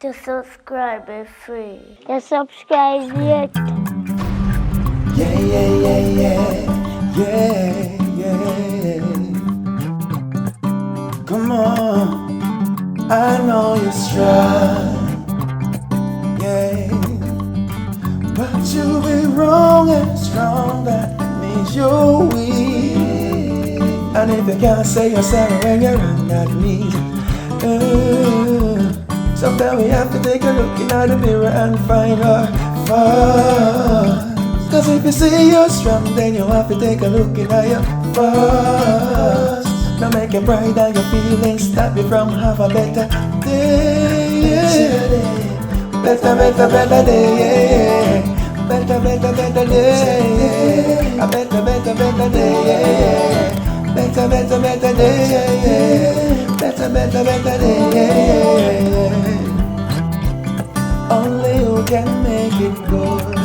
To subscribe is free. To subscribe yet. Yeah, yeah, yeah, yeah, yeah, yeah. Come on, I know you're strong, yeah. But you be wrong and strong, that means you're weak. And if you can't say you're sorry when you're wrong, that means sometimes we have to take a look in the mirror and find our faults. Cause if you say you're strong, then you have to take a look in your faults. Now make your pride and your feelings stop you from have a better day. Better, better, better day. Better, better, better day. A better, better, better day. Better, better, better day. Better, better, better day. Only you can make it good.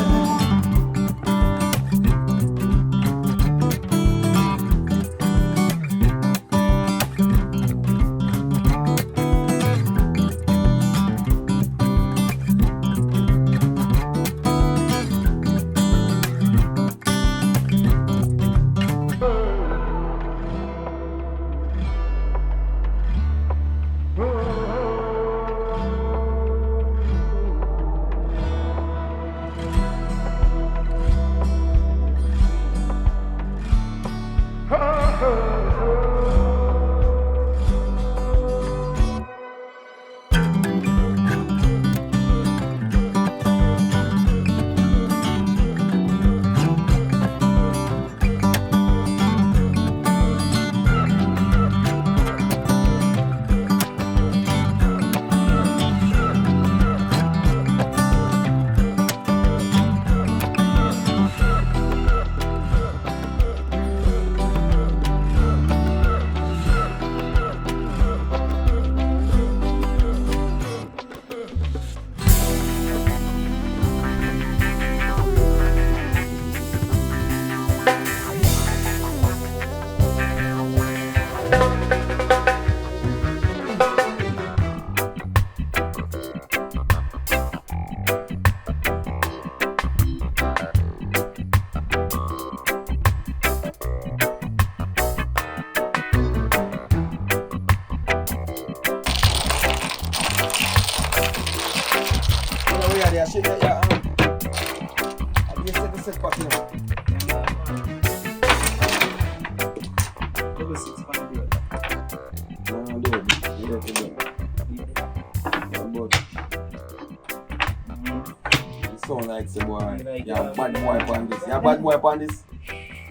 Sound like some boy. Yeah, bad boy upon this. Yeah, bad boy upon this.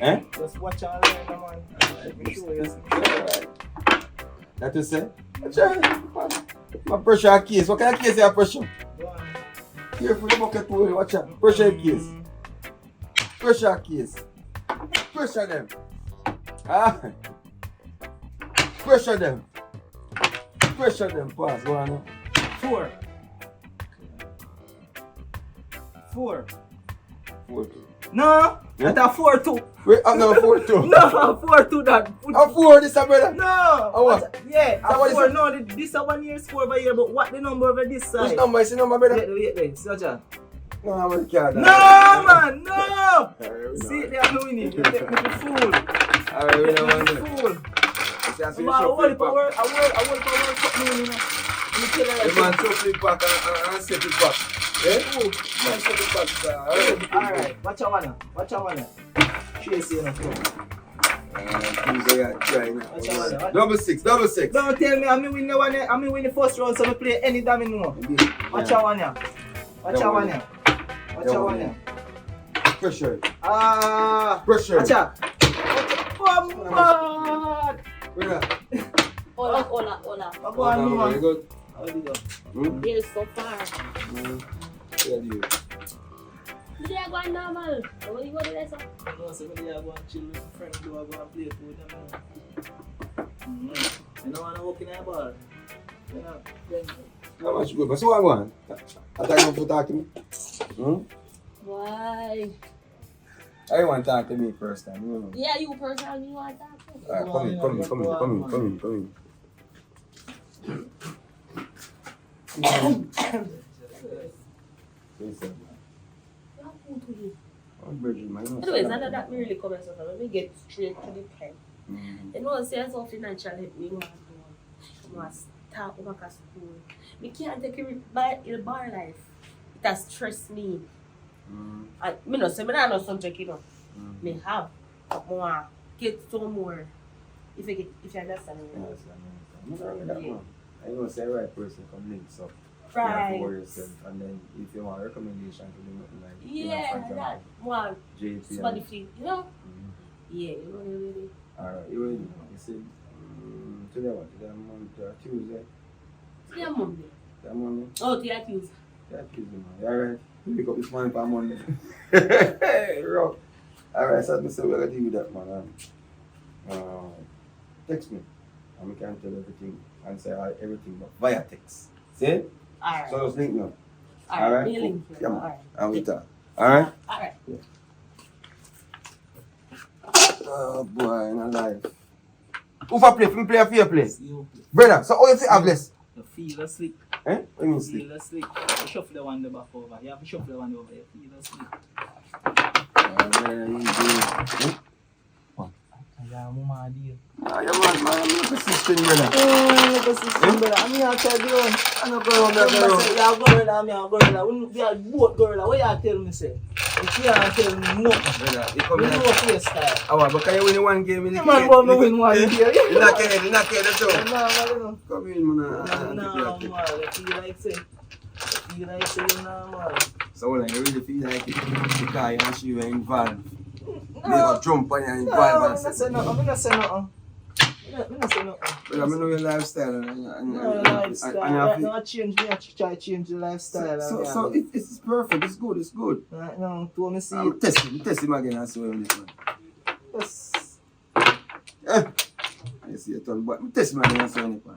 Eh? Just watch all there, man. That you say? My pressure case. What kind of case you pressure? Careful the bucket to watch out. Pressure case. Pressure case. Pressure them. Ah. Pressure them. Pressure them. Pass. Go on now. 4. 4. 4-2. No, Yeah? that's a 4-2. Wait, I'm not 4-2. No, 4-2 that. I'm 4 this brother. No. Oh, what? Yeah, So what a is 4. it? No, this a 1 year score by year, but what the number over this side? Which number is the number brother? Wait, such a. No, I'm on the card. No, man, no. Alright, we See, know. they are doing it. You take me to fool. Alright, we know one You minute. fool. That's I what want you to power. I want to power. Fuck me, you know. Let me tell you the man that. took it back and set it back. Eh? Oh, Man set it back. alright. Watch out, one. Watch out, one. Chase you, Double six. Don't tell me I'm win the one. I'm win the first round, so I play any damn anymore. Watch out, one. Watch out, one. Watch out, one. Pressure. Pressure. Watch out. Bombard. Brother. Hola. Go on, man. Very good. How do you go? Yes, so far. Tell you. They are going normal. What you go to this? No, so maybe I go and chill with friends. Do I go and play food? You know, I don't walk in a bar. You know, then. How much good? But so I want. I thought you want to talk to me. Why? I want to talk to me first time. Yeah, you personally you want that. Come in. Anyways, I know that me really come so let me get straight to the point. You know, say as of financial help me want to start back at school. Me can't take it by the bar life. It has stressed me. And me no say me not no subject, you know. Me have more get some more. If you understand me. I know say right person come link so. Right. For yourself, and then if you want a recommendation to do nothing like that one JP Spotify, you know? Yeah, you know really. Alright, you see today what? Today Monday, Tuesday. Today Monday. Today Monday? Oh, today Tuesday. Today Tuesday, man. Alright. You pick up this morning for Monday. Hey, rough. Alright, so I say we're gonna deal with that, man. Text me. And we can tell everything and say everything but via text. See? Alright. So just link now. Alright. Me link you. Yeah, man. Alright. And we talk. Alright? Alright. Yeah. Oh boy, in a life. Who for play? Who play a fair play? Brother, so how you feel Abless? You feel asleep. Eh? What do you mean sleep? Feel asleep. You shuffle the one the back over. You have to shuffle the one over. You feel asleep. Yeah, mama deal. Yeah, man, I'm persistent, brother. Persistent, brother. I'm here to tell you. I'm not going on that. Yeah, gorilla. Wouldn't be a boat gorilla. What you tell me, say? You can't tell me no. Brother, you come You here. know what your style. Oh, but can you win one game? You man go win one game. You're not kidding, that's all. No. Come in, man. No, man. You feel like say. You like say you know, man. So, like, you really feel like it because you actually were involved. You never jump on you and involved. I'm not saying nothing. I'm not saying nothing. But I know your lifestyle and No, I change me. I try to change the lifestyle. So it's perfect. It's good. Right now, to me see I'm it. test him again and see what this one. Yes. I see it on, but I'm test him again and see what this one.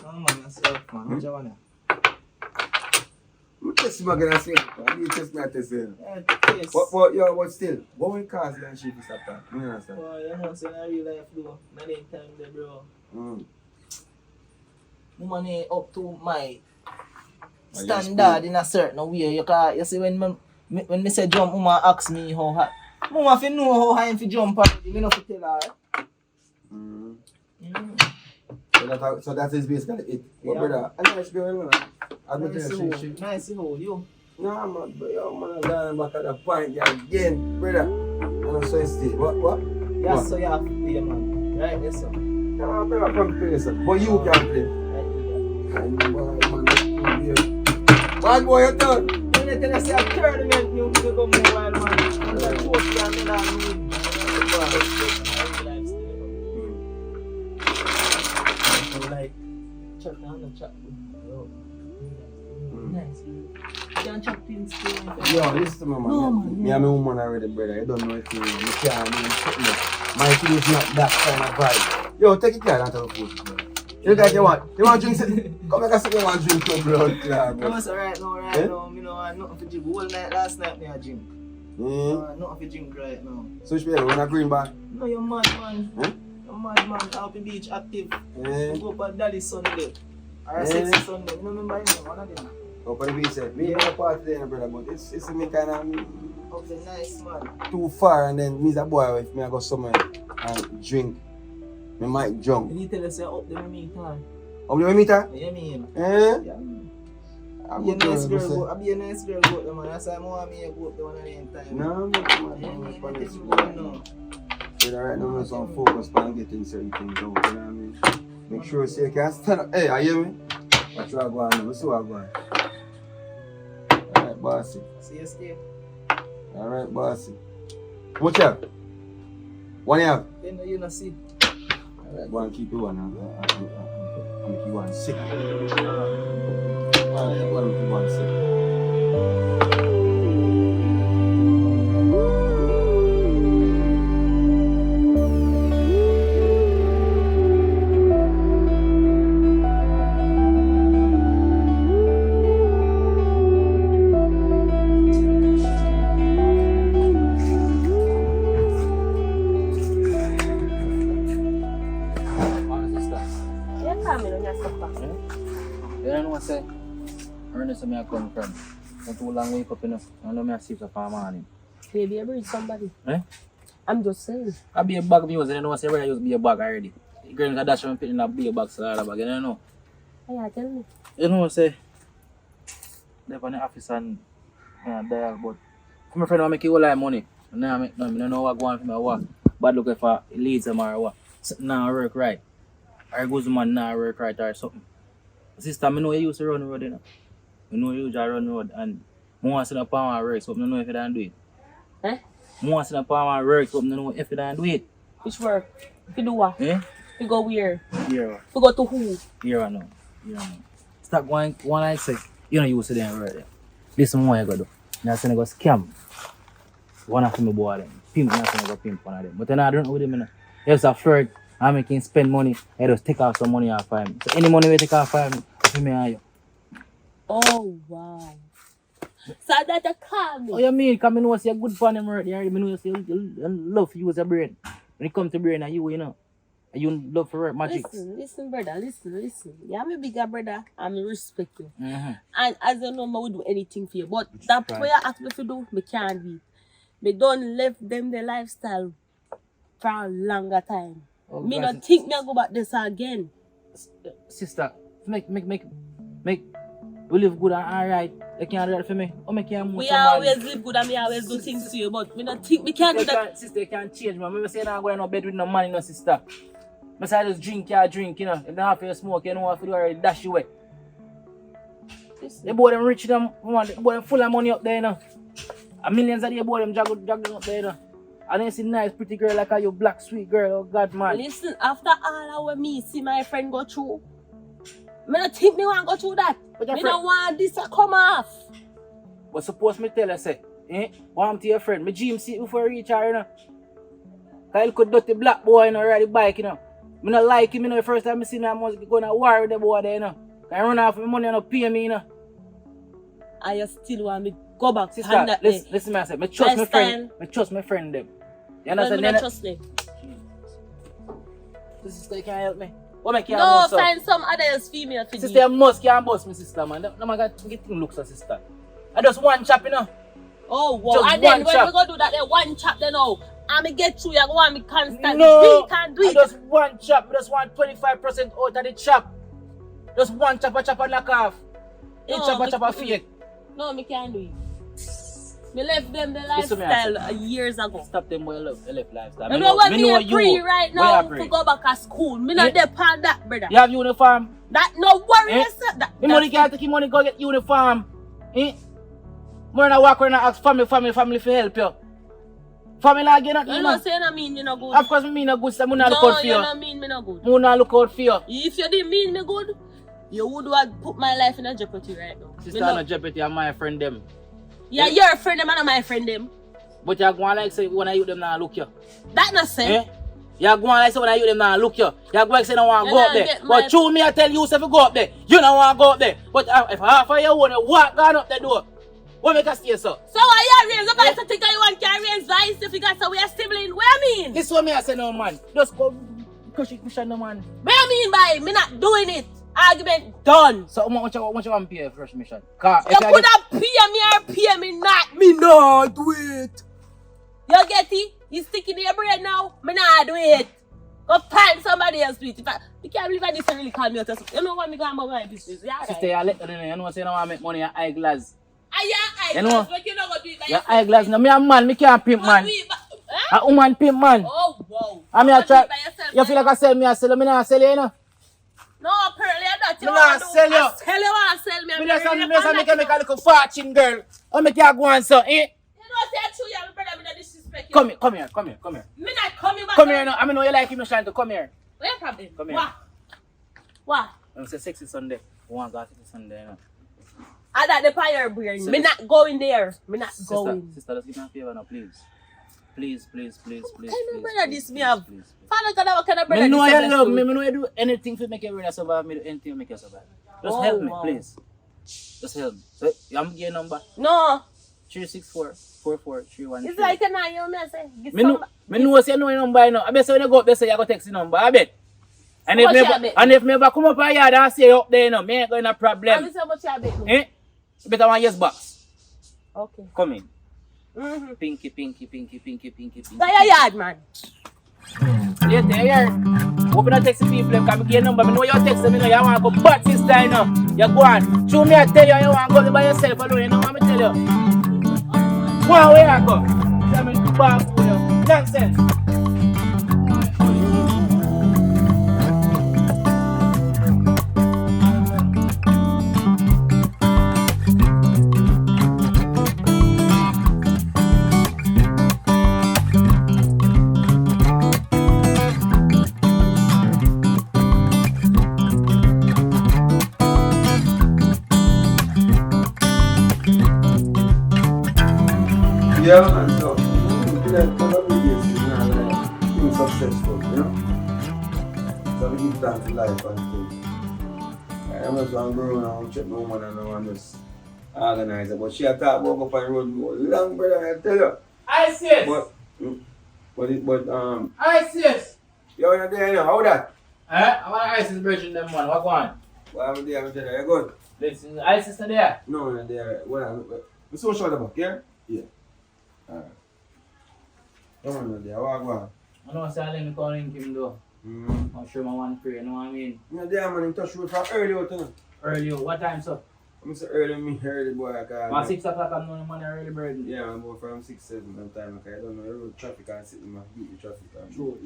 No, man, yourself, man. What you want? I'm test him again and see what this one. You test me, I test him. Yes. But still, what will cause you and she to stop that? You understand? Well, you know, say in real life, though. Not in time, there, bro. Money up to my standard in a certain way. You see, when me say jump, mama ask me how high. Mama, if you know how high if you jump already, me not to tell her. So that is basically it. But Yeah. brother, a nice girl, man. I don't tell you. Nice to hold you. Nah, man, but yo, man, I'm going back at the point again, brother. And I'm so still. What? Yeah, What? so you have to play, man. Right, yes, sir. Nah, brother, come play, sir. But you can play. Right, Bad boy, you done. when you tell us a tournament, you will go more wild, man. I'm like, coach, you are not win. So, like, chat down and chat with you. Nice. You can chat things too. Yo, listen to me, man. No, man. Me and my woman already, brother. You don't know if you can't even put me. My thing is not that kind of vibe. Yo, take it care and have a food. You guys, you want drink? Come back and say you want drink your blood, yeah, bro. No, it's alright now, right now. Me know nothing for gym. Whole night last night me a gym. Nothing for gym right now. So you want a green bag? No, you're mad, man. You're mad, man. Happy Beach active. You go for Daddy Sunday. Or Sexy Sunday. You know remember him? One of them. Go for the beach, eh? Me have a party there, brother, but it's me kind of Okay, nice, man. too far, and then me's a boy if me I go somewhere and drink. Me might drunk. And you tell us you're up there with me, huh? How do you meet her? Yeah, mean. Eh? Yeah. I Be a nice girl, go. I be a nice girl, go there, man. That's why I want me to go up there one of them time. No, Yeah, me, I take me going now. But right now, I'm so focused on getting certain things out, you know what I mean? Make sure you can stand up. Hey, you hear me? Watch what I go on. Let's see what I go on. Alright, bossy. See you, Steve. Alright, bossy. What you have? One you have? Then you not see. Alright, go and keep you one. I'll make you one sick. Alright, go and make you one sick. Yeah, come in on your stuff. You don't know what I say? come from. Not too long wake up, you know. I know me a sleep for morning. Maybe I breed somebody. Eh? I'm just saying. I be a bag views, and I know I say I use be a bag already. The girl that dash me put in a be a bag, so I bag, you know. Yeah, tell me. You know, say, they're on the office and dial, but for my friend, I make you all that money. And I make no, I don't know what going for me or what. But look if I leads them or what. Something not work right. Or goes man not work right or something. Sister, I know you used to run the road, you know. I know you used to run the road and I want to see the power work, so I don't know if you don't do it. Eh? I want to see the power work, so I don't know if you don't do it. Which work? You do what? Eh? You go where? Here. You go to who? Here I know. Here I know. Stop going one like say, you know you used to them right. Listen what you go do. Now say I go scam. One of them boy them. Pimp, now say I go pimp one of them. But then I don't know with them, you know. If a flirt, I make him spend money, I just take out some money off of him. So any money we take off of him, for me and you. Oh, wow. So that you call me? Oh, you mean? Because I know you're good for them right there. I know you love to use your brain. When it comes to brain, and you know. And you love for work magic. Listen, brother, listen. Yeah, I'm a bigger brother, and I respect you. Mm-hmm. And as you know, I will do anything for you. But that way you ask me to do, I can't do it. I don't left them the lifestyle for a longer time. Oh, Me God, not think me go back this again. Sister, make we live good and alright. You can't do that for me. Oh, me can't move. We always live good and me always do things to you, but me not think me can't do that. Sister, you can't change, man. Me say I'm going to bed with no money, no sister. I say I just drink, you know. If you don't have to smoke, you know what to do already, dash you away. They boy them rich, them boy them full of money up there, you know. And millions of the boy them juggling up there, you know. And then see nice pretty girl like you black sweet girl, oh God man. Listen, after all our me see my friend go through, me not think me want go through that. Me don't want this to come off. But suppose me tell her say, want to your friend, my dream see before I reach her, you know. Cause he could dirty black boy, you know, ride the bike, you know. Me not like him, you know, the first time I see him, I must go to war with the boy there, you know. Cause I run off my money and not pay me, you know. And you still want me go back sister, and that listen me, I say, I trust my friend. I trust my friend them. You understand? No, trust me. Sister, you can't help me. What make you no, find some other female for sister, you must can't boss me, sister, man. No man got get looks at sister. I just one chap, you know. Oh, wow. Just and then when chap. we go do that, then one chap, then oh, and me get through, you go want me constant. No, we can't do it. Just one chap, just want 25% out of the chap. Just one chap and knock off. Each chap a fake. No, me can't do it. Me left them the lifestyle years ago. Stop them boy love lifestyle. You know what me a free right now to go back to school. Me not depend that, brother. You have uniform? That no worry, sir. That money can't take your money go get uniform. More than walk around and ask family for help you. Family not get nothing. You know saying I mean me no good. Of course me no good, so me not look out for you. No, you know mean me no good. Me not look out for you. If you didn't mean me good, you would have put my life in a jeopardy right now. Sister, no jeopardy, I'm my friend them. Yeah, you're a friend them and I'm my friend them. But you're going like say when I you them now look you. That not say. You're going like say when I you them now look you. You're going say no want go up there. But true me I tell you if you go up there, you don't want to go up there. But if half of you want to walk down up the door, what make us stay so? So why you raise the voice to think you want to raise voice if you got so we are sibling? What I mean? This one me I say no man. Just go cushion no man. What I mean by me not doing it? Argument done. So what you want to pay for first mission? You could have pay me or pay me not. Me not do it. You get it? You sticking in your brain now? Me not do it. Go find somebody else do it. You can't believe I just really call me out. You know what me going about my business? Yeah, sister, you let you know say you don't want to make money at eyeglass. Eyeglass, but you know what do it by yourself. Eyeglass, no, me a man, me can't pimp man. A woman pimp man. Oh, wow. I mean, I try. You feel like I sell me, I sell me, not sell you, you know? No, apparently I'm not. You not sell you. Tell you what I sell me. Me just make a little fortune, girl. I make you go on so, eh? You know say true, you brother, me not disrespect you. Come here. Me not coming back. Come here now. I mean, know you like him, trying to come here. What your problem? Come here. What? I'm say sexy Sunday. We want to go sexy Sunday, you know. I that the fire brain. Me not going there. Me not going. Sister, just give me a favor now, please. Please. What kind of brother this me have? Father God, what kind of brother this? Me know you love me. Me know you do anything to make your brother survive. Me do anything to make you survive. Just help me, please. Just help me. So, I'm getting your number. No. 364-4431. It's like a 9 you say. Me know say you know your number, you know. I bet when you go up there, say you go text the number. I bet. And if me ever come up a yard and say you up there, you know, me ain't got no problem. How much you bet? You better want yes box. Okay. Come in. Mm-hmm. Pinky. Go your yard, man. Later, here. Hope you not text the people, because I give your number. I know you text them, you know you want to go bad sister, you know. You go on. Show me, I tell you, you want to go by yourself alone, you know what I tell you? Wow, where I go? Tell me, back, you know. Nonsense. Yeah, man, so like for the years, you know, like being successful, you know. So we give thanks to life and things. I'm just one growing and check my woman and I'm just organize it. But she had talk about go on the road more long, brother, I tell you. I see it. I see it. You're not there now, how that? I want to ISIS bridge in them one. What going? Well, I'm there, I'm there, you good? Listen, ISIS not there. No, I'm not there. Well, I'm so short about, yeah? Yeah. Alright. No, I'm not there, what go on? I know Salim me calling him though. I'm sure I want to pray, you know what I mean? I'm not there, man, in touch with from early out, you know. Early, what time, sir? I'm so early, me early, boy, I can't. About 6 o'clock, I'm on the early bird. Yeah, I'm going from 6, 7 sometime, okay? I don't know, every traffic can sit in my beat the traffic. True.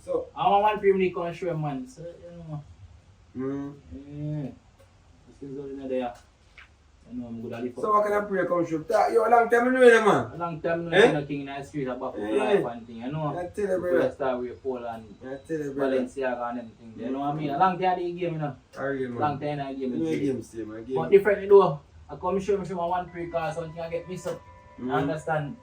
So, I want one people to come and show him, man. So, you know. mm. This is all in there. You know, I'm good at it. So what kind of prayer come show? You a long time you know it, man. A long time you know thing in the street about life and thing, you know. I tell you, brother. Start with Poland, I tell you, brother. Balenciaga and everything. You know what I mean? A long time in the game, you know. Real, man. Long time in the game. You know the game still, man. But differently though. I come show me one prayer because something I get mixed up. I understand.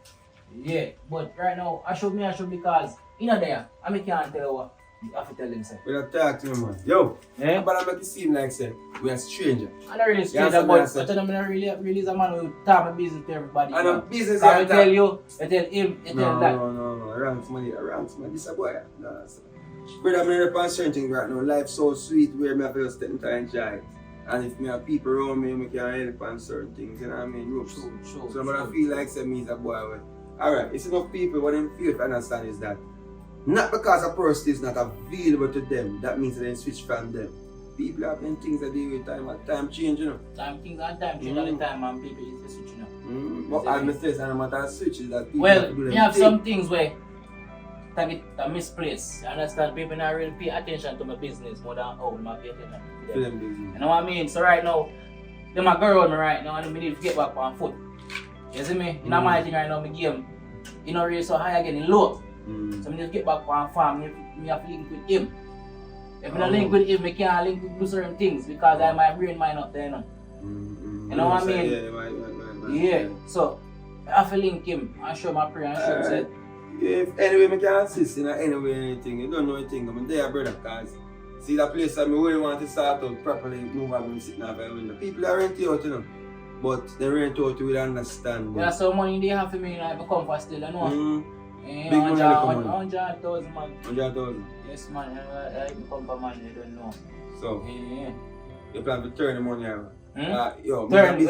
Yeah. But right now, I should because in there, I can't tell you what. You have to tell him, sir. We have to talk to him, man. Yo, yeah? But I make it seem like, say, we are stranger. I'm not really stranger, but I tell him I'm really is a man who talk my business to everybody. I know business. I tell you, I tell him, I tell that. No. Around somebody. This a boy. No, sir. Brother, I'm in a certain thing right now. Life so sweet where I feel step into and enjoy it. And if me have people around me, I can help on certain things, you know what I mean? True. So I feel like say me is a boy. Alright, it's enough people what them feel to understand is that not because a person is not available to them, that means they switch from them. People have been things that deal with time change, you know. Things and time change all the time and people is switching up. But I mistake and no matter switches that people well, have to do them we have thing. some things where I misplaced. You understand? People not really pay attention to my business more than how I pay attention to them. You know what I mean? So right now, them a girl with me right now and I need to get back on foot. You see me? You know my thing right now, my game, you know really so high again, low. So I need to get back on farm, I have to link with him. If I don't link with him, I can't link with certain things because I my brain mind up there, you know. You know what I mean? Yeah. So I have to link him and show my prayer and show him say. If anyway I can assist in any way anything, you don't know anything, I'm there, brother, because see that place that I really want to start out properly, move on and sit now by the window. People are renting out, you know. But they rent out with understand. Yeah, so money they have for me, like, I come for still, you know. Big money, 100,000 man. 100,000? Yes, man. I come for money, you don't know. So, yeah. You plan to turn the money out? Turn,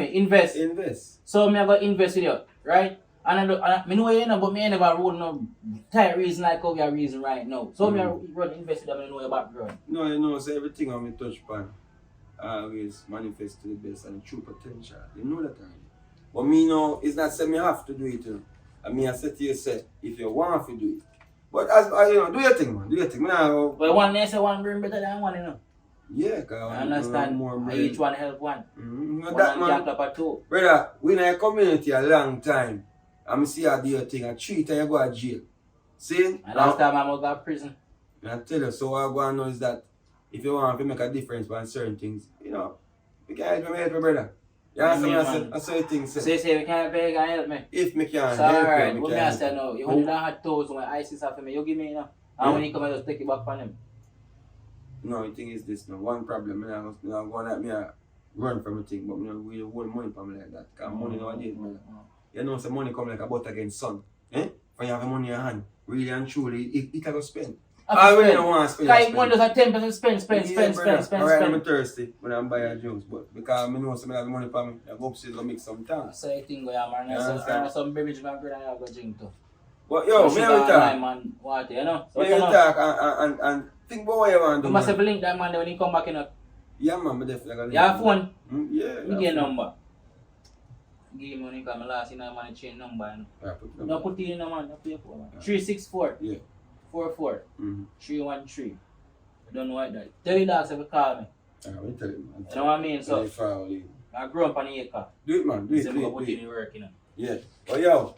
invest. Invest. So, I'm going to invest with you, right? And I know you know, but I never run no tight reason like how we are reason right now. So, I run invest with them and know your background. No, you know, so everything I'm in touch upon always manifest to the best and the true potential. You know that already. But me know, it's not saying me have to do it, you know. I mean, I said to you, say, if you want to do it. But as you know, do your thing, man. Do your thing. But one day say one bring better than one, you know. Yeah, because I understand. More brain. Each one help one. One that man. Up two. Brother, we in a community a long time. I'm see you do your thing and 3 times you go to jail. See? And last time I go to prison. I tell you, so what I want to know is that if you want to make a difference on certain things, you know, you can help me, brother. You understand what I say things? So you say we can't pay, you can help me? If me can so help alright, you, what me I say now? You only have toes when ISIS have me, you give me, you know. And when you come, I just take it back from him. No, the thing is this now. One problem, I'm going at me run from a thing, but I don't really hold money from me like that. Because money nowadays, man. You know, some money come like a butter against sun. Eh? When you have money in your hand, really and truly, it can go spend. I really don't want to spend. Like one does a 10% spend. Alright, I'm thirsty when I'm buying juice, but because I know some have money for me, I go upstairs and make some time. So I think we have man, some beverage man brother I go drink too. But yo, me have talk. Man, water, you know. So Me have talk and think about what you want to do. You must have link that man when he come back in up. Yeah man, I definitely gonna. You have phone? Yeah. Me get number. Give me money because my last in a man change number. No put it in a man, no pay for man. 364. Yeah. 44. 313. I don't know what that. Tell your dogs if you call me. I will tell you, man. You know what I mean? So I grew up on the acre. Do it, man. Do it. So Do put it. in the work, you know. Yeah. Oh, yo.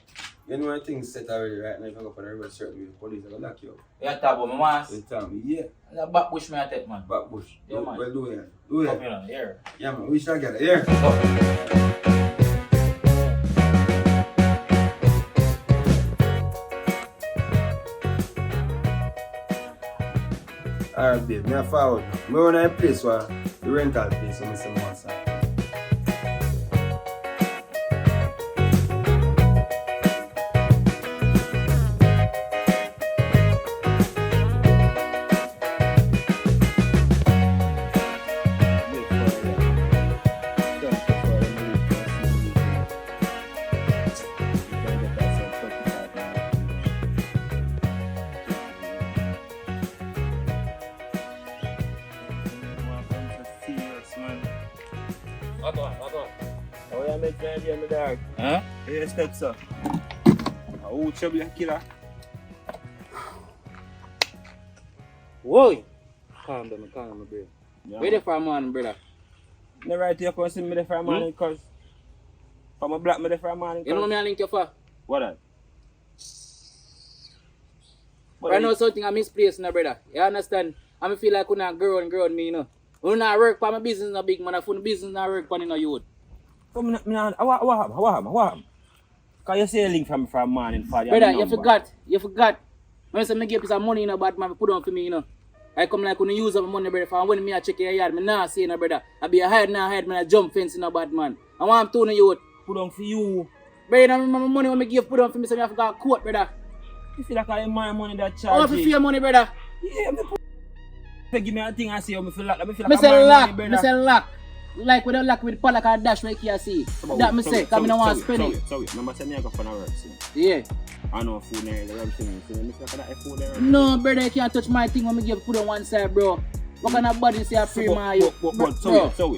You know when things set already right now, if I go for the reverse shirt with the police, I'm going to lock you up. You talk about my mask? You tell me, yeah. The back bush me I take, man. Back bush. Yeah, man. Well, do it. Do Come it. here. Yeah, man. We should get it. Here. Alright, babe. Me a forward now. Me run a place where the rental place, so I say more side. Oh, yeah, make friends here, my dog. Huh? Hey, step, sir. Oh, trouble and killer. Whoa! Calm down, my brother. Yeah. Where the farm man, brother? Never right here, come see me there for a morning, cause I'm a black me there for a morning. You know what I link you for? What that? I know something I misplaced, no, brother. You understand? I feel like I'm not grown me, you know. When I work for my business, no big man. I found business I work for, you know, youth. What happened? Cause you say a link from morning for the Brother, you forgot. When I say I give you some money, you know, but man, put on for me, you know. I come like when you use up my money, brother, for when me I check your yard, me nah say, no, brother. I be a hide, me I jump fence, you know, bad man. I want to know youth. Put on for you. Brother, you know, my money when I give put on for me, so I forgot quote, brother. You feel like I my money that charge. I want to feel your money, brother. Yeah, me put. Give me a thing I say, me feel like Me say lock. Like we don't lock with Pollock or Dash make you see. That me say, because I don't want to spend it. So, remember say me I go for the work, see? Yeah. I know food there, the run thing, so me feel like that food there. No, brother, you can't touch my thing when me give put on one side, bro. What kind of body say I free my you? So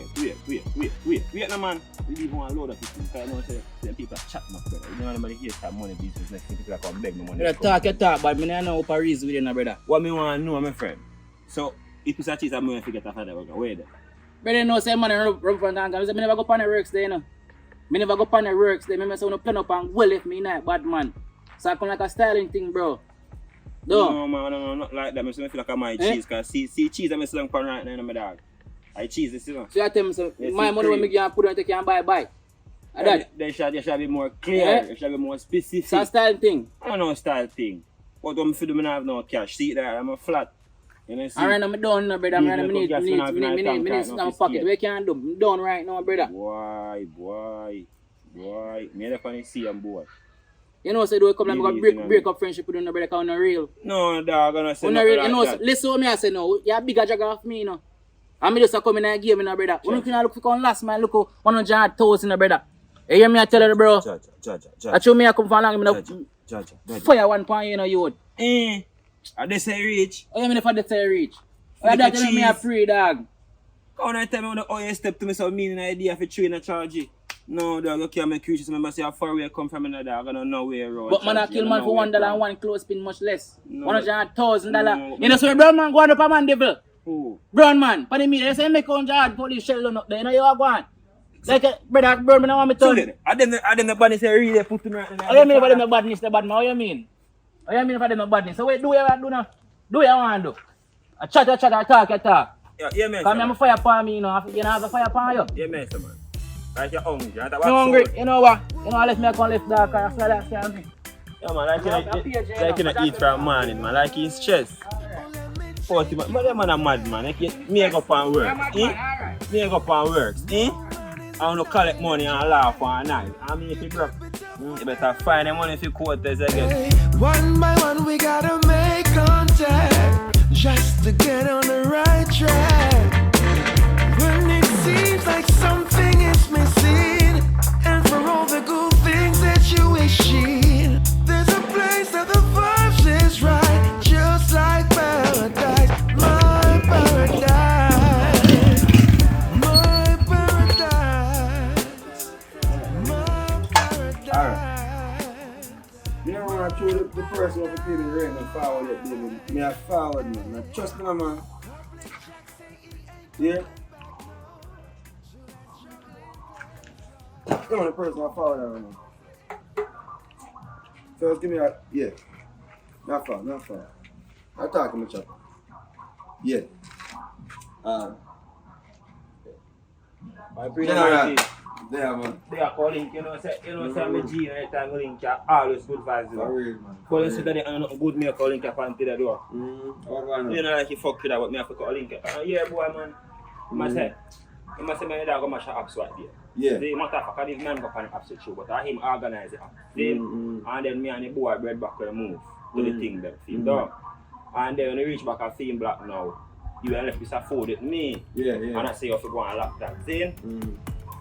wait, no man. We leave one load of people, because I know say people are chatting up, brother. You know anybody here start money business, next thing people are come beg me money. Brother, talk, but me don't know what reason with you, brother. What me want to know, my friend? So, if it's a cheese, I'm going to forget after that, we're going to wait there. Brother, no say money rub from the I never go on the works there, you know. Me never go on the works there. Me say I plan up and well if me not bad man. So I come like a styling thing, bro. No, man, no, not like that. I feel like I my cheese, because see cheese I'm selling pan right now, my dog. I cheese this, you know. So I tell me, so my money when me get put on take and buy. They should be more clear, they should be more specific. It's a style thing. I don't know style thing. But when I feel I have no cash, see there, I'm a flat. You know, see? I run them down now, brother. I need some pocket. We can't do. I'm done right now, brother. Boy. Me never can see them, boy. You know, say do come like break up friendship with you, brother, because I'm not real. No, dog, I'm not saying nothing like you know, that. Listen to me, I say no. You're a bigger jagger of me, you know. I'm just come in and give me, brother. When you can look for last man, look 100,000, brother. You hear me, I tell you, bro. Judge. I show me I come from long, Judge. fire 1 point, you know, you would. I they say reach. Oh, you mean if I say reach? Oh, that tell me a free dog. Come on, tell me when the oil step to me so meaning idea for train a charge. No, dog, you can't make creatures. Remember, say how far away come from another dog. I don't know where road. But man, I kill man for $1 and one clothes spin much less. $100,000. You know, so brown man go on up a man devil. Who? Brown man. But me, they say make 100 police shell up there. You know you are going. Like, brother, brown man, I want me to. I didn't the badness really put to me right now. How you mean if I didn't know badness, the bad man? How you mean? How you mean if I didn't know badness? So wait, do what you do now? Do what you want to do. I chat, talk. Yeah, man. Because I'm a fire upon me, you know. You know, have a fire upon you. Yeah, man, man. Like you're hungry. You're hungry. You know what? You know, let me come lift dark and fly that same. Yeah, man, like you eat from morning, man. Like he's stressed. 40 man. But that man a mad man. Like, me go up and work. Me go up and work. I want to collect money and laugh all night. I mean, if you broke, you better find the money if you quarters again. One by one we gotta make make contact just to get on the right track. When it seems like something is missing, and for all the good things that you wishing, there's a place that the vibes is right, just like paradise, my paradise, my paradise, my paradise. You know when I throw the person off the table right and forward it, baby. Me I forward man. Now trust me, man. Yeah? Come on, the person I forward that right now. First give me a, yeah. Not far. I talk to my chopper. Yeah. I bring General. my Yeah, man. they are calling, you know, say me G every time we link ya, always good vibes. For real, man. But you say that they are not good, me a call link up until the door. What going You on? know, like you fuck with that, but me have to call link up. Yeah, boy, man. You must say my dog go mash up right there. Yeah. The matter of fact, this man go on the opposite show, but I him organize it. See? And then me and the boy bread back when move to the thing that film dog. And then when you reach back and film black now, you will left piece of food with me. Yeah. And I say you have to go and lock that. See?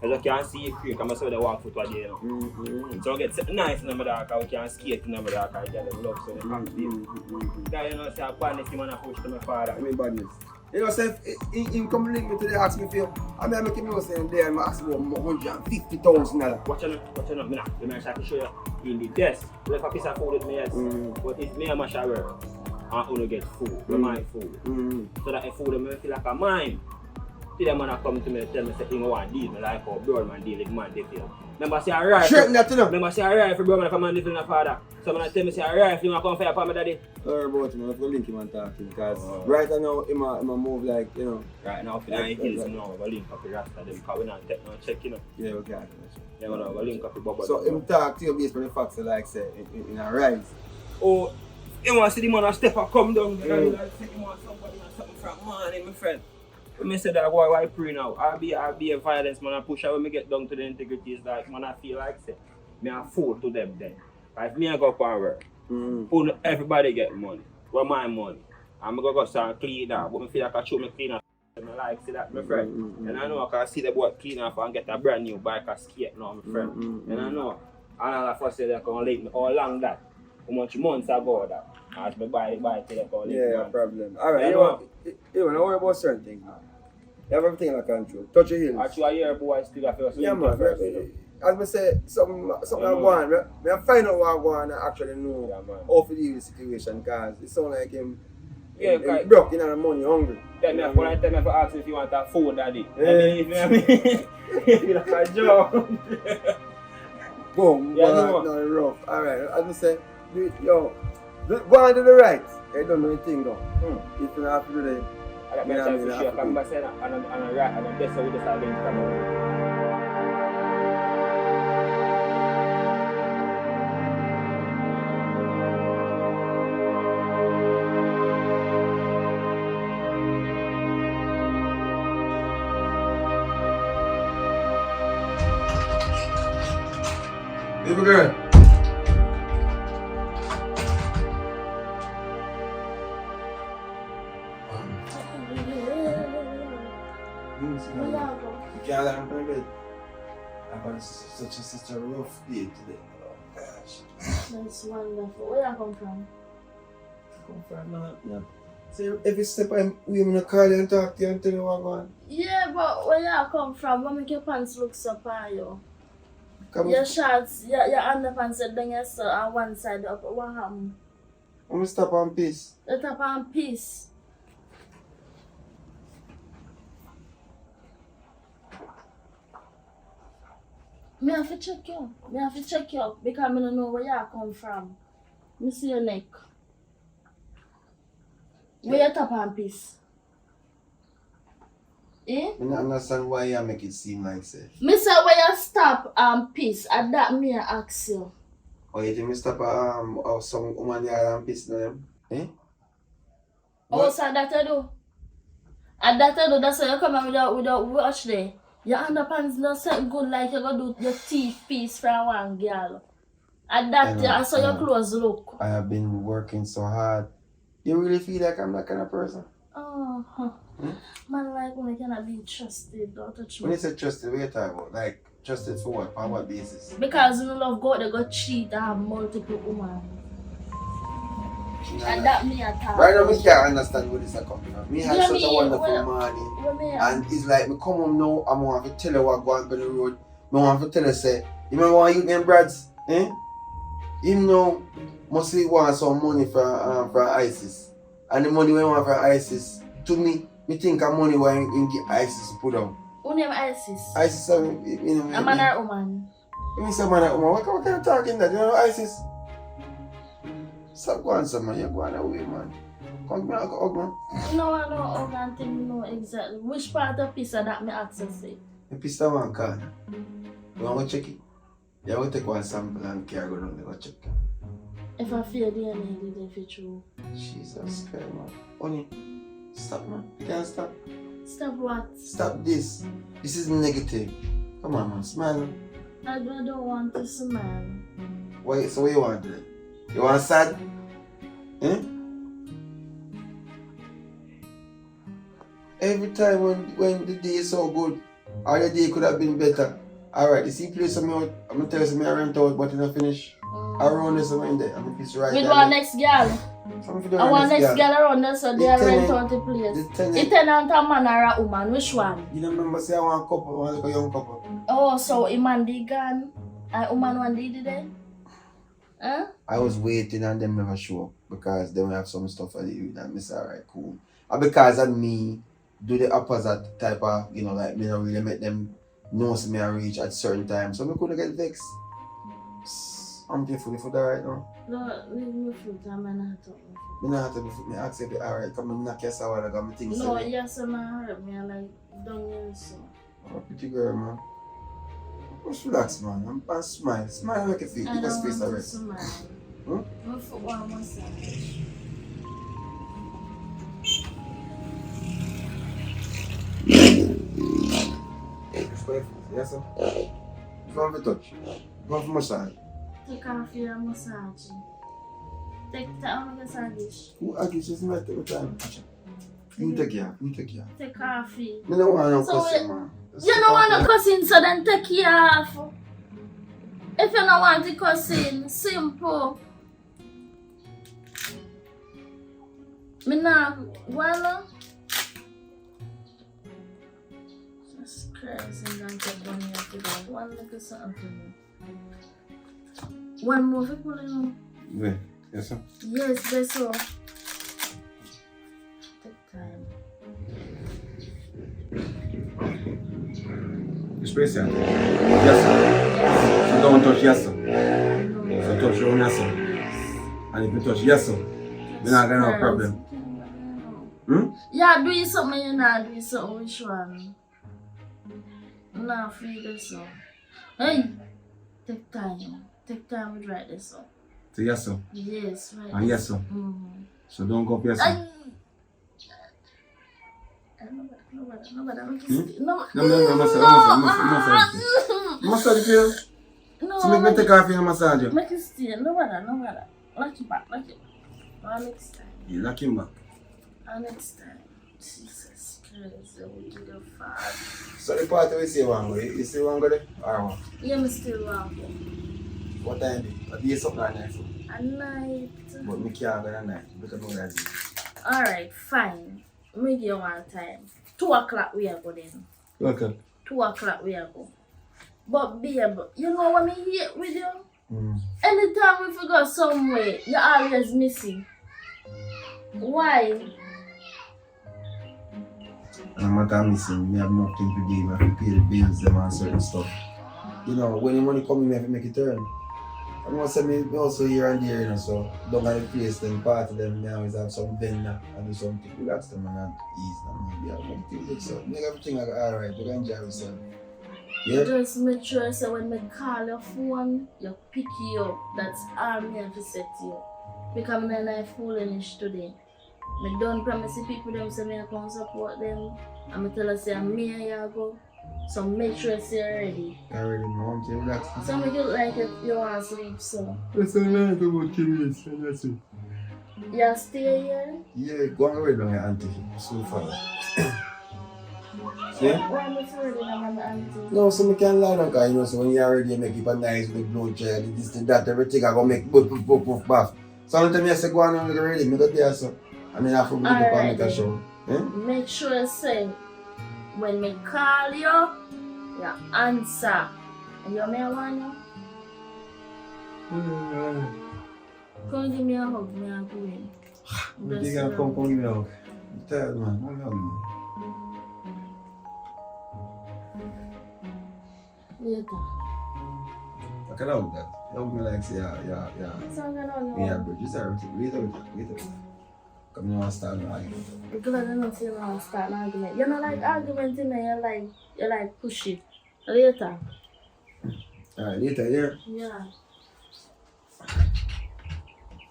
As you can see, you creek, I'm going to walk foot right there, you know. So I get something nice in the dark, we can skate in the dark, I get them love, so they have to do. You know, say, I'm badness, man, I push to my father. I mean badness. You know, say, he come link me to the ask me for, I mean, I make him know saying there, I'm asking about $150,000. Watch out, me now. The man to show you in the desk. Left a piece of food with me, yes. But if me and my shower, I only get food, my food. So that the food, I feel like a mine. See the man come to me and tell me, say, he want deal, me like how Birdman deal with man, they feel. Remember, say, alright. Straighten that to them. Remember, say, alright for Birdman, if a man live in a father. So when I tell me, say, alright, if you want to come fire for my daddy. Sorry about him, I have to link him and talk to him because right now, him a move like, you know. Right now, for the hills now, we link up the Rasta, them, because we not take no check, you know. Yeah, okay. Yeah, we link up the bubble. So him talk to you based on the facts like say in a rise. Oh, you want to see the man a step and come down there, like say you want somebody and something from man, my friend. When I say that, boy, why pray now? I'll be a violence, man, I push out when I get down to the integrity, is like, man, I feel like, say, me a fool to them then. If me I go up and work, everybody get money, well, my money. I'm going to go start clean up, but I feel like I show me clean up. I like see that, my friend. And I know I can see the boy clean up and get a brand new bike and skate now, my friend. And I know, and all of us say they can late me all along that. How much months ago that? As me buy the bike, they can late me. Yeah, problem. Alright, you don't worry about certain things, man. You have everything under control. Touch your heels. Actually, I hear boy still have to Yeah, man. As I say, something I go on. I find out what I go on and actually know how to deal with the situation because it sounds like him broke, you know, money hungry. Tell me when I tell me if I ask if you want a phone, daddy. You know what I mean? You like a joke. Boom, yeah, no, rough. Alright, as I say, yo, go on to the right. I don't know anything though. If you have to do that. I got my chance to share, I'm saying, and I'm right, and I'm best with this again. Baby girl. You can't let him go to bed. I've had such a rough day today. Oh gosh. That's wonderful. Where you come from? Come from yeah. So every step I'm gonna call you and talk to you and tell you what's going on. Yeah, but where you come from? What make your pants look so on you? Come Your shorts, your underpants are down your on one side up. What happened? I'm gonna stop on peace. The top on piece. Me have to check you. Because I don't know where you come from. Me see your neck. Where your top on piece? Eh? I don't understand why you make it seem like say. Me say where you stop piece. And that me ask you. Oh, you think me stop or some woman there and piss on them? Eh? Oh, so that I do. And that I do, that's why you come with a watch there. Your underpants not so good like you go do your teeth piece from one girl. And that, so your clothes look. I have been working so hard You really feel like I'm that kind of person? Oh, man, like when I cannot be trusted, don't touch When me. you say trusted, what you talking about? Like, trusted for what? On what basis? Because you love God, they go cheat and have multiple women. And that me attack. Right now, I can't understand where this is coming from. Me had Yeah, such me, a wonderful well, morning, and it's like, me come home now, I'm going to tell you what going on the road. I want to tell you, say, you remember what you and Brads? Eh? Him now mostly want some money from ISIS. And the money we want from ISIS, to me think of money where you get ISIS put down. Who name ISIS? ISIS, you know, A man or woman? you say man or woman, what kind of talking that? You know ISIS? Stop going some man, you're going away, man. Come here, hug man. No, I know organ thing, no exactly. Which part of piece of that me access it? The pistol one corner. You want to check it? You want to take one sample and carry go down there, go check. If I feel DNA, did if it's true. Jesus Christ, man. Honey, stop, man. You can't stop. Stop what? Stop this. This is negative. Come on, man. Smile. I don't want to smile. Why? So what you want to do? You want sad? Eh? Every time when the day is so good, or the day could have been better. Alright, you see place some out, I'm gonna tell you something I rent out, but you not finish. Around there somewhere in there. I'm gonna piece right With there. one next girl. I want next girl around there so they are rent out the place. The tenant a man or a woman, which one? You don't remember say I want a couple, I want like a young couple. Oh, so a man did gone, a woman one did it? Huh? I was waiting and them never show up because they will have some stuff I do and I say alright, cool. And because of me do the opposite type of, you know, like me not really make them know me I reach at certain times. So I couldn't get vexed. I'm thankful for that right now. No, leave me food, I'm not talking. Me not have to be me ask if you alright, come and knock your sour I got me things. No, yes, I'm hurt me, I like don't you so. I'm a pretty girl, man. Just relax, man. I'm smile. Smile like a feet. I Give us don't space want to already. smile. My foot one massage. Yes, sir. You want to touch? You want to massage? Take off your massage. Take off your massage. Who argues? Just might take time. You take care. You take care. Take off it. I don't want no So cussing, man. You don't want to cussing, so then take it off. If you don't want to cussing, simple. Me now, well, Jesus Christ, I'm going to burn you up today. One little something to me. One more people, you know. Yeah. Yes, sir. Yes, that's all. Take time. You space here? Yes, sir. So don't touch yes, sir. So touch your own yes, sir. And if you touch yes, sir, we're not going to have a problem. Yeah, do something, you know, do something, which one? No, free this one. Hey, take time. Take time to write this one. So yes, sir. Yes, right. And yes, sir. Mm-hmm. So don't go up yes, sir. Massage feel? No, So make me take off your massage. make it stay. No matter. Lock it back, lock it back. Next time. You lock him back. Next time. Jesus Christ, I will do the fast. So the party we see one go, you see one go there? Or what? Yeah, me still want to. What time is it? What day is something at night? At night. But me can't go at night because no that's it. Alright, fine. Me give you one time. 2 o'clock we are go then. Okay. 2 o'clock we are go. But babe, you know what me hate with you? Anytime we forgot somewhere, you always missing. Why? I'm not missing. Me have nothing to do. I have to pay the bills them and certain stuff. You know, when the money come in, I have to make it turn. I must say me also here and there, you know, so don't have a place, then part of them, I always have some vendor and do something. Relax them and ease them. Yeah, make things look so. Make everything like alright, you can enjoy yourself. Yeah? Just make sure so when me call your phone, you pick you up. That's all me have to set you. Because I'm not foolish today. I don't promise the people them say me I can support them. And I tell us say I'm me and you go. So make sure you're ready. I already know, I'm relax. So make it like if you want to sleep so. That's all right, about 2 minutes, and that's it. You stay here? Yeah, go on away down your auntie. So far. See? Why am I sorry that I'm an auntie? No, so I can lie down, because you know, so when you're already make it nice with the blow gel, this, that, everything, I go make both bath. So anytime I say go on and get ready, I go there, so. And then I have to go up and make a show. Eh? Make sure say, when me call you, you answer. And you may want you? Come give me a hug, me and go in. You gotta come give me a hug. I'm tired, man. I'm hungry. Later. I can hug that. You hug me like say, yeah. So I'm gonna hug you. Yeah, bro, just everything. Later. Come on, start an argument. I'm glad I don't see you now start an argument. You don't like argument in there, you like push it. Later. Alright, later, yeah. Yeah.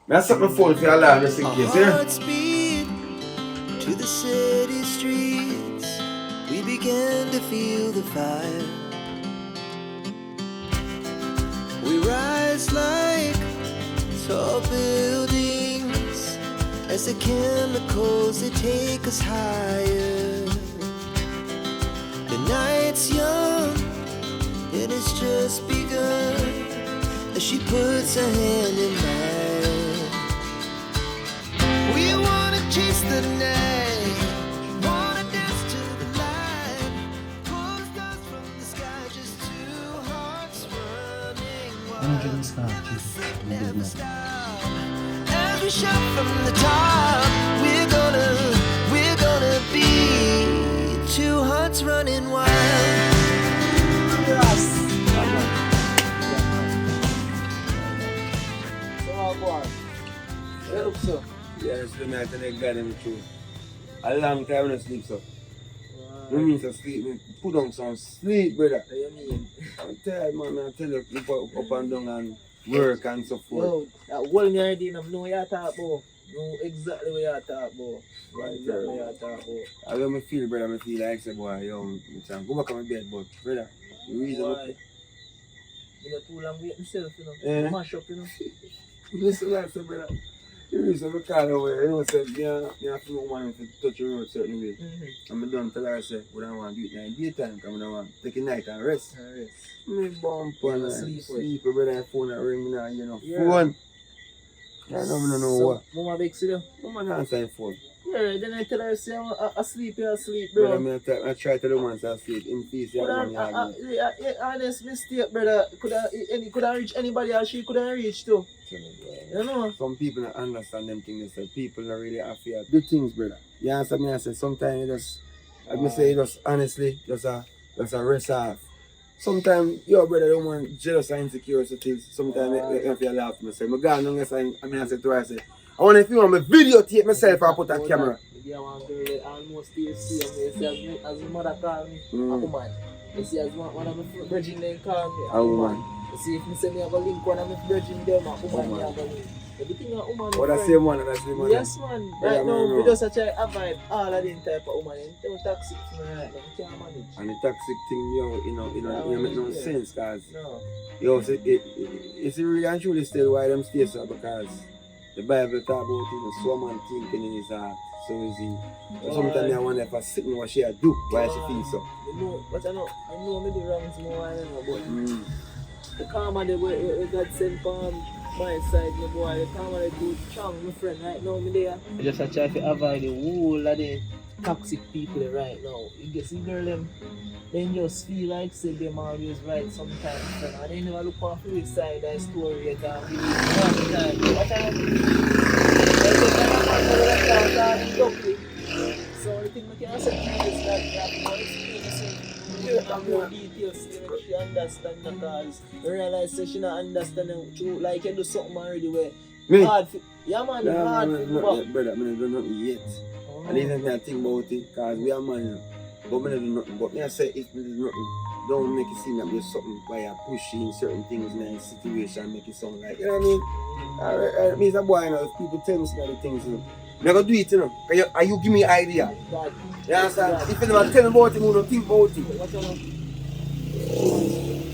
That's something full for your alarm just in case, yeah? Hearts beat to the city streets. We began to feel the fire. We rise like tall buildings as the chemicals they take us higher. The night's young and it's just begun as she puts her hand in mine. We wanna chase the night, wanna dance to the light, pull stars from the sky, just two hearts running wild. Never stop. As we shout from the top, we're gonna be two hearts running wild. So, Yeah, so I tell you God the truth. A long time I don't sleep, so. I mean to sleep, me put on some sleep, brother. what you mean? I'm tired, man. I tell you, keep up and down and work and so forth. Yo, that whole me already know what you talk about. Know exactly what you talk about. Exactly what you talk about. I when me feel, brother, I feel like say, boy, yo, go back on my bed, but brother, the reason Why? You know too long wait myself, you know. Eh? Mash up, you know. listen, like say, brother. The reason I call away, you know, say, me have to know man to touch the road certain way. And I don't tell her, say, we don't want to do it in the daytime, because I don't want to take a night and rest. Alright. Me bump and sleep, brother, phone and ring me now, you know, Yeah. phone. I don't know what. Mama beg see you. Mama don't answer the phone. Yeah, then I tell her, say, I'm asleep, you're asleep, Brother, bro. I try to the ones that sleep in peace, you know, Honest mistake, brother. Coulda reach anybody else she coulda reach too. You know? Some people don't understand them things. They say people don't really have to do things, brother. You answer me, I say sometimes you just, like me say, just honestly, just a rest off. Sometimes your brother don't want jealous and insecure, so things. Sometimes I feel laugh to myself. I go on, I say to her, I say, I want if you want me videotape myself and put a camera. Yeah, one girl that almost still see me. See, as my mother call me, a woman. You see, as one of my virgin then call me, A woman. You see, if me say me have a link one of my virgin them, a woman me have a link. Everything a woman. What I say, man, and I say, man. Yes, man. Right now, we just try to avoid all of them type of woman. It's toxic for me right now. We can't manage. And the toxic thing, you make no sense, cause No. yo, it's really and truly still why them stay so, because the Bible talk about it, so man thinking in his heart, so easy. But sometimes I wonder if I sit what she do, why she feel so. You know, but I know me do wrong to more than but the karma they God sent from my side, my boy, the karma they too strong, my friend, right now me there. I just try to avoid the whole of the toxic people right now. You get see girl them, then just feel like say them always right sometimes, and they never look on the side of the story and believe one time. What I so the thing I can say is that more and more details so she understand the cause. You realize that she not understand the truth, like you do something already where Me? hard yeah man, hard Brother, I don't do nothing yet. I didn't even think about it, because we are man. But I do nothing. But I say if me do nothing, don't make it seem like there's something by you pushing certain things in a situation, make it sound like, you know what I mean? Me as a boy, you know, if people tell me some of the things, you know, I'm not going to do it, you know. And you give me an idea. God. You understand? If you never tell me about it, you don't think about it. What you know?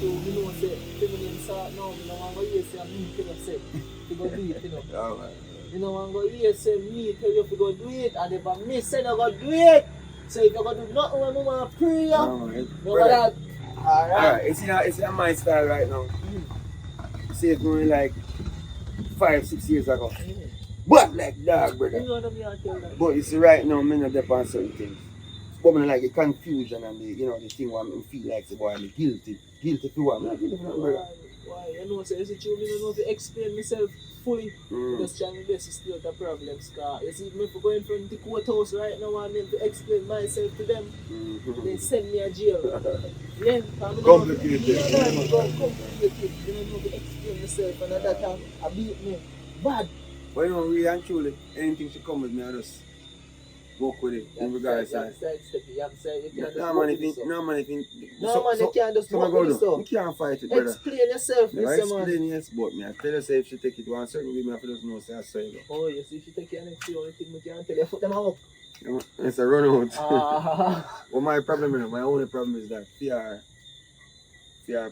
You know, say, feminine sort now, you know, I'm going to say, I'm going to say, you go do it, you know. You know, I'm going to hear say me tell you if you go do it, and if I miss, say you go do it. So if you go do nothing when you want to pray, Alright. no that. Alright. Alright, it's in my style right now. Say it's going like 5-6 years ago. But like dog, brother. You know what I'm tell that. But you see right now, me not depend on certain things. But me like the confusion and the, you know, the thing where I feel like the boy I'm guilty. Guilty for what? I'm not guilty for nothing, brother. Why? You know, so is it true? I don't know to explain myself fully. Just trying to best to steal the problems. Cause you see, if I go in front of the courthouse right now and then to explain myself to them, they send me a jail. Yeah, Complicated. You don't know complicated. You don't know to explain myself and that time I beat me. Bad. But you know, really and truly, anything should come with me, I just work with it in regards to that. No man, if you can't just walk with it, so. You can't fight it, brother. Explain yourself, Never Mr. Man. explain yes, but me I tell you say if she take it one certain way, me I feel just know say I saw you. Oh, you see, if you take it and the only thing we can tell you, put them out. It's a run out. Ah. Well, my problem is, my only problem is that fear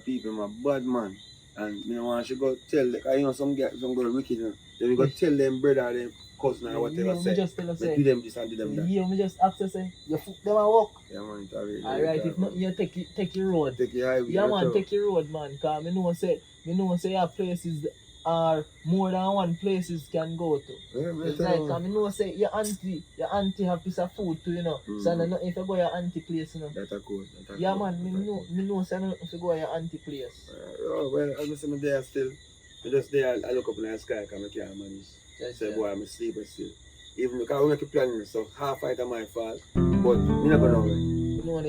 people, my bad man. And me don't want to go tell, like, you know, some girl wicked, you know. Then we go tell them brother or them cousin or whatever, say, just tell them, say, do them this and do them that. me just ask you, say, you fuck them and walk. Yeah, man, it's already. Alright, if not, you take your road. Take your highway. Yeah, man, take your road, man. Because me know say your places are more than one places can go to. Yeah, It's like, I know say your auntie have piece of food too, you know. So no, if you go your auntie place, you know. That's a code. Yeah, man, me know say no if you go your auntie place. Oh, well, I'm just there still. I just there, I look up in the sky because I can't manage. Say, boy, I'm asleep still. Even because I make a plan, so half fight on my fault. But you never know. You know what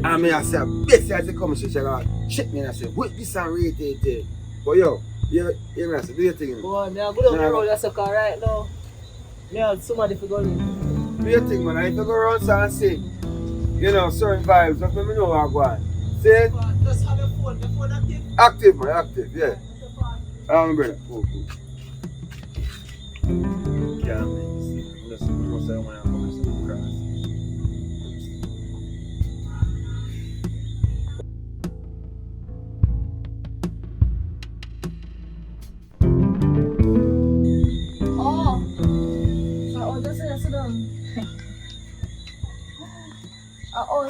I mean, I say, best as they come, she check me and I say, what this and rate it? But yo, you know, I say, do your thing. Go on, I'm good on the road, that's okay right now. Yeah, somebody for going. Do your thing, man. I if you go around and say, you know, certain vibes, let me know what I'm going. Say, just have your phone active. Active, man, active, yeah. I'm brother. Cool. Yeah, man. Just must say when I come to cross.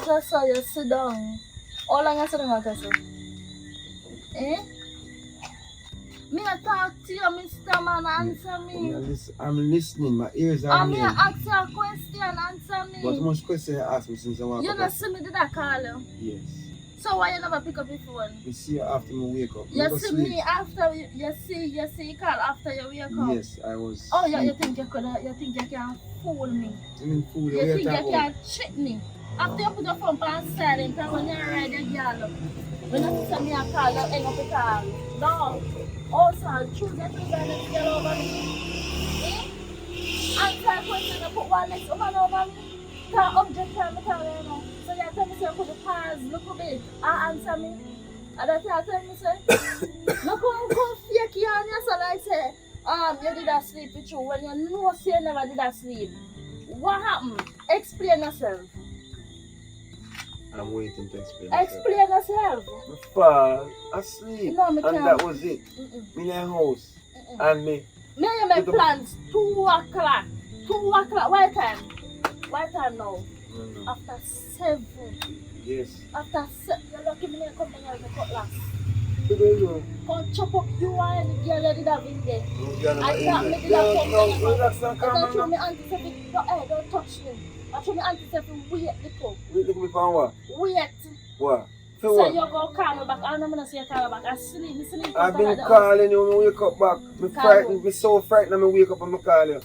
Just saw you sit down. How long you sit down, Tessa? Eh? Me a talk to you, Mr. Man, answer me. I'm listening, my ears are I'm here. here ask you a question, answer me. What much question you ask me since I want You don't see me, did I call you? Yes. So why you never pick up your phone? You see you after me wake up. You see me after you see you call after you wake up. Yes, I was. Oh, you think you can fool me? I mean, fool You think you can trick me? After you put your phone on silent and when you ride your girl, when you see me a call, you hang up the call. No. Also, choose that you got girl over me. Eh? Answer a question and put one next woman over me. Can't object time to tell you now. So you tell me say put the pause, look a bit, and answer me. And that's what you tell me say. Look how come fake you on you so like say, you did not sleep with you when you know say you never did not sleep. What happened? Explain yourself. I'm waiting to explain. Explain yourself. I fall asleep. No, me and can't. that was it. Me in the house. And me. Me and my plans 2 o'clock. 2 o'clock. What time? What time now? No. After 7. Yes. After 7. You're lucky me to come here with the cutlass. Today you. Come chop up you and the girl you did have in there. I thought me did No, have come relax and I calm thought you down. me antiseptic. Don't touch me. I told me antiseptic. Wait the cup. Wait, look me for what? Wait. What? For So what? you go call me back. I don't know say you call me back. I sleep. I've been calling you when I wake up back. Me frightened, me so frightened when I wake up and I call you.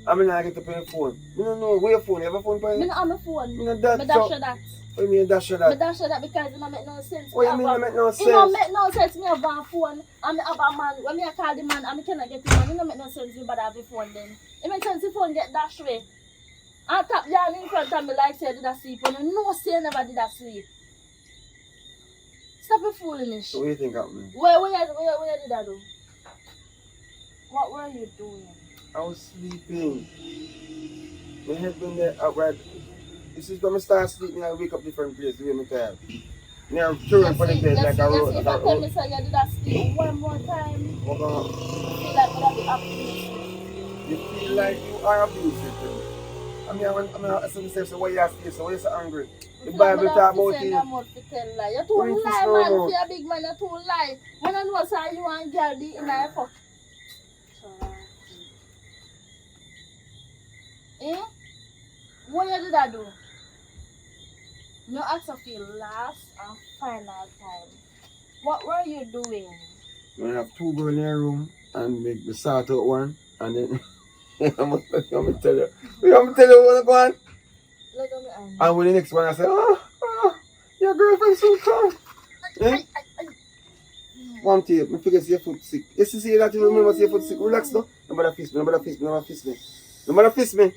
I mean I get up on your phone. Me don't know where your phone. You have a phone for Me you? not on my phone. Me not that. Me dash you that. What do you mean dash you Me that? dash you that because it don't make no sense. What you mean it make no It don't sense? make no sense. Me have a phone and me have a man. When me call the man and me cannot get the man, it don't make no sense. You better have the phone then. It makes sense the phone get dashed away. And tap you in front of me like say you did a sleep. And you know say you never did a sleep. Stop it foolish. So what do you think happened? Where did I do? What were you doing? I was sleeping. My head been there upright. This is when I start sleeping, I wake up different place the way I'm tired. Now I'm throwing for the bed like a road. If I tell me say you did a sleep one more time, What gonna I feel like I be optimistic. You feel like you are abusive to me. I mean, I ask myself, so why you feel so? Why you so angry? The Bible talk about it. You too Why you lie, feel man. so If you're a big man, you too lie. When I know say you and girl be in a fuck. Eh? What you did that do? No ask of your last and final time. What were you doing? When I have two girls in your room and make me sort out one, and then I'm gonna tell you. I'm gonna tell you what I'm going. Look at me and And when the next one I say, your girlfriend so calm. Eh? One tape, me forget your foot sick. You see that you remember your foot sick. Relax now. Nobody fist me, nobody fist me, nobody fist me. Nobody fist me.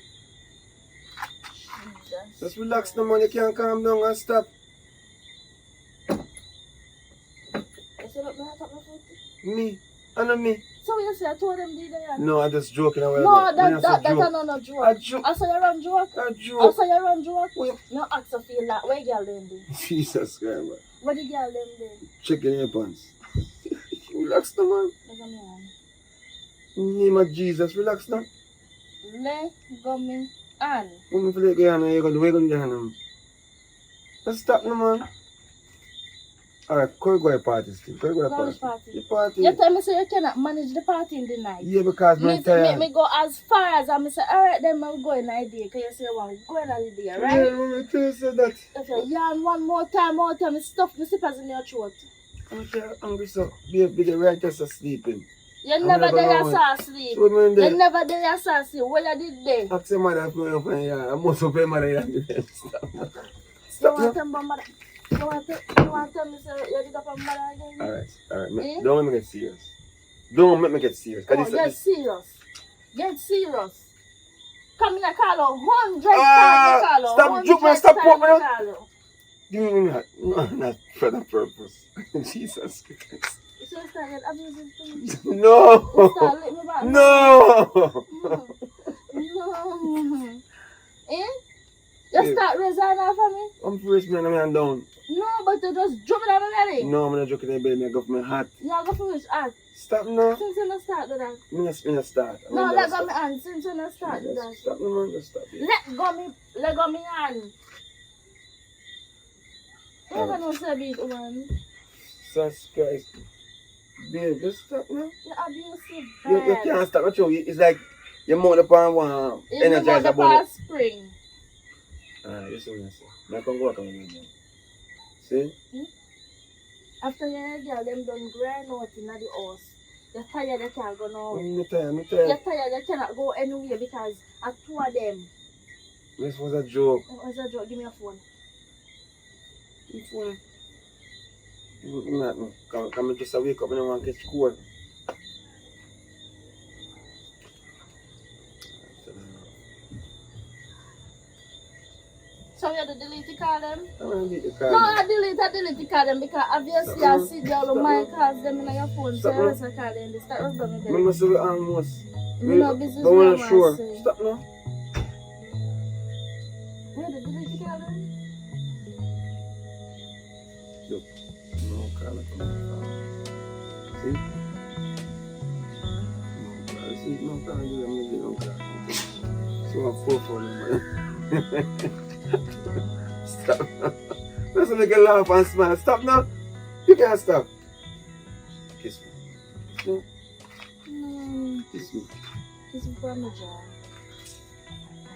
Just relax now, man. You can't calm down and stop. You said, look, me have top my foot. Me. I know me. So you say I told them did that? No, I just joking. No, that's not a joke. A joke. I say you run joke. A I joke. say you run joke. Wait. No ask of feel that. Where girl them do? Jesus Christ, man. What the girl them do? Checking your pants. Relax now, man. Look at me on. In the name of Jesus, relax now. Let go me on. When you feel like you're going to do your hand. Let's stop now, man. Alright, go to a party still. Go to a Which party. party? The party. You tell me so you cannot manage the party in the night. Yeah, because Me I'm tired. me go as far as I say, alright, then I'll go in the day. Because you say, well, go in the day, right? Yeah, I tell you so that. If you yarn one more time, you stuff the slippers in your throat. I'm hungry, so be the right just sleeping. You never dare you saw sleep. So, man, You never dare you saw sleep. What you did there? ask your mother if you want to find I must have paid mother. You Stop want to now. tell me mother? You want to tell me so you did up on mother again? Alright. Eh? Don't let me get serious. Don't make me get serious. Oh, get serious. Get serious. Come in a call out 100 Ah, times. stop joking, stop poking me. me. Give me that. No, not for that purpose. Jesus Christ. You should start getting abusing to me. No. You start letting me back. No. No. Eh? You Yeah. start resigning for me? I'm first man, I'm down. No, but you just jumping on my belly. No, I'm not joking in bed, I go for my hat. You go for which act? Stop now. Since you not start with that. I'm not start. No, let go me hand. Since you not start with that. Stop me, man. Just stop it. Let go me hand. You never know say beat woman. Jesus Christ. Babe, just stop now. You're abusive. You can't stop. Not you. It's like your mother upon one energize the about it. spring. You see what I say. I can work on you now. See? After your girl, them done grind out in the house. You're tired, you can't go now. I'm tired. You're tired, you cannot go anywhere because at two of them. This was a joke. It was a joke. Give me your phone. Your phone? Nothing. Come just wake up and I want to catch cold. So you had to delete the call them? I want to delete the card. No, I delete the call them because obviously I see the other my calls them in your phone. So I just call them. They start rubbing me. I must have almost. No business. But when I'm sure. Stop now. You had to delete the call them? Look. No call from my phone. See? No call. See? No call. No call. So I'm full for them. Stop now. Let's make a laugh and smile. Stop now. You can't stop. Kiss me. No. Kiss me. Kiss me from the jar.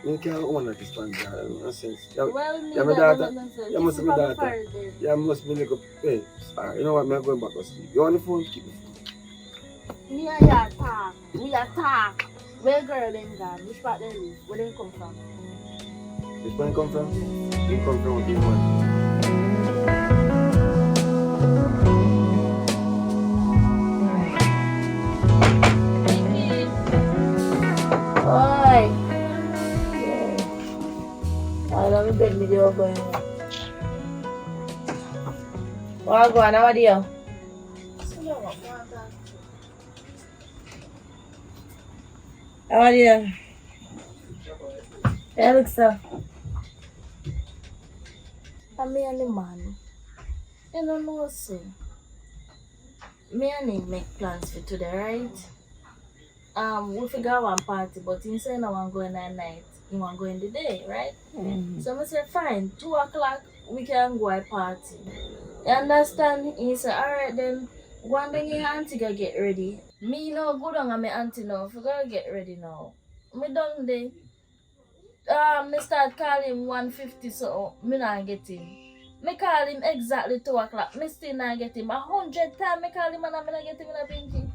You can't own a kiss from jar. No sense. Well, me Yeah, my that daughter. doesn't Yeah, must be my daughter. daughter. Yeah, must be like a. Hey, sorry. You know what? I'm going back to sleep. You on the phone? Keep the phone. Me and you talk. We talk. Where girl them gone? Which part they live? Where they come from? Which one you come from? You come from the one. Oi! I love a big video going on. What going on? How are you? How are you? Yeah, look so. I'm me and the man. You don't know, so. Me and him make plans for today, right? we figure one party, but he say no one going at night, he want go in the day, right? So I say fine, 2 o'clock we can go a party. You understand? He said, alright then, go on then your auntie go get ready. Me no go down and my auntie now, if you go get ready now. Me done there. Me start call him 150 so me not get him. Me call him exactly 2 o'clock. Me still not get him. 100 times me call him and me not get him in a pinky.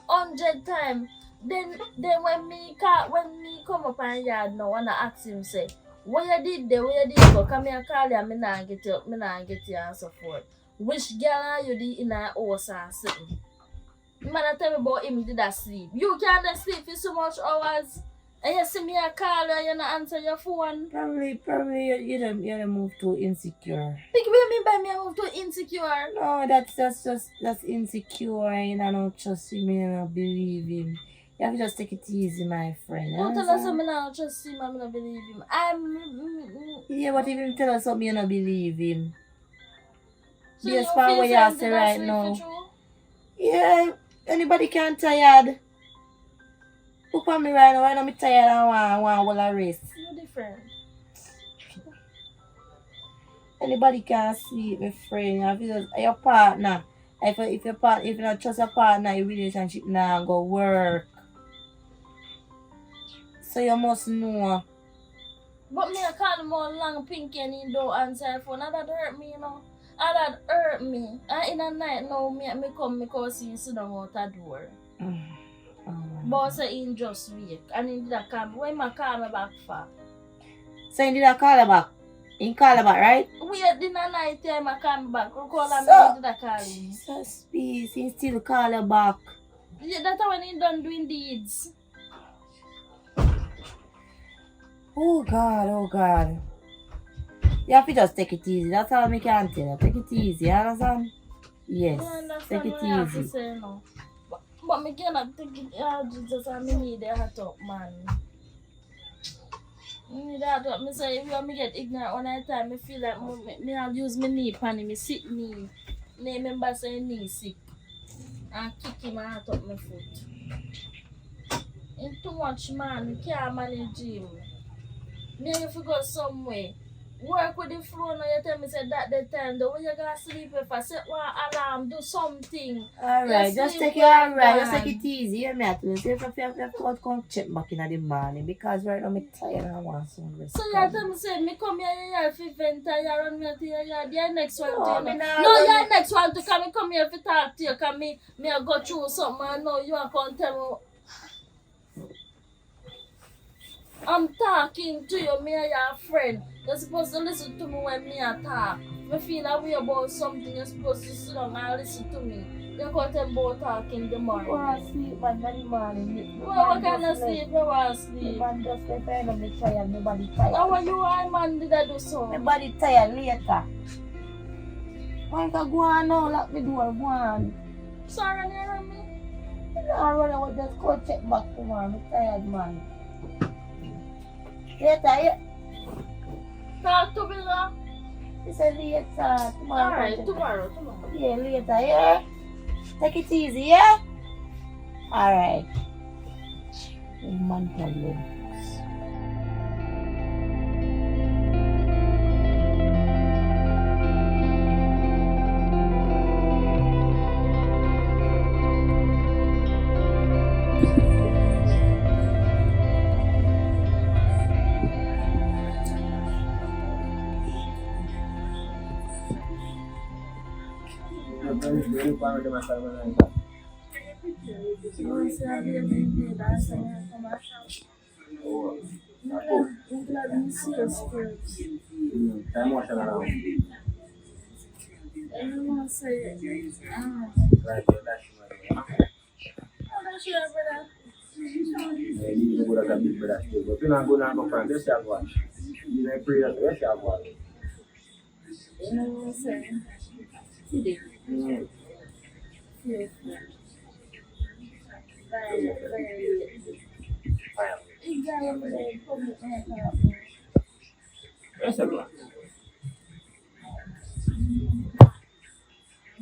100 times. Then when me come up on yard now and I ask him say, what you did there, where you did go? Come here call you and me not get you and so forth. Which girl are you did in a house or something? Man tell me about him did that sleep. You can't sleep for so much hours. And you see me a call you and you not answer your phone. Probably you don't move too insecure. Think what you mean by me I move too insecure? No, that's insecure. You know, don't trust him, you don't believe him. You have to just take it easy, my friend. Don't tell us something I don't trust him, I don't believe him. Yeah, but if you tell us something, you don't believe him. So Yes, you for feel what you saying say did I right sleep now. for true? Yeah, anybody can tired. Look at me right now, I'm tired and want all a rest. You're different. Anybody can sleep, my friend. You have to just, your partner. If you not trust your partner, your relationship now go work. So you must know. But me I call him all long pinky and he don't answer the phone. And that hurt me, you know. And that hurt me. And in the night now, me come because he sit down out the door. But say he just wake. And he did a call me. When I call me back for? So you did a call her back? You call her back, right? Wait, in the night time I call me back. Recall me So- did a call him. Jesus, peace. He still call her back. Yeah, that's when he done doing deeds. Oh God, oh God. You have to just take it easy. That's all I can tell you. Take it easy, you understand? Yes. I understand Take it what you have to easy. say now. But me cannot take it just I need a hot up, man. Me need a hot up. Me say if me get ignorant one at a time, me feel like me I'll use my knee pan me sick knee. Me remember say knee sick. And kick him and hot up my foot. It's too much, man. Me can't manage him. Me if you go somewhere. Work with the flow now, you tell me say that the time, the way you gonna sleep if I set one alarm, do something. Alright, Yes, just sleep take it well, alright. Just man. take it easy. Hear me out. If you have to come check back in the morning because right now I'm tired and I want some rest. So you tell me say me come here for vent and you run me to your yard. You're next one No, to me you. nah No, run you're next one to come here to talk to you. Cause me I go through something and now you want to come tell me. I'm talking to you, me and your friend. You're supposed to listen to me when me I talk. Me feel a way about something, you're supposed to sit down and listen to me. You can't tell about talking in the I morning. want to sleep, man. In the morning. Well, what kind of sleep you want to The sleep? man just left and I'm tired. My body tired. How are you and man did I do so? My body tired later. Why can go on now? Lock the door. Go on. Sorry, you hear me? I run out. Just go check back tomorrow. I'm tired, man. Later, yeah. Talk to me now. He said later. Tomorrow. Alright, tomorrow. Yeah, later, yeah. Take it easy, yeah? Alright. Man problem.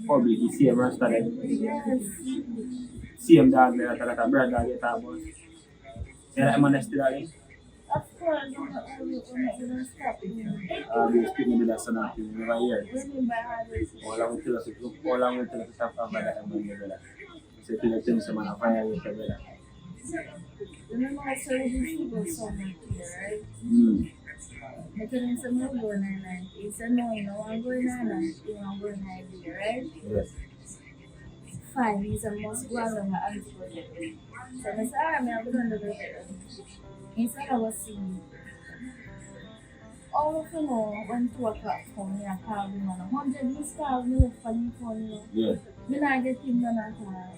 Public, you see a rasta there. Yes. same dog there that a brother dog you talk about. Yeah, that man still alive. Of course, I'm not going to stop you. They speak me to that son of thing, you never hear it. Remember how this is. All I will tell us to stop from that and bring your brother. So to the things man of fire with your brother. Remember I saw you people so much here, right? I tell him some more going on and he said no, you know I'm going on and you know I'm going on here, right? Yes. Fine, he said must go on my auntie for it. So I said, I'm going to do it. He said I was seeing all of you know when 2 o'clock come, I call him and 100 missed calls me left for him phone. Yeah. Me not get him none at all.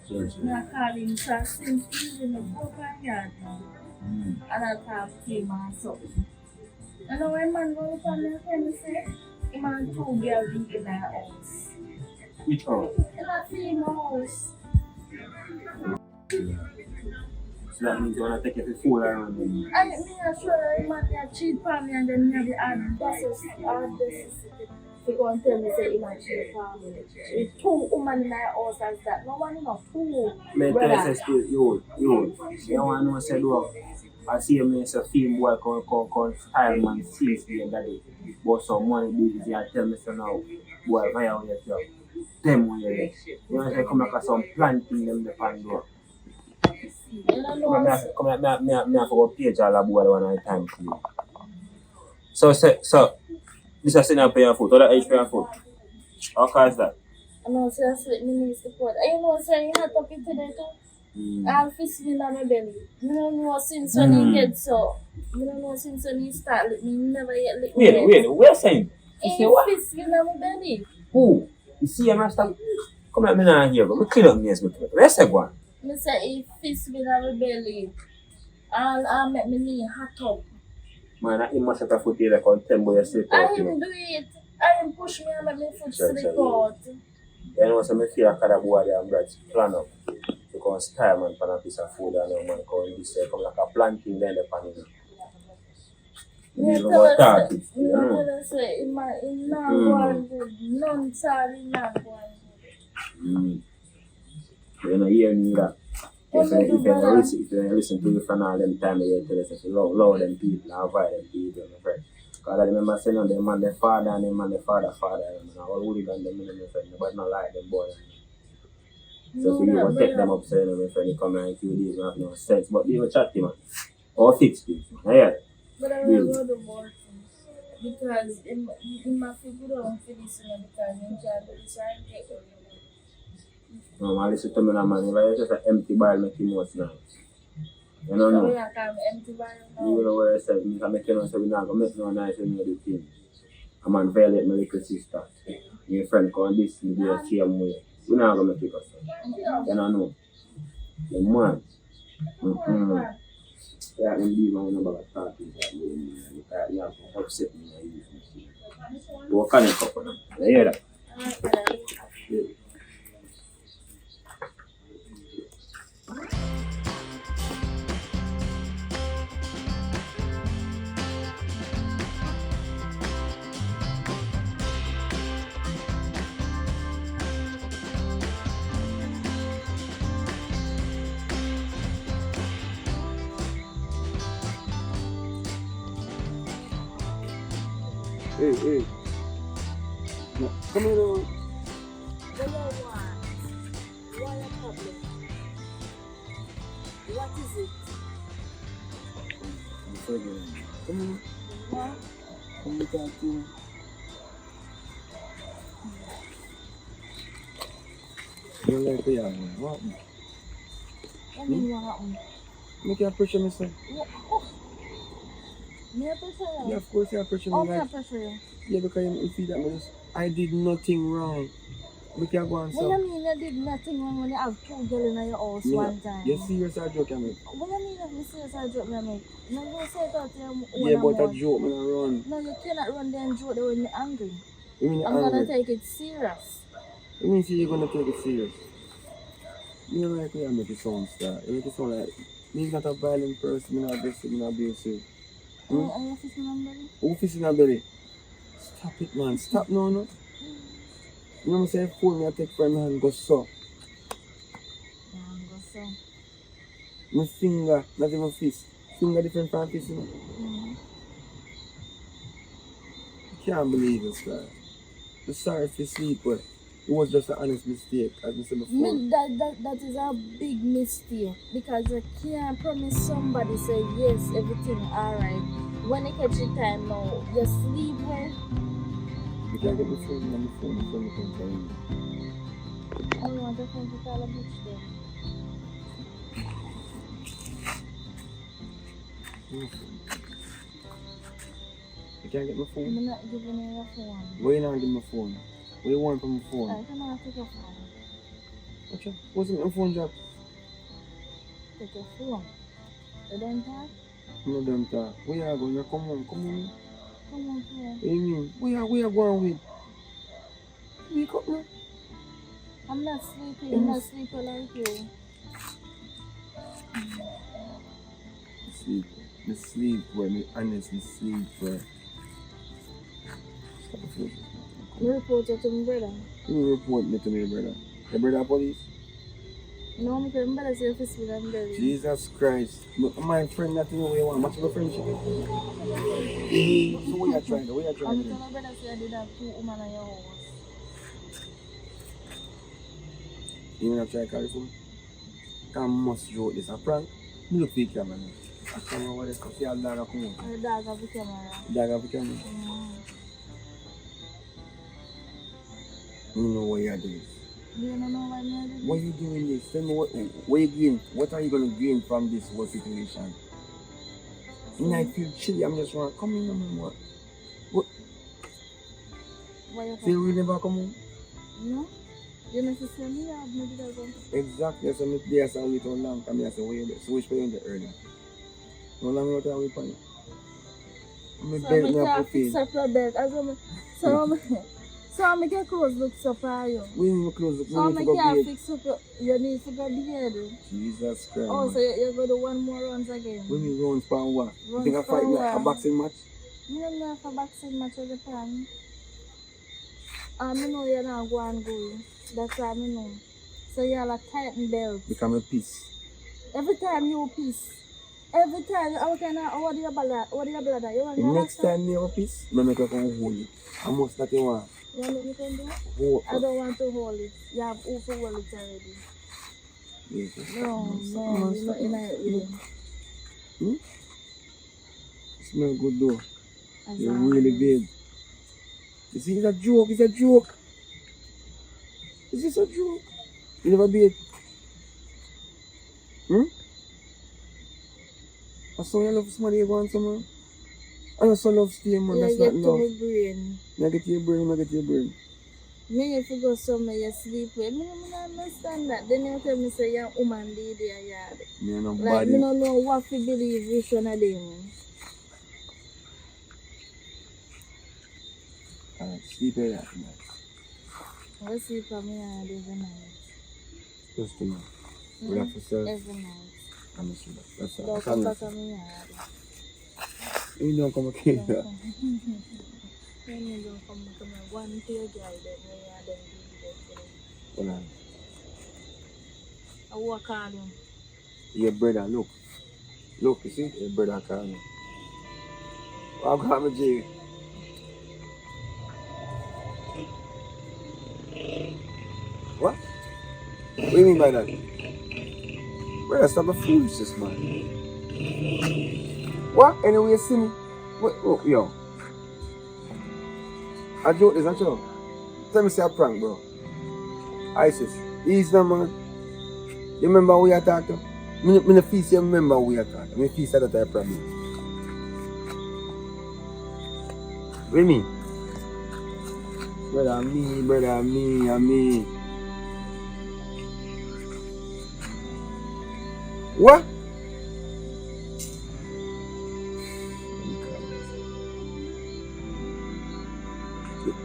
Sure. I call him so since he's in the book and yard now. And I talk to him and something. And then when man go up on the phone, he say, him and 2 girls in their house. Which house? In a female house. So that means you want to take it to fool around them. And me not sure him and they cheat for me and then me have the audacity to go and tell me say him and cheat for me. With 2 women in their house as that. No one enough 2 Me tell brothers. you still, you want to know say do I see me as a film boy come style man since the other day. But some money business and tell me so now, boy, via with yourself. Them way you get. You know say come like some planting them the pan door. Come here, me have to go page all the boy one at a time for you. So this is sitting up your foot. Other age for your foot. How far is that? I know say I sleep me need support. And you know say you had to be today too. I'll fist me in my belly. I don't know since when he get so. I don't know since when he start lick me. He never yet lick me. Wait a second. He fist me in my belly. Who? You see a master? Come at me now here, but we clear up names with me. Let's say one. I say he fist me in my belly. And I make me knee hot up. Man, I must have a foot here like on 10 boy straight I out. didn't do it. I didn't push me and make my foot slip out. You know, so I feel like a boy there and bright plan up. Because time man pan a piece of food and man come this come like a planting then the pan in. You You tell know us, what you tell us, in not going good. None sorry, not going good. You know, hear me that. If you listen to you from all them time, you tell us if you love them people, avoid them people, my friend. Because I remember saying on them man, the father and them man, the father, and all hooligan them, my friend, but not like them boy. So if you will take them up, say, my friend, you come and you these have no sense. But they will chat to man. Or fix things. Yeah. But I will go to more things. Because in my figure don't feel this because in child is trying to get No, man, listen to me now, man. If I just an empty barrel make you most nice. You know, so no. I can empty barrel You now. know where I said, me can make you know, so we not going to make no nice when you do things. A man violate my little sister. Your friend come this, you do the same way. We not going to make it us. You know. The man. Yeah, I leave my number of talking. You have to upset me. What kind of couple? You hear that? Yeah. Hey. No, come here now. What do you want? What a problem? What is it? Come here. What? Come look at you. You like the young what? What do you want? Make you pressure me, sir. Me a pressure you? Yeah, of course you pressure me. Oh, me a Like, pressure you? yeah, because you feel that I did nothing wrong. We can go on, What sir. you mean you did nothing wrong when you have 2 girls in your house one time? You serious or joke, I mean? What you mean if you serious or joke me? No, you say that to your own Yeah, but a amount. joke, man, I run. No, you cannot run there and joke there when you're angry. You mean you're I'm gonna angry? take it serious. You mean see you're gonna take it serious? You know like me, I make it sound star. You make it sound like me's not a violent person, me not aggressive, me not abusive. Are you fixing my belly? Who fish in a belly? Stop it, man. Stop now, no. You know what I'm saying? Fool me, I take from my hand, go so. My finger, not even fist. Finger different from fist, you know? I can't believe it, sir. I'm sorry if you sleep, but it was just an honest mistake, as I said before. That is a big mistake because you can't promise somebody say yes, everything alright. When you catch your time now, you sleep well. You can't get my phone on the phone, so you can tell me. I don't want to phone to call a bitch then. You can't get my phone? I'm not giving you your phone. Why you not get my phone? What you want from my phone? I cannot take your phone. Okay. What's my phone job? Take your phone. You don't talk? No, don't talk. Where you going? Come on. Come on, phone. What do you mean? Where you going with? Wake up, man. I'm not sleeping. I'm not sleeping like you. Sleep where me honestly sleep where. Stop the phone. You report you to my brother. You report me to my brother. Your brother police? No, my brother say if with them belly. Jesus Christ. My friend, nothing you want. Much of a friendship. So what you trying to do? I'm telling my brother say I did have 2 women in your house. You not try to call the phone? I must joke this. A prank? You look for the camera now. I can't know what it's called. See a dog come out. The dog have the camera. Dog have the camera? You know what you're doing. Do you know why I'm doing this? Why are you doing this? Tell me what you gain. What are you going to gain from this whole situation? I feel chilly. I'm just want to come in and what? Why you So you really never come home? No? You know to say me have maybe that one. Exactly. So I'm there so wait how long. Come here so where you so which pay you early? How long you have to wait for you? So I can't fix up your bed. So I can close look so for you. We need to close the So I can't fix up your need to go bed. Jesus Christ. Oh, so you're going to do 1 more rounds again? We need rounds for what? You Rounds think I fight for like a what? boxing match? I don't know if a boxing match all the time. I know you're not going good. That's what I know. So you're like tighten belt. Become a piece. Every time you piss. Every time, what do you bladder? What do you bladder? You want The next time you have a piece, I make you come hold it. How much that you want? You want me to do? Hold I don't want to hold it. You have who to hold it already. No, you're not in it. Smell good though. As You're always. really big. You see, it's a joke. It's a joke. It's just a joke. You never beat. I saw you love somebody you want someone. I also love stay, man. That's You not get to love. my brain. I get to your brain, I get to your brain. Me if you go somewhere, you sleep with. Me don't understand that. Then you tell me say you're a woman lady in yard. Me and Like, nobody. me don't know what to believe which one of them. Alright, sleep here that night. I sleep on me yard every night. Just to me. Relax yourself. Every night. I'm just relax. That's all. Don't That's come all. back on me yard. You don't come again. Don't come. When you don't come back on me, one to your girl, then me and then do that. Hold on. I walk on him. Your brother, look. Look, you see? Your brother calling. I'll go with you. What? What do you mean by that? Brother, stop the foolishness, man. What? Anyway, you see me? What, yo. I joke this, I joke. Tell me say a prank, bro. ISIS. Easy now, man. You remember who you talked to? Me no feel say you remember who you talked to. Me feel say that I promise. What do you mean? Brother, me. What?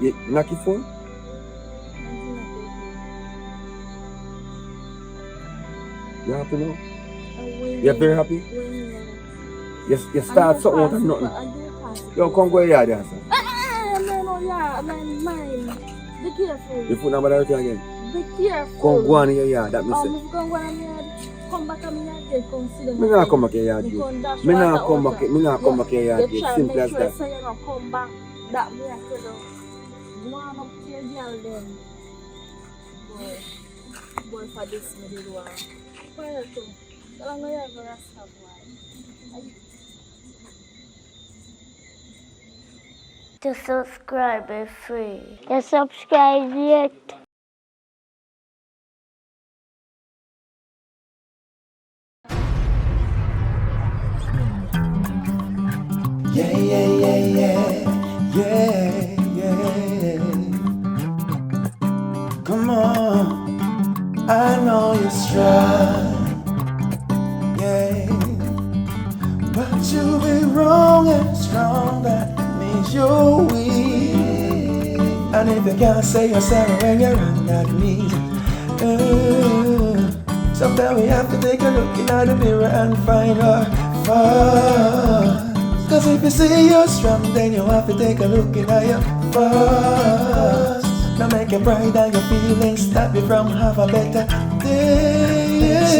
You knock your phone? You happy now? You're very happy? You start something out of nothing. Yo, come go here, there, sir. No, yeah, mine. Be careful. You put number everything again. Be careful. Come go on in your yard, that me Oh, say. me go on your yard. come back and me consider Me not come back here yard. Me not come back. Me not come back here yard. You try Simple make as sure that. so you don't come back. That me I tell you. Go on up to your girl then. Boy for this me did one. Where to? So long as you have a rasta boy. To subscribe is free. You subscribe yet? Yeah, yeah, yeah, yeah, yeah, yeah. Come on, I know you're strong, yeah. But you be wrong and strong, that means you're weak. And if you can't say you're sorry when you're wrong, that means sometimes we have to take a look in the mirror and find our faults. Cause if you say you're strong, then you have to take a look in your faults. Now make your pride and your feelings stop you from have a better day.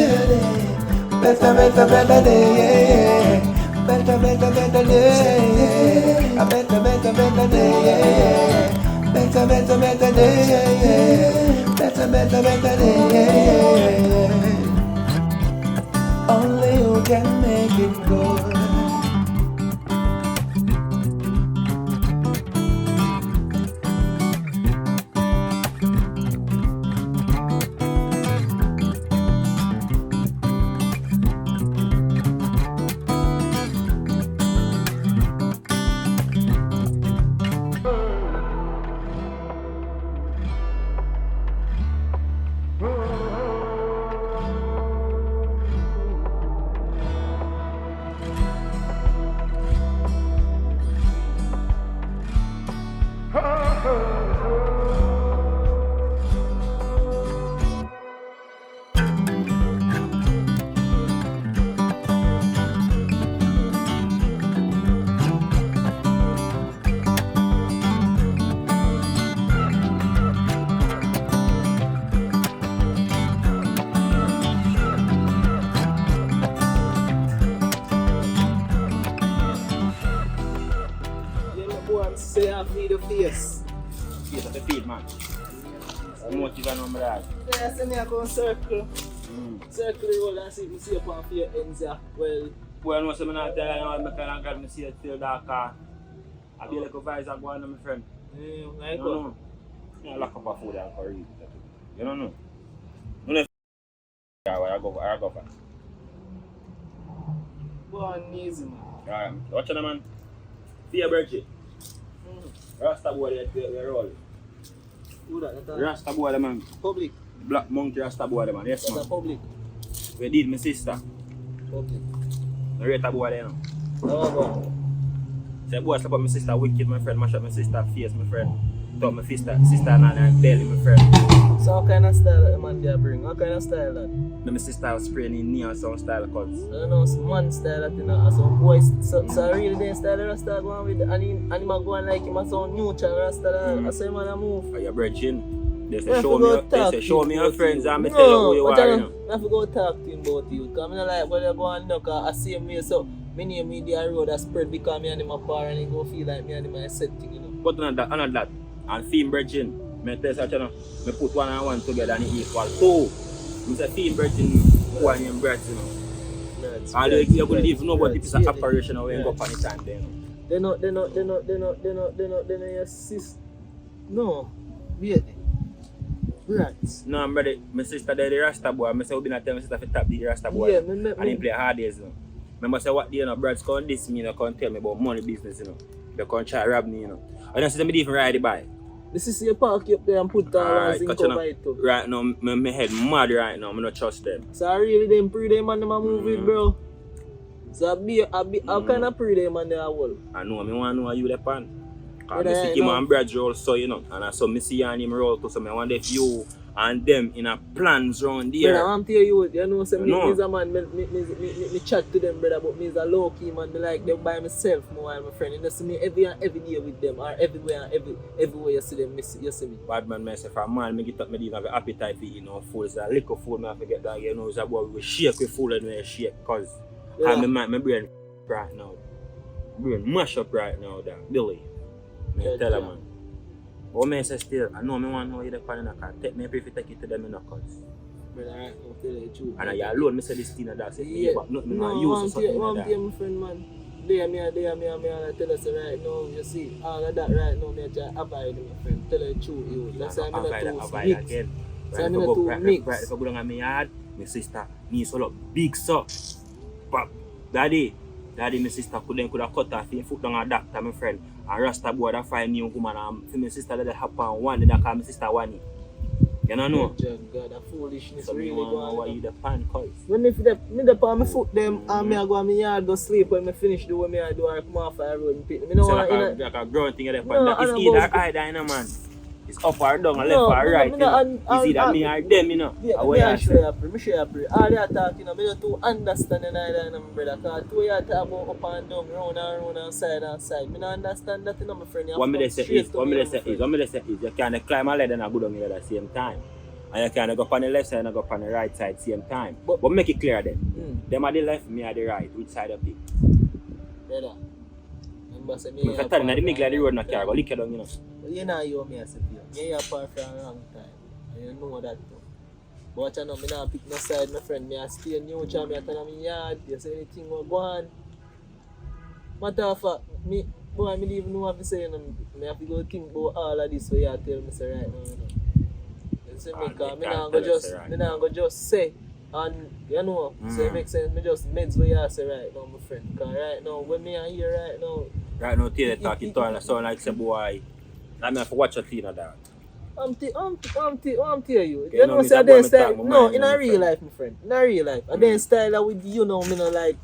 Better, better, better day. Better, better, better day. A better, better, better day. Better, better, better day. Better, better, better day. Only you can make it good. Say I feed the face. Face of the feet, man. Motive and number that. Yeah, so me I go circle. Circle the road and see if you see upon for your ends here. Well, no, so I'm not telling you, I'm not going to see it till dark car. I'll be like a visor going on, my friend. like No. You lock up a food and curry. You don't know. You know, I go for. go on easy, man. Alright, watch it, man. See your birthday. Rasta boy, they roll. Who that? Rasta boy, man. Public. Black monkey Rasta boy, man. Yes, That's man. a public. We did my sister. Public. The rate of boy, you know. Oh, God. Say, boy, slap up my sister wicked, my friend. Mash up my sister face, my friend. Talk my sister and her belly, my friend. So what kind of style that the man there bring? What kind of style that? Then my sister was spraying in neon sound style cuts. I don't know, some man style that you know, and some boys, so really they style the Rasta going with, and him going like him as some neutral Rasta, I say man a move. Are you virgin? They I say show me your friends and me tell you who you are, you know. I have to go talk to him about you, because I don't like when they go and look, I see me, so me name me the road that spread because me and him apart and he go feel like me and him are setting, you know. But on that, and theme virgin, me tell you, me put 1 and 1 together and it equal 2. Me say theme virgin, 1 and breath, you know. And you're going to even know what it is an operation or when go up on the time then. They know your sis. No, wait. Rats. No, brother, my sister there the Rasta boy. I say we been tell my sister to tap the Rasta boy. Yeah, and he play hard days, you know. Remember say what day, you know, brothers come this me, you know, come tell me about money business, you know. They come try rob me, you know. And then say me even ride the bike. This is your park up there and put down and cover it too. Right now, my head mad right now. I don't trust them. So I really them pre them and them a move it, bro. So how kind of pre them and they are all? I know, I want to know you the pan. Because I see him and Brad roll so, you know. And I saw me see and him roll too. So I wonder if you and them in a plans round Brother, there. I'm tell you, you know, say me No. is a man, me chat to them, brother, but me is a low key man, me like them by myself more and my friend. You know, see me every day with them, or everywhere and everywhere you see them, you see me. Bad man myself, a man, me get up, me didn't have an appetite for eating no food. It's a little food, me have to get that, you know, it's about we shake with food and we shake, cause my brain right now. Brain mash up right now, that Billy. Me tell her, man. But me say still, I know me want to know you the pan in a car. Take me if you take it to them in a cause. Brother, right now, tell you the truth. And I alone, me say this thing that say, Yeah, but nothing no, no, use or something one like day, that. my friend, man. There, I tell us right now, you see, all of that right now, me try avoid my friend. Tell you the truth, you. That's why I'm not too mix. Again. So I'm not too mix. Right, if I go down at my yard, my sister needs a lot big so. But daddy, my sister could have cut off his foot down a doctor, my friend. And Rasta boy that find new woman and for my sister that happen one, that call my sister one. You know? God, that foolishness So really me want to know why going you the pan cause. When me dey on my foot them and me I go on my yard go sleep when me finish do what me I do I come off the road and pick. Me no So want like a ground thing there, No, but it's I know either about- either, you know, man. It's up or down, No, left or me right. no- You know? and- It's either me or them, you know. Yeah, How me you I say? share you. All you talk, you know, me don't too understand the night, my brother. Cause two you talk about up and down, round and side. Me don't understand that, you know, my friend. You What me come they say straight is, to me, my friend. you can climb a ladder and go down here at the same time. And you can go up on the left side and go up on the right side same time. But make it clear then. Them are the left, me are the right. Which side of it? Brother. Remember say me If I tell you, the middle of the road not care, go lick it down, you know. You know you me as a player. Me apart for a long time. And you know that too. But you know, me not pick no side, my friend. Me I stay neutral, me I tell me yard. You say anything will go on. Matter of fact, me don't even know what to say. You know, me have to go think about all of this way you tell me say right now. You know. You see me, cause me not go just say. And you know, so it makes sense. Me just meds what you say right now, my friend. Cause right now, when me are here right now, Right now, Taylor talking to her and sound like say boy. I have to watch your thing of that. I'm tell you. Okay, You no, know, me say that I boy me style. talk my No, mind, in my a real friend. life, my friend. In a real life. I then style with you know, me not like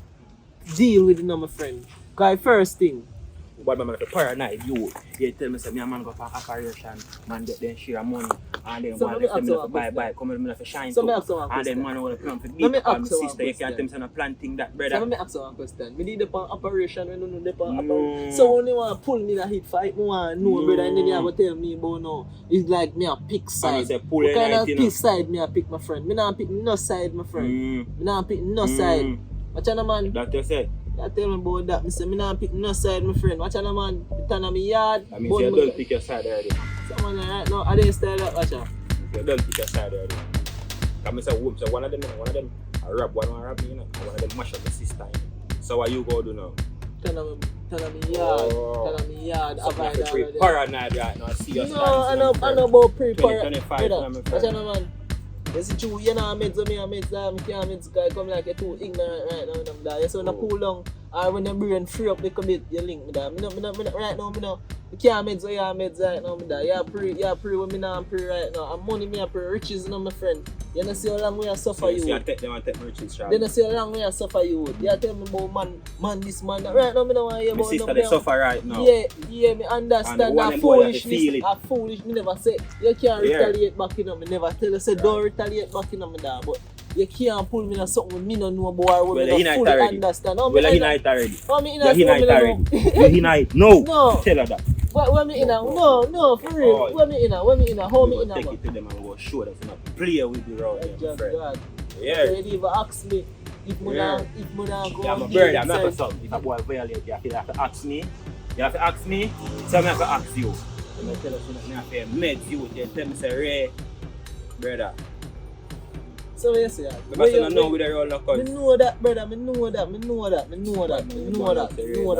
deal with it, you know, my friend. Cause first thing. But man, if you paranoid, you tell me say me a man go for operation, man get them share money, and then So one let me let me ask you buy, one come with me for shine So too. me ask you one And then question. man will come for Let big me for my ask you one sister, you can't tell me question. say no planting that, So brother. let me ask you one question. Me need the operation when you know the No. operation. So when you want to pull me that hit fight, me want to know, brother, and then you have to tell me about no. It's like me a pick side. say pull What a kind night, of you know. pick side me a pick, my friend? Me not pick no side, my friend. Me not pick no side. Watch out, man. That you say. You tell me about that. I say, me not pick no side, my friend. Watch out, man. You turn on me yard. That means you don't pick your side already. Someone right now, I didn't style that, watch out. You don't pick your side already. Come say, whoop, so one of them, I rob one rob me, you know. One of them mash up the sister. So what you go do now? Turn on me yard. Oh. Turn on me yard. Something Avoid like all pre of them. paranoid right now. I see your No, I know about pre-paranoid. 2025, Brother, my watch friend. out, man. It's true, you know, meds, me can't meds, guy come like you're too ignorant right now, them that. You so when I pull down, or when your brain free up a little bit, you link me that. Me right now, me can't meds, so you meds right now, me that. You pray when me not pray right now. And money me a pray, riches, you know, my friend. You know, see how long we have suffer you. You take them and take my riches, Then I see how long we have suffer you. You tell me about man, this man, that. Right now, me don't want to hear my about sister, them they there. suffer right now. Yeah, me And the understand one that them boy have to feel foolishness. it. That foolish, me never say you can't Yeah. retaliate back, you know. Me never tell you say don't retaliate back, you know, me that. But you can't pull me in something me no know about or Well, me he not night fully already. understand. Oh, Well, me he not- night already. Oh, me in Yeah, he a night me already. know. He night. No. No. Tell her that. What me in a? No, for real. Oh. Where me in a? How We me in go a? take it to them and we go show them to not play with the road, my Just friend. God. Yeah. So you even ask me if me Yeah. not go. Yeah, my and brother, deal I'm not inside. for something. If a boy violate, you have to ask me. You have to ask me, so I have to ask you. And I tell us I have to meds you. You tell me, say, Ray, brother. So what you say? Because I don't know with the roll of Me know that, brother. Me know that.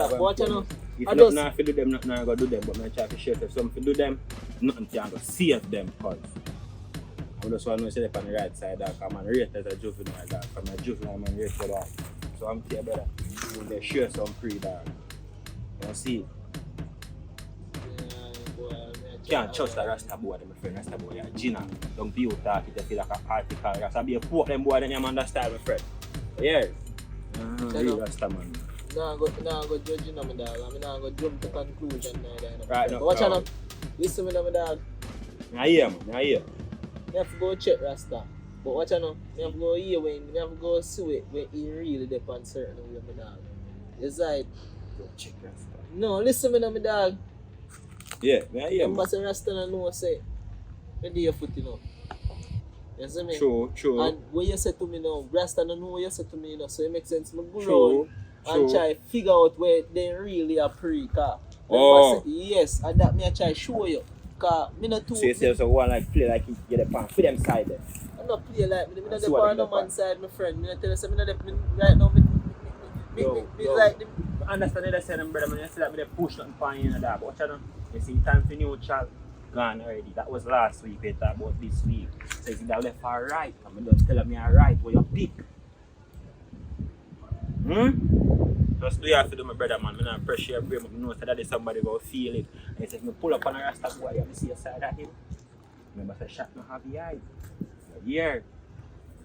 But watch out now. If I nothing just- I fi do them, nothing I go do them. But I try to share if something to do them, nothing can go save them. Cause I just want to say they on the right side that I'm rate as a juvenile dog. From a juvenile man rate for that. So I'm here, brother. When they share some free dog. You see? Can't trust the Rasta boy, my friend. Rasta boy, yeah, Gina. Don't be out talk, it feel like an article. Rasta be a poke them boy, then you understand, my friend. Yeah. Real Rasta man. Nah, go judge you, my dog. I'm not go jump to conclusion. Right now. Watch out now. Listen me, my dog. I hear, man. I hear. I have to go check Rasta. But watch out now, I have to go here when I have to go see it when he really depends certain way, my dog. It's like, Go check Rasta. no, listen me now, my dog. Yeah, me I hear Remember man. say Rasta no know say, where do your foot you know? You see me? True. And what you say to me now, Rasta no know what you say to me now, so it makes sense. I go True. round and try figure out where they really are pre car. Oh. Say, yes, and that me I try show you. Cause me not too. So you say so one like play like you get a pan for them side there. I'm not play like me. Me not See the what on they no do, man side, my friend. Me not tell you say me not the right now. Me like the. I understand they say them brother, man. You see that me they push nothing for you and that. But watch out now. You see time for new child gone already. That was last week. We talked about this week. So you see that left or right. And me don't tell me right where you pick. Just do you have to do my brother, man. I don't pressure your brain, but I know that somebody will feel it. And if I pull up on a Rasta boy, you see a side of him. Remember, say shot no have the eye. You're here.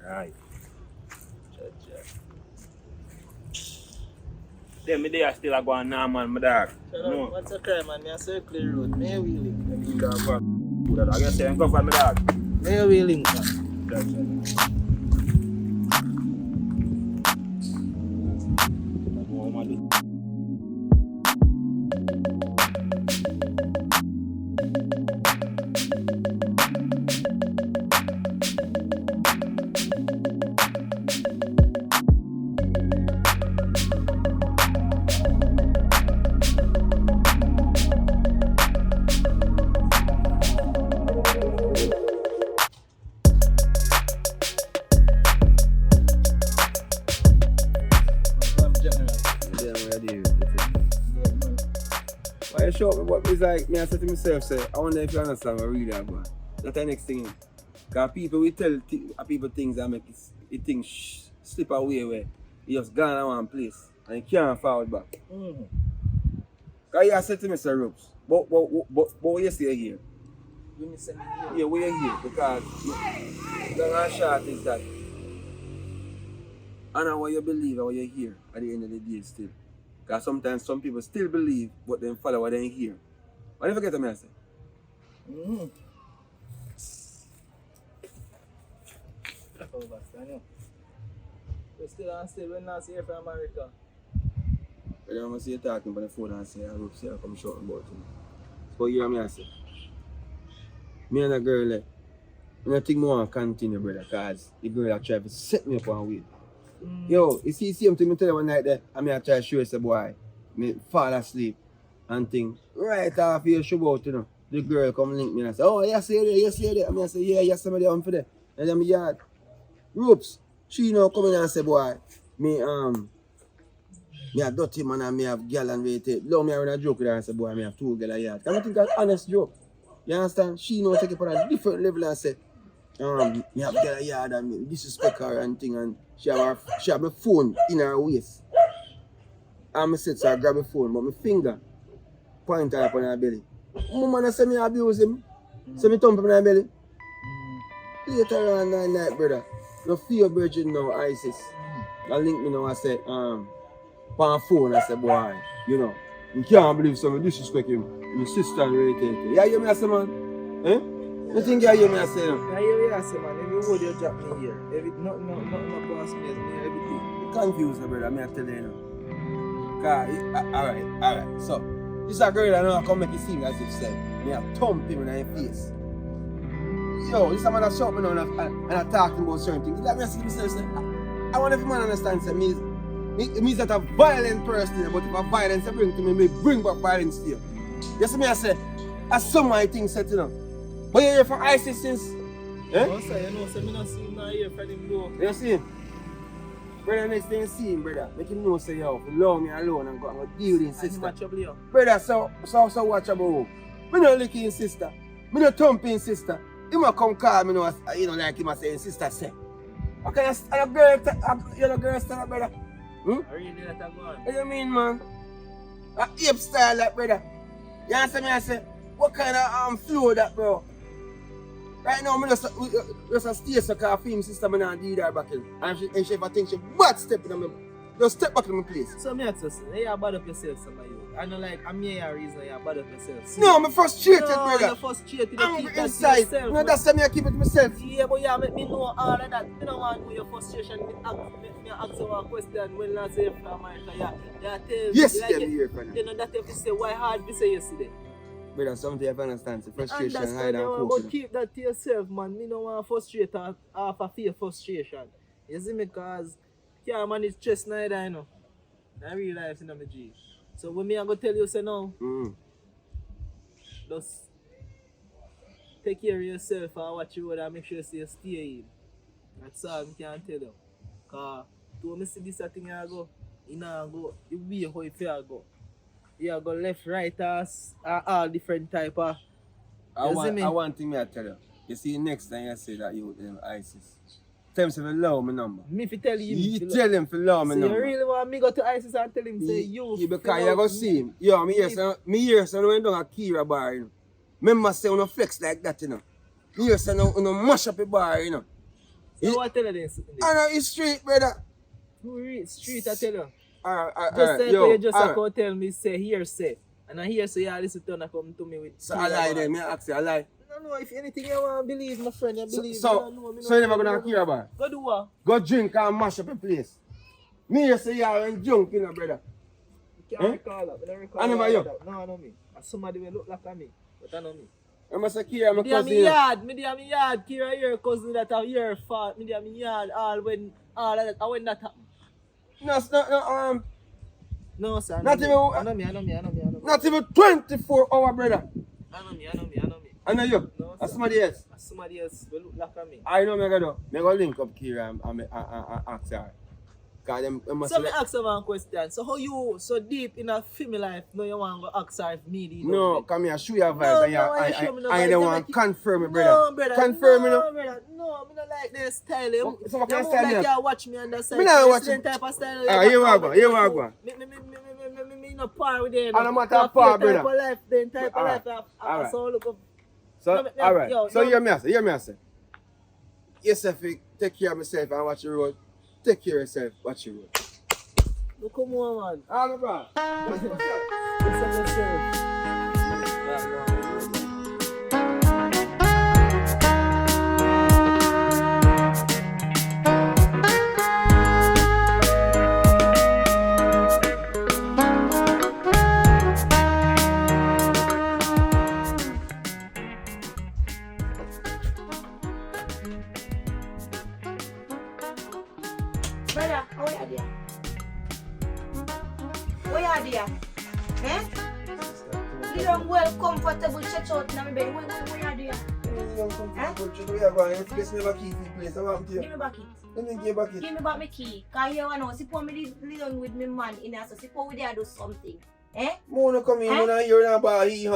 Right. Then me there still a go on now, man, my dog. No. What's a crime, man? Me a circle the road. Me a wheeling. I guess you go for my dog. Me a wheeling. Why you show me what it's like? Me I said to myself, say, I wonder if you understand what really I'm going. That's the next thing. Because people will tell people things that make it things slip away where you just gone to one place and you can't fall back. Because you said to me, Sir Ropes, but what you say here? When you say me here. Yeah, we are here because the long short is that I know what you believe and what you hear at the end of the day still. Because sometimes some people still believe but then follow what they hear. What do you forget what I say? We still when not here from America. But then I see you talking on the phone and say, I hope you come shouting about him. So you hear me I say? Me and a girl like, I don't think I want to continue, brother, because the girl try to set me up on way. Yo, you see him to me tell you one night that I try to show you say boy, me fall asleep and think, right off here show out, you know. The girl come link me and say, oh, yes, there. I say, yeah, yes, somebody on for there. And then me yard. Ropes, she come in and say, boy, me a dirty man and me have girl and wait. Love me around a joke with her and say, boy, me have two girl a yard. Because I think that's an honest joke. You understand? She take it on a different level and say, me have girl a yard and me disrespect her and thing and she have my phone in her waist. And I said, so I grab my phone, but my finger point her up on her belly. My man say me abuse him. So me thump him on her belly. Later on that night, brother, your fear virgin now, ISIS. I link me now, I said, on phone, I said, boy, you know, you can't believe someone disrespect him. Your sister really take it. Yeah, you hear me I say, man? Eh? You think you hear me I say, no? I hear you say, man. Every word you drop me here. Nothing pass me, everything. You confused me, brother, me I tell you now. Alright. So, this a girl I know I come make it seem as if say, me a thump him in her face. Yo, this a man that shot me now and I talking about certain things. Let me see myself say, I want every man understand say, it means that a violent person, but if a violence bring to me bring back violence to you. You see me I say, that's some of my things set, you know. But you're here for ISIS since? Eh? No, sir, you know, so me not see him now here for them though. You see him? Brother, next thing you see him, brother, make him know say, yo, love me alone and go deal with his sister. Brother, so watch about. Me no lick his sister. Me no thump his sister. He might come call me, you know, like him a say his sister say. Okay, a girl stand up, brother. Are you doing that again? What do you mean, man? A ape style that, brother. You understand me? I say, what kind of flow that, bro? Right now, I just stay so because I feel sister, I don't do that back in. And if I think she bad step in me, just step back in my place. So me ask you, you bad up yourself, somebody. I know like I'm here reason you're bad at yourself. No, I'm frustrated, no, brother. You're frustrated. I'm You keep that to inside. yourself, No, that's why I keep it to myself. Yeah, but yeah, make me know all of that. I don't want to know your frustration. Me ask you one question when I say from America. Yeah, tell Yes, me, yeah, me here, brother. you know that if you say why hard we say yesterday. Brother, something you have to understand. It's frustration, hide Understand, and you cope. but keep that to yourself, man. Me don't want to frustrate off a fear frustration. You see me, cause can't manage stress neither, you know. In real life, you know, my G. So when me I go tell you, say no, just take care of yourself and watch you and make sure you stay in. That's all I can tell you. Cause to me see this thing I go, you know, go the way how it feel go. You go left, right, all different type of. I want thing I tell you. You see, next time you say that you with them ISIS. Tell him to love my number. Me fi tell him. You tell him to love my so number. You really want me go to ISIS and tell him say you? Because you go see him. Yo, me hear son when down a Kira bar, you know. Remember say no flex like that, you know. Me hear son no mash up a bar, you know. So what tell you this? I know it's street, brother. Street I tell you. Alright, say yo, you just go tell me say here say. And I hear say listen to come to me with. So I lie then, me ask you, I lie. No, if anything you want to believe, my friend, you believe. So you never gonna Kira bar? Go do what? Go drink and mash up a place. Me you say you're in junk, you know, brother. You can't recall that. I don't recall I never that. you. No, I know me. Somebody will look like me, but I know me. I must say Kira, my cousin. Me dey me yard. Kira your cousin that have your fault. Me dey me yard all of that. When that happen. No, sir. Not even. I know me. Not even 24 hours, brother. I know me. I know you. No, That's somebody else. Somebody else will look like me. I know me gonna do. Me gonna link up Kira and ask her. Cause them must. So me ask her one question. So how you so deep in a family life? No, you want to ask her if me did. No, come here, show your vibes. I don't want to confirm it, brother. No, brother. Confirm it, no, brother. No, me not like this style. You what kind of style like you watch me on the side. Me not watch you. Type of style. Here we go. Me no par with them. I don't matter par, brother. Type of life, then type of life. I saw look up. So, alright. So hear me I say. Yourself, take care of myself and watch the road. Take care of yourself, watch the road. Look come on, man. Ah, bro. Listen yourself. Brother, how are you there? Where are you there? Eh? You don't well comfortable stretch out in my bed. Where are you there? Give me back it. Give me back my key. Because you know, suppose me live with my man in there, so suppose we there do something. Eh? Mona come in, Mona hear about he I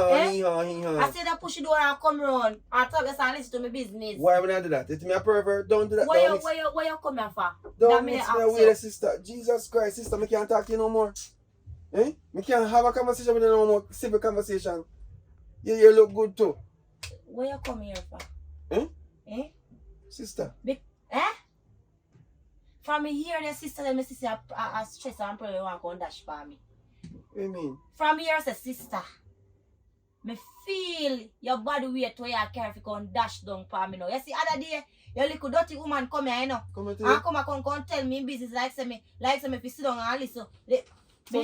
said I push the door and come round and talk and listen to my business. Why would I do that? It's me a pervert. Don't do that. Where you come here for? Don't mix me away, sister. Jesus Christ, sister, me can't talk to you no more. Eh? Me can't have a conversation with you no more. Civil conversation. You look good too. Where you come here for? Eh? Sister. From me here, the sister, my sister, I stress and probably want to dash for me. What do you mean? From here, say sister. Me feel your body weight where you carry if you come dash down for me now. You see, other day, your little dirty woman come here, you know. And come tell me in business like say me if you sit down and listen. Me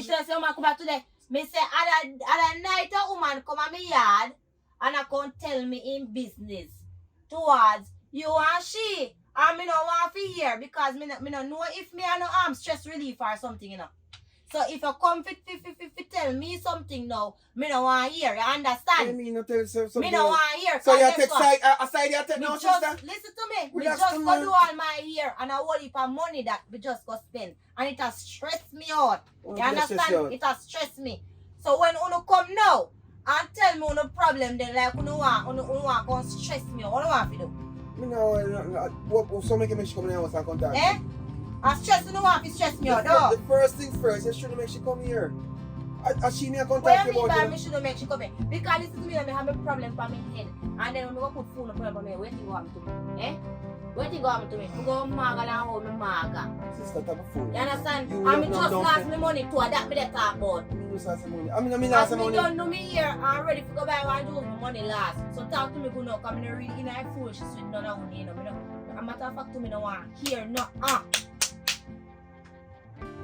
tell say woman come back today. Me say other night a woman come at me yard and I come tell me in business towards you and she. And me no want to hear because me no know if me I no stress relief or something, you know. So if you come fit tell me something now, me no want to hear, you understand? I mean, not tell something. Me no want to hear. So you take aside you take now, sister? Listen to me. We just go do all my hair and I whole heap of money that we just go spend. And it has stressed me out. Oh, you understand? It has stressed me. So when you come now and tell me no problem then like you want to stress me, what do you want to do? Me no, so make she come in the house and contact me. I stress you want to stress me out, no? The first things first, you shouldn't make she come here. She may contact you about it. Me shouldn't make she come here? Because listen to me, I have a problem for my head. And then when I put phone on me, what do you want to me? Eh? What do you want to me? I go maga and hold me maga. Sister, type of phone. You understand? And me just lost my money too, that me they talk about. do some money. I mean, As some me money. done do me here and ready to go buy one juice, my money last. So talk to me good now, because I don't really in a foolish with none of money, you know. A matter of fact to me no want hear no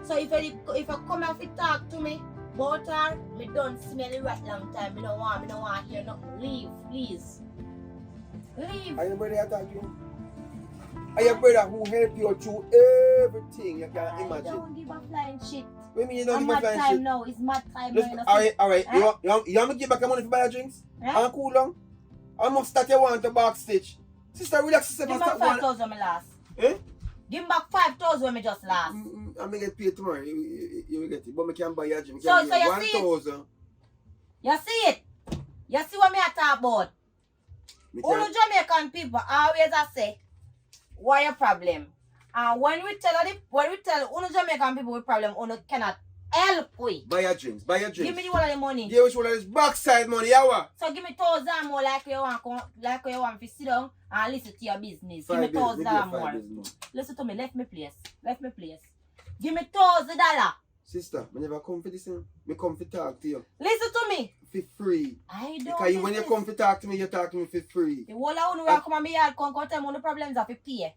So if I come and fit talk to me about her, me don't smell it right long time. Me don't want hear nothing. Leave, please. Leave. Are your brother attack you? Are your brother who help you through everything you can I imagine? don't give a flying shit. What mean you don't I'm give a mad flying time shit? now. It's mad time Just, now. alright. Eh? You want me to give back your money for buy your drinks? Eh? And cool down? How much that you want to backstage? Sister, relax yourself Give and me stop going. 5,000 when me last. Eh? Give me back 5,000 when me just last. I'm gonna get paid tomorrow. You will get it. But I can buy your drink. So you see it? 1,000. You see it? You see what me a talk about? Me All can- the Jamaican people always a say, why your problem? And when we tell all the Jamaican people with problem, we cannot help we. Buy your drinks. Buy your drinks. Give me the whole of the money. Yeah, which one of this backside money? Yeah, what? So give me 1,000 more like you want to sit down and listen to your business. Give me $1,000 more. Listen to me, left me place. Give me $1,000. Sister, I never come for this. I come to talk to you. Listen to me. For free. I don't Because when you come to talk to me, you talk to me for free. the whole of you come on me yard, come tell me the problems have to pay.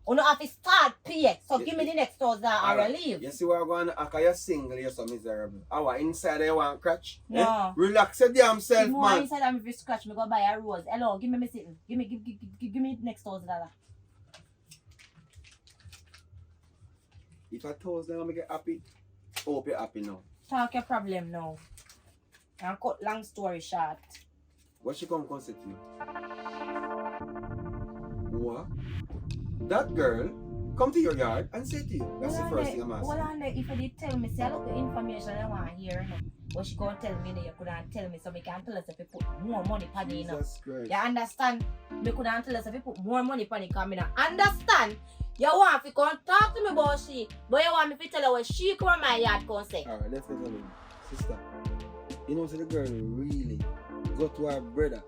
You have to start pay. So give me the next 1,000 or I leave. You see what I'm going to act? You're single, you're so miserable. Our inside you want crutch? No. Eh? Relax your damn self, If more man. inside I'm if scratch me go buy a rose. Hello, give me sitting. Give me the next $1,000. If I told them I get happy, hope you're happy now. Talk your problem now. And cut long story short. What she come say to you? What? That girl come to your yard and say to you. That's the first thing I'm asking. Hold on there. If you did tell me, say, look, the information I want to hear. No? What she gonna tell me that you couldn't tell me, so we can tell us if you put more money on it. You know? Jesus Christ. You understand? Me couldn't tell us if you put more money on it, because me not understand. You want to come talk to me about she, but you want me to tell her what she come on my yard come say. Alright, let's get on. Sister, you know, so the girl really go to her brother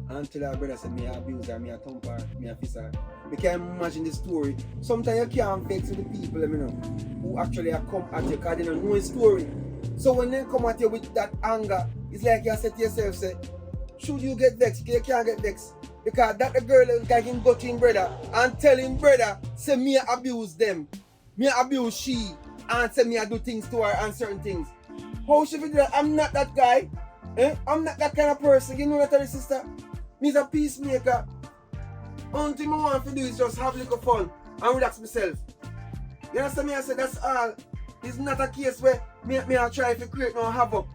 and tell her brother say me abuse her, me a thump her, me a fist her. You can imagine the story. Sometimes you can't vex with the people, you know, who actually have come at you because they don't know the story. So when they come at you with that anger, it's like you say to yourself, say, should you get vexed? You can't get vexed. Because that the girl can go to him brother and tell him brother, say me abuse them. Me abuse she and say me I do things to her and certain things. How should we do that? I'm not that guy. Eh? I'm not that kind of person. You know that, sister? Me's a peacemaker. Only thing I want to do is just have a little fun and relax myself. You understand me? I said that's all. It's not a case where me I try to create no havoc.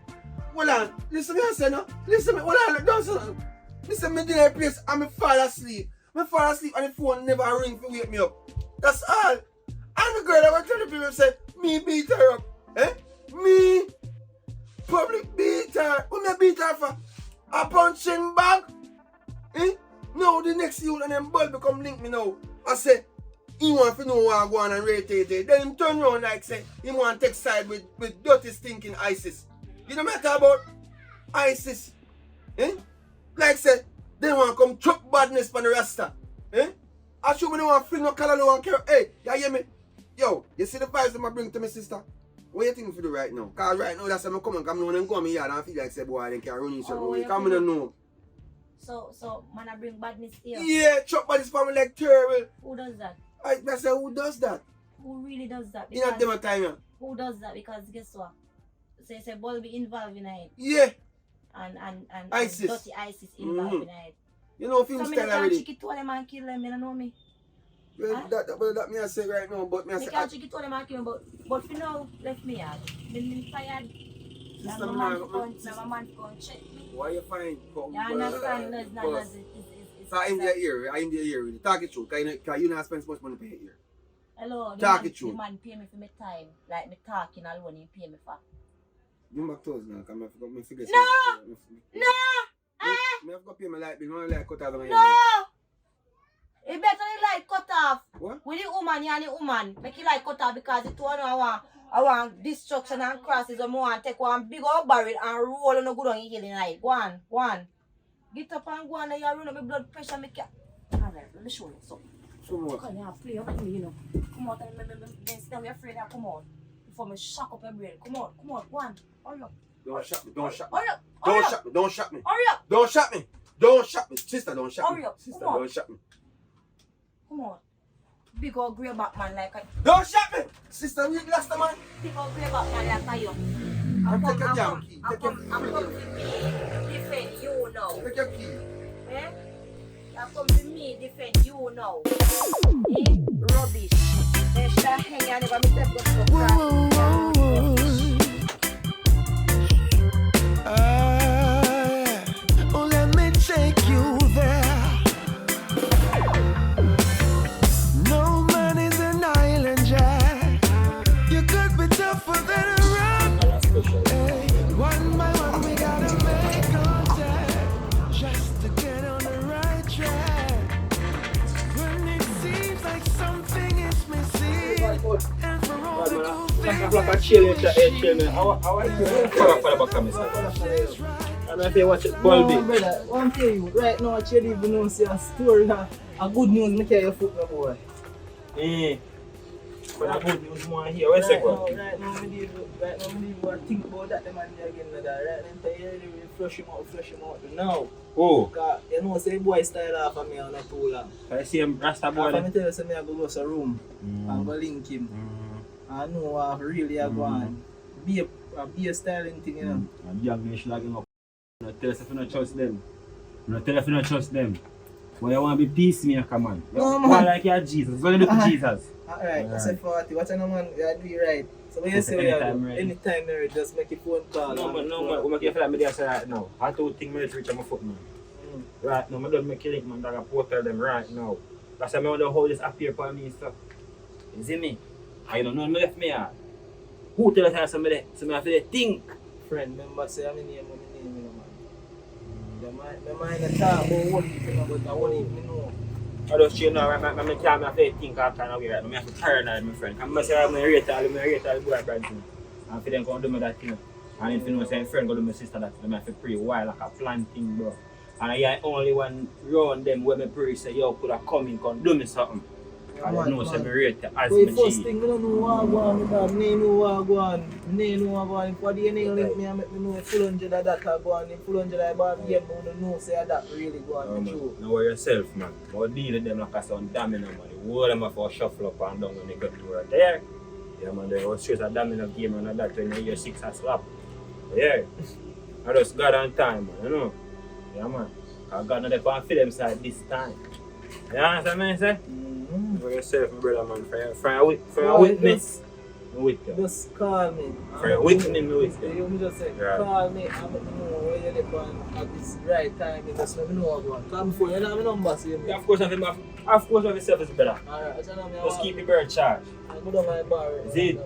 Hold on. Listen me I say no. Listen me. Hold on. Don't say nothing. Listen me in a place and me fall asleep. Me fall asleep and the phone never ring to wake me up. That's all. And the girl that was telling people say, me beat her up. Eh? Me public beat her. Who me beat her for? A punching bag? Eh? Now the next youth and them boy become link me now. I say, he want to know what I go on and rate it. Then him turn around like say, he want to take side with dirty stinking ISIS. You know what I'm talking about? ISIS. Eh? Like say, they want to come chop badness for the Rasta. Eh? I show me no one feel no color, no one care. Hey, you hear me? Yo, you see the vibes that I bring to my sister? What you think for do right now? Because right now that's why I come and come now and go on my yard and feel like say boy they can run in certain way. Because I don't know. So man I bring badness here. Yeah, chop badness for me like terrible. Who does that? I say who does that? Who really does that? You not them a time, yeah. Who does that? Because guess what? Say ball be involved in it. Yeah. And ISIS. dirty ISIS involved in it. You know film so style me already. can't chick it to them and kill them, you don't know me. Well, Huh? that me I say right now, but me I Me say can't chick it to them and kill them, but for now, left me out. Me tired. Sister, I'm man, a man to go and check me. why you find come? You understand? No, it's not. Boss. So I'm there here. I'm there here. Talk it true. Because you not spend so much money pay here. Hello, Talk it true. The man pay me for my time. Like me talking alone, he pay me for. Give me back toes now, because I forgot my figures. No! No! I have to pay my light bill. I like cut off my No! It better the light cut off. What? With the woman, you and the woman. Make it light cut off because it one I want destruction and crosses. I want to take one big old barrel and roll on the good on your healing light. Go on. Get up and go on and you run up my blood pressure. Make it. Alright, let me show you something. Show me what? Come here, play up with me, you know. Come out and then sit down, you're afraid to come out. Before me shock up your brain. Come on, go on. Hurry up. Don't shot me. Don't shot me. Hurry up. Don't shot me. Don't shot me. Hurry up. Don't shot me. Don't shot me. Sister, don't shot me. Hurry up. Sister, Come on. don't shot me. Come on. Big old grey back man like I. Don't shot me. Sister, we last man. Big old grey back man like I you. Take your damn key. I'm coming with me. Defend you now. Take your key. Eh? I'm coming with me. Defend you now. Eh? Rubbish. Then should I hang on if I'm step go to Oh, let me take you there. No man is an island jack. You could be tougher than a rock. Hey, one by one we gotta make contact just to get on the right track. When it seems like something is missing, and for all the good things that I'm not watch it, Bulby. No, brother, one tell you, right now, I can't even know say a story, a good news, make your foot, my boy. But a good news more here. Where's it going? Right now, we need to think about that, the man there again, right now, you flush him out now. Oh. Because you know, say boy style off of me on a too long. I see him Rasta boy. If I tell you, say me I go to a room and go link him. I know what really I go on. Be a styling thing, you know. And young men should have given up. No tell us if you don't trust them. No tell us if you don't trust them. But you want to be peacemaker, man. No, man. Like you're Jesus. What do you do to Jesus? Alright, I said 40. Watch out, man. You do it right. So when you say anytime there, just make a phone call. No, man. We make you feel like me there say right now. I don't think me reach on my foot, man. Right now, I don't make a link, man. I can portal them right now. That's why I want to hold this appear for me, stuff. You see me? I don't know me left me out. Who tell us somebody? So I have to think. Friend, remember say I'm in name, man. The mind talk about what you think about that, what you know. I just you know, I can't have to think all kind of way right now. I have to paranoid, my friend. I'm say I'm rate all the boy friends. And for them go do me that thing. And if you know say friend go do my sister that, I have to pray while like a plan thing, bro. And I only one round them when me pray say yo could have come in come do me something. I don't know say me rate as my G. First thing, I don't know what I want, I don't know what I want. I don't know what I want. For the name link me and make me know full 100 of that I go on. Full 100 I bought game, I don't know say that really go on. Know yourself, man. But deal with them like a sound domino, man. The whole them have to shuffle up and down when they get to work. There. Yeah, man, they was straight a domino game and that when you hear 6 a slap. Yeah. I just got on time, man, you know. Yeah, man. I got no for them side this time. You understand what I say? For yourself, my brother, man. For your witness. With you. Just call me. For your witness, me with you. You just say, call me and let me know where you live on at this right time. You just let me know what you want. Come before you know my number, see me. Yeah, of course, yourself is better. Alright, just keep the bird charged. I go down my bar. Is it?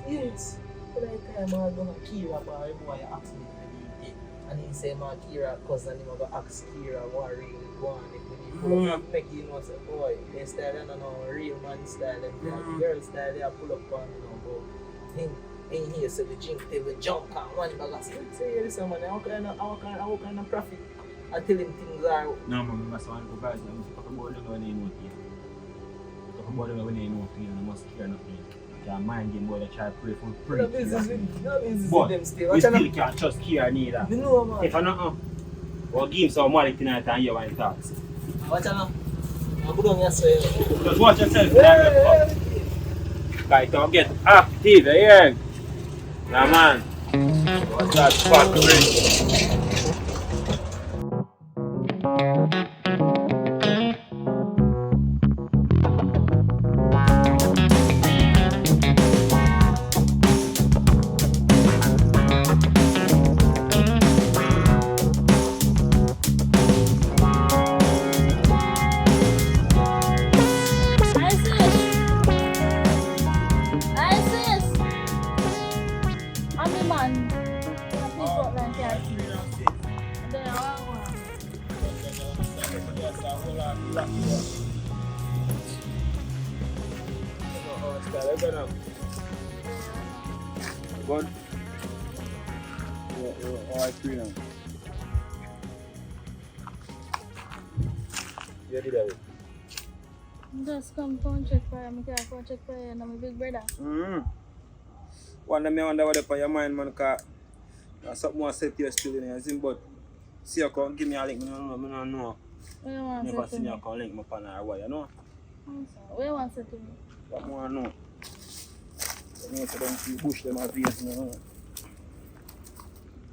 Yes. But I time I go to Kira bar, boy ask me if I need it. And he say my Kira cousin, he go ask Kira what really go on. If we need to make you know, say, boy, they style and no real man style and girl style, they pull up on, you know, but in here, so we drink, they will jump on one bag of stuff. Say, listen, man, how kind of profit? I tell him things are. No, man, that's one of the guys, I'm talking about them when they know here. Talking about them when they know here, they must care nothing. Your mind game boy, they try to pray for free. No business with them still. We still can't trust Kira neither. You know, man. If I not, we'll give him some money tonight and hear what he talks. Watch out now. I'm good on yourself. Just watch yourself. Guys, don't get active, yeah? Nah, man. What's that fuck, Good? Alright, free now. You did that. Just come check for you. I can't check for you and my big brother. One day I wonder what up on your mind, man, because there's something more set to you still in here, but see you come give me a link, I don't know. What you want to Never say seen to you me? come link me upon her, what you know? What you want to say to me? What more I know? You know, so don't see bush them a face, you know.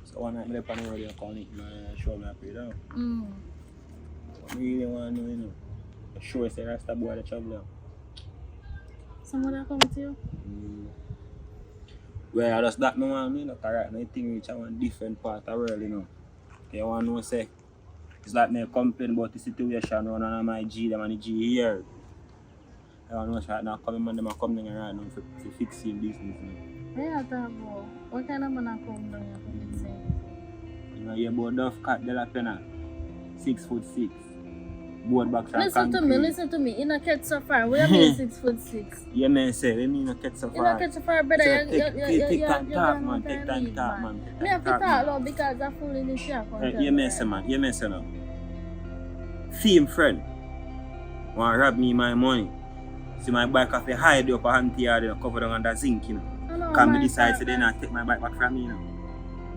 So one night I left on the road, you come link me and show me a pay down. I really want to know, you know. Sure, say Rasta boy the traveler. Somebody come to you? Well, that's that me want me, look alright, I think reach a one different part of the world, you know. You want to know, say, it's like me complain about the situation run on my G, them and the G here. I want to know, right now, coming man, them are coming around now to fix your business, you know. What you talk about? What kind of man are come down here for fixing? You know, you about Duff Cat de la Pena, 6'6". Board back from Listen to me. You not catch so far. What do you mean 6'6"? Yeah, man, say, let me not catch so far. You not catch so far, brother. Take time to talk, man. Take time to talk, man. Me have to talk loud because I'm fooling this shit. Yeah, man, say, man. Yeah, man, say, now. Fame friend want to rob me my money. See my bike off a hide up a handy yard and cover down under zinc, you know. Can me decide so they not take my bike back from me, you know.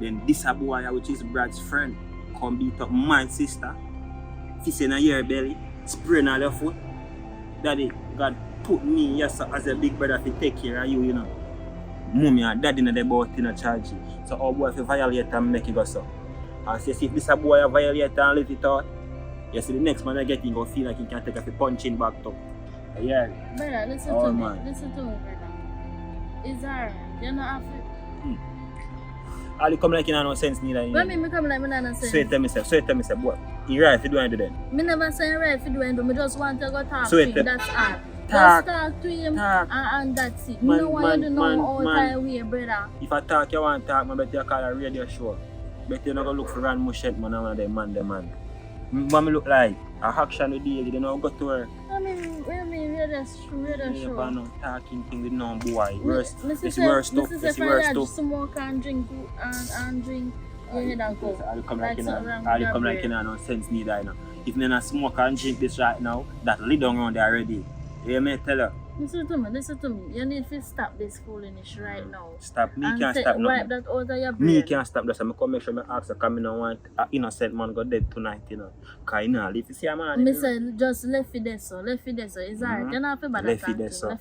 Then this a boy, which is Brad's friend, come beat up my sister. Fish in your belly, spraying all your foot. Daddy, God put me here so as a big brother to take care of you, you know. Mommy and daddy in the boat in a charge. So our boy if you violate and make it go so. And say if this a boy a violate and leave it out, you see the next man I get him go feel like he can take a punching back top. Yeah. Brother, listen to me. Listen to me, brother. It's alright. You're not happy. All you come like you have no sense neither. What me come like me not no sense? So you tell me, say, boy, you right if you do anything then? Me never say right if you do anything. Me just want to go talk So to him. That's all. Just talk to him and that's it. Me no want you to know all time way, brother. If I talk, you want to talk, I bet you call a radio show. Bet you not go look for Ran Mushet, man, and one of them man. What me look like? A action with daily, they don't go to work. I mean, radio show. No talking thing with no boy. It's Mrs. worse stuff. It's worse stuff. Smoke and drink and drink. Your head and go. I'll come like you know, no sense neither, you know. If me not smoke and drink this right now, that lid down around there already. You may tell her. Listen to me. You need to stop this foolishness right now. Stop. Me can't stop nothing. Wipe that out of your brain. Me can't stop that. So I come make sure I ask her, because I don't want an innocent man go dead tonight, you know. Because you know, if you see a man... Me say, just left it there so. It's alright. You don't have to bother left it there so.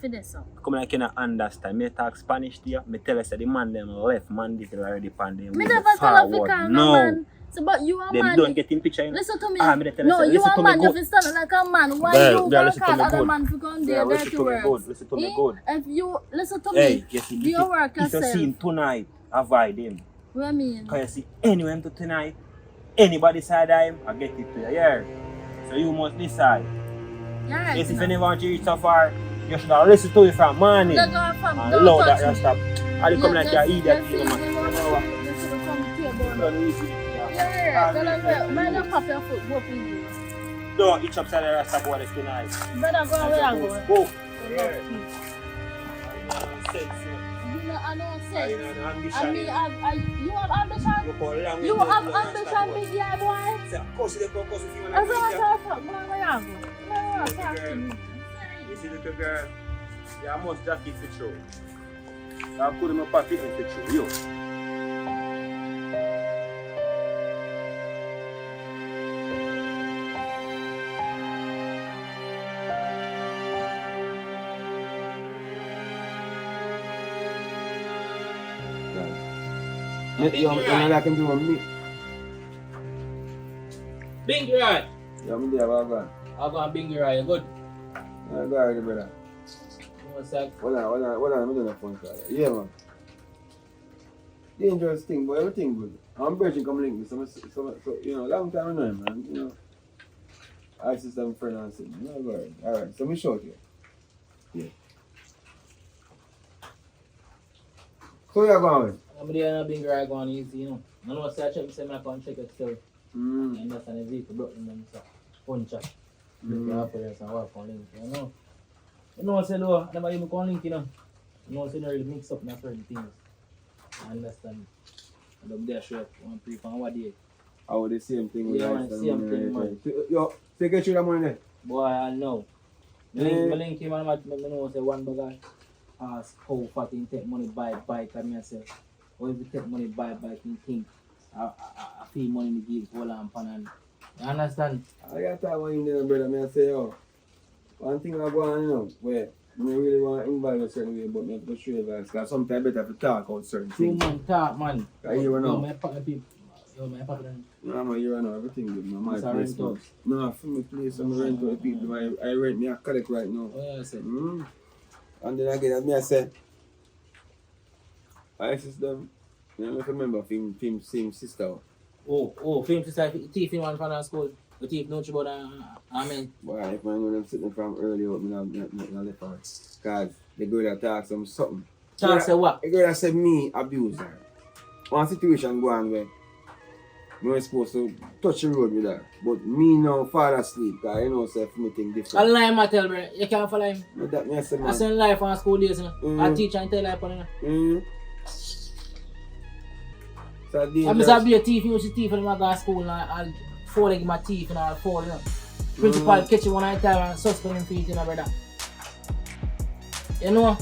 Come like you don't understand. Me talk Spanish to you. Me tell her, say the man them left man did already pan them. Me never tell her to call no man. So, but you are them man. Don't get in picture, you know. Listen to me. No, you are man. If you stand like a man, why girl, you gonna call other man to come there dirty words? Listen to me good. If you listen to hey, me, yes, do your work yourself. If you see him tonight, avoid him. What I mean? Because you see anyone to tonight, anybody side of him, I get it to you. Yeah. So you must decide. Yeah. Yes, if you never want to reach so far, you should have listened to it from morning. And love that you stop. I'll come like you're idiot. You Man, you pop your foot, go please. Don't eat upside the rest of the tonight. Better go away and go. Go. I know sense. I mean, you have ambition? You have ambition, big guy boy? Of course, you don't if you want to talk to me. You see, little girl, you must jacket for true. I put him up a fitting for true. Yo. I'm like him doing me. Bingy right. Yeah, I'm there, I'm going. I'll go and Bingy right, you good? I'm going, brother. What's that? Hold on, I'm doing a phone call. Yeah, man. Dangerous thing, but everything good. I'm Virgin come link me, so you know, long time I know him, man, you know. I see some friend and say, no, alright, so me short here. Yeah. So you're going? I'm there and Bingy right going easy, you know. I know say I check, say I can check it still. And that's an vehicle brought in them, so punch up. The operators and work on link, you know. You know, I say, though, I never even call link, you know. You know, I say, they really mix up my certain things. I understand. And up there, sure, one pre on what day. Oh, the same thing with the same thing, man. Yo, so get you that money there? Boy, I know. Me link him and me know say one bag ask how fat him take money buy bike and me say, or if you take money buy bike him think I feel money me give all and pan and you understand? I got time when you there, brother. Me I say, yo, one thing I go on, you know, where I really want to involve a certain way, but me have to show advice. Because sometimes better to talk out certain Two things. man talk man. Because you know. My people. Yo, my papa then. No, man, you know everything good. No, my It's a place. rent house. No, from my place, I'm rent to the people. I rent me a collect right now. Oh yeah, I said. And then again, me I say, I system. You know, if you remember, film same sister. Film sister, thief in one from our school. The thief know about amen. Boy, if I know them sitting from early up, not left her. Because the girl that talks something. Talk say what? The girl that said me abuse her. One situation go on where we were supposed to touch the road with her. But me now fall asleep because you know say me think different. I lie my tell bro, you can't follow him. But that me I say man. I send life on school days, you know. I teach and tell life on it. So I dangerous. must be a thief, you should thief when I go to school and I'll falling my teeth and I'll fall, you know. Principal catch you one at a time and suspend him feet, you know, brother. You know?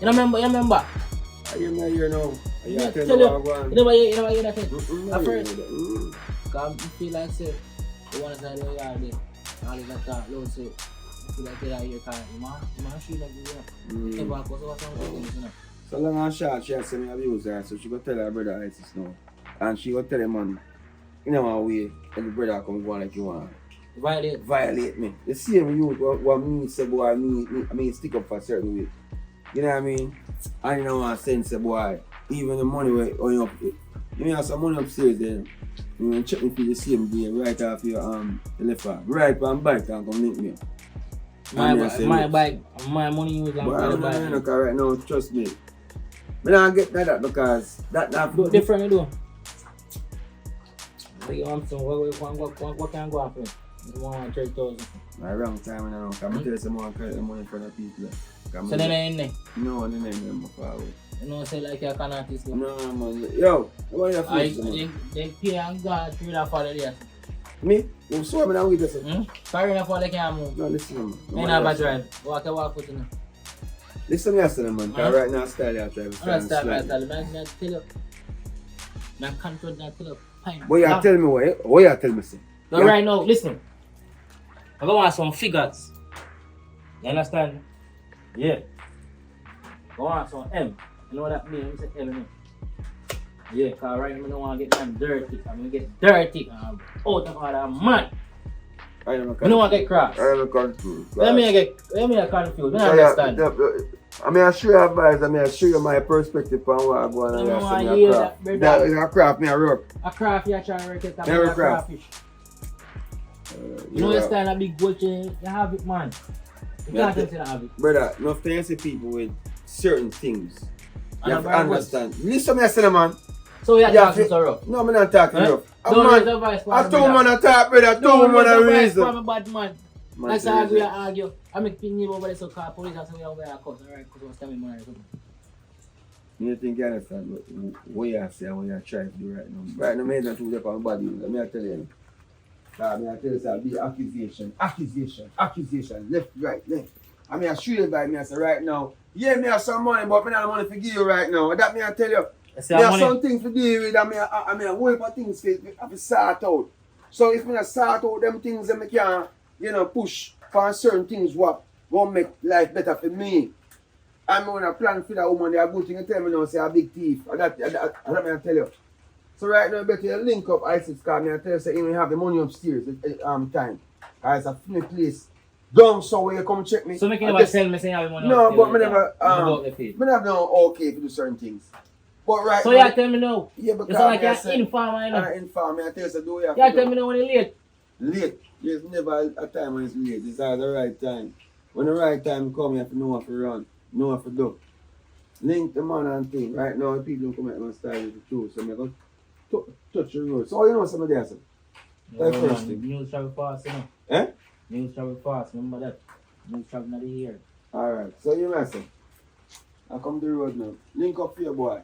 You remember? I hear me here now. I Yeah, tell tell you you. what I You want. never hear that thing? Mm-mm, At first. mm-mm. Because you feel like say, the one side of your yard there, all of that talk loud, so you feel like you're here because you man shoot up, you know. You can walk out of some things, you know. So long and short, she has said me abuse her, so she go tell her brother ISIS now. And she go tell him man, in a way, and the brother come go on like you want. Violate me. The same youth what me say boy, me stick up for a certain way. You know what I mean? I you know what sense say boy, even the money where you up you may have some money upstairs then. You know, check me for the same day, right off your the left arm. Right on bike and come link me. My bike, my money you But like I'm my not bike. right now, trust me. But I don't get that because that Do different you do. What you want to what can go after? You want 30,000. my wrong time and I know. I'm tell you someone credit the money for the people. So then I in there. No, then I am forward. You know say like you can artist go. No man. Yo, what you I feel? they pay and God 3 or 4 days. Me? You saw me now with this. Carry enough for they can't move. No, listen man. Me not bad drive. Walk foot in there. Listen me yesterday man, because right now style I drive. I'm not style. Man tell you. Man control that tell you. But you tell me what you tell me say? Now right now, listen. I go want some figures. You understand? Yeah. I want some M. You know what that means? Say M. Yeah, because right now I don't want to get them dirty. I'm going to get dirty. I'm out of all that man. I don't know. I don't want to get cross. I am confused. Let me get confused. I don't understand. I mean, I show you advice. I mean, I show you my perspective on what I'm going to do. That is a craft, me a rope. A craft, you try to work it. Never A craft. crawfish. You know, you stand a big gold chain, you have it, man. You can't tell you have it. Brother, enough to see people with certain things. You have to And understand. Listen to me, I say, man. So you're talking so rough? No, I'm not talking rough. Don't raise your voice for I me, told brother. man I talk, brother. I told Don't man I raise your voice reason. for me, bad man. Man, Like seriously. we argue. I make people over there so called police and say we over there cause alright, because we're standing money or something. You think you understand what you say and what you try to do right now. Right now, I don't do that on my body. Let me tell you. I tell you, I'll be accusation, left, right, left. I mean, I shoot you by me, I say right now, yeah, me have some money, but me not have money to give you right now. That me I tell you, me have some things to deal with, I mean, a whole heap of things to have to sort out. So if me not sort out them things, then me can, push for certain things what gonna make life better for me. I'm gonna plan for that woman, they are good thing, you tell me now, say a big thief. That me I tell you. So right now, better you link up ISIS because I tell you, say, you have the money upstairs time. It's a funny place. Down so where you come check me. So make you never tell me saying you have money no, upstairs but me like never, that. me never know okay to do certain things. But right So now, you tell me now. yeah, because It's like me I you're say- informer, you know. Inform me, I tell you, so do you have You to tell do. me now when you're late. Late. There's never a time when it's late. It's always the right time. When the right time comes, you have to know what to run, know what to do. Link the man and thing. Right now, people don't come at my style with the truth, so I'm going to touch the road. So you know somebody else? That's Yeah, first man. thing. News travel fast, you know. Eh? News travel fast, remember that. News travel not here. Alright, so you listen. I come to the road now. Link up for your boy.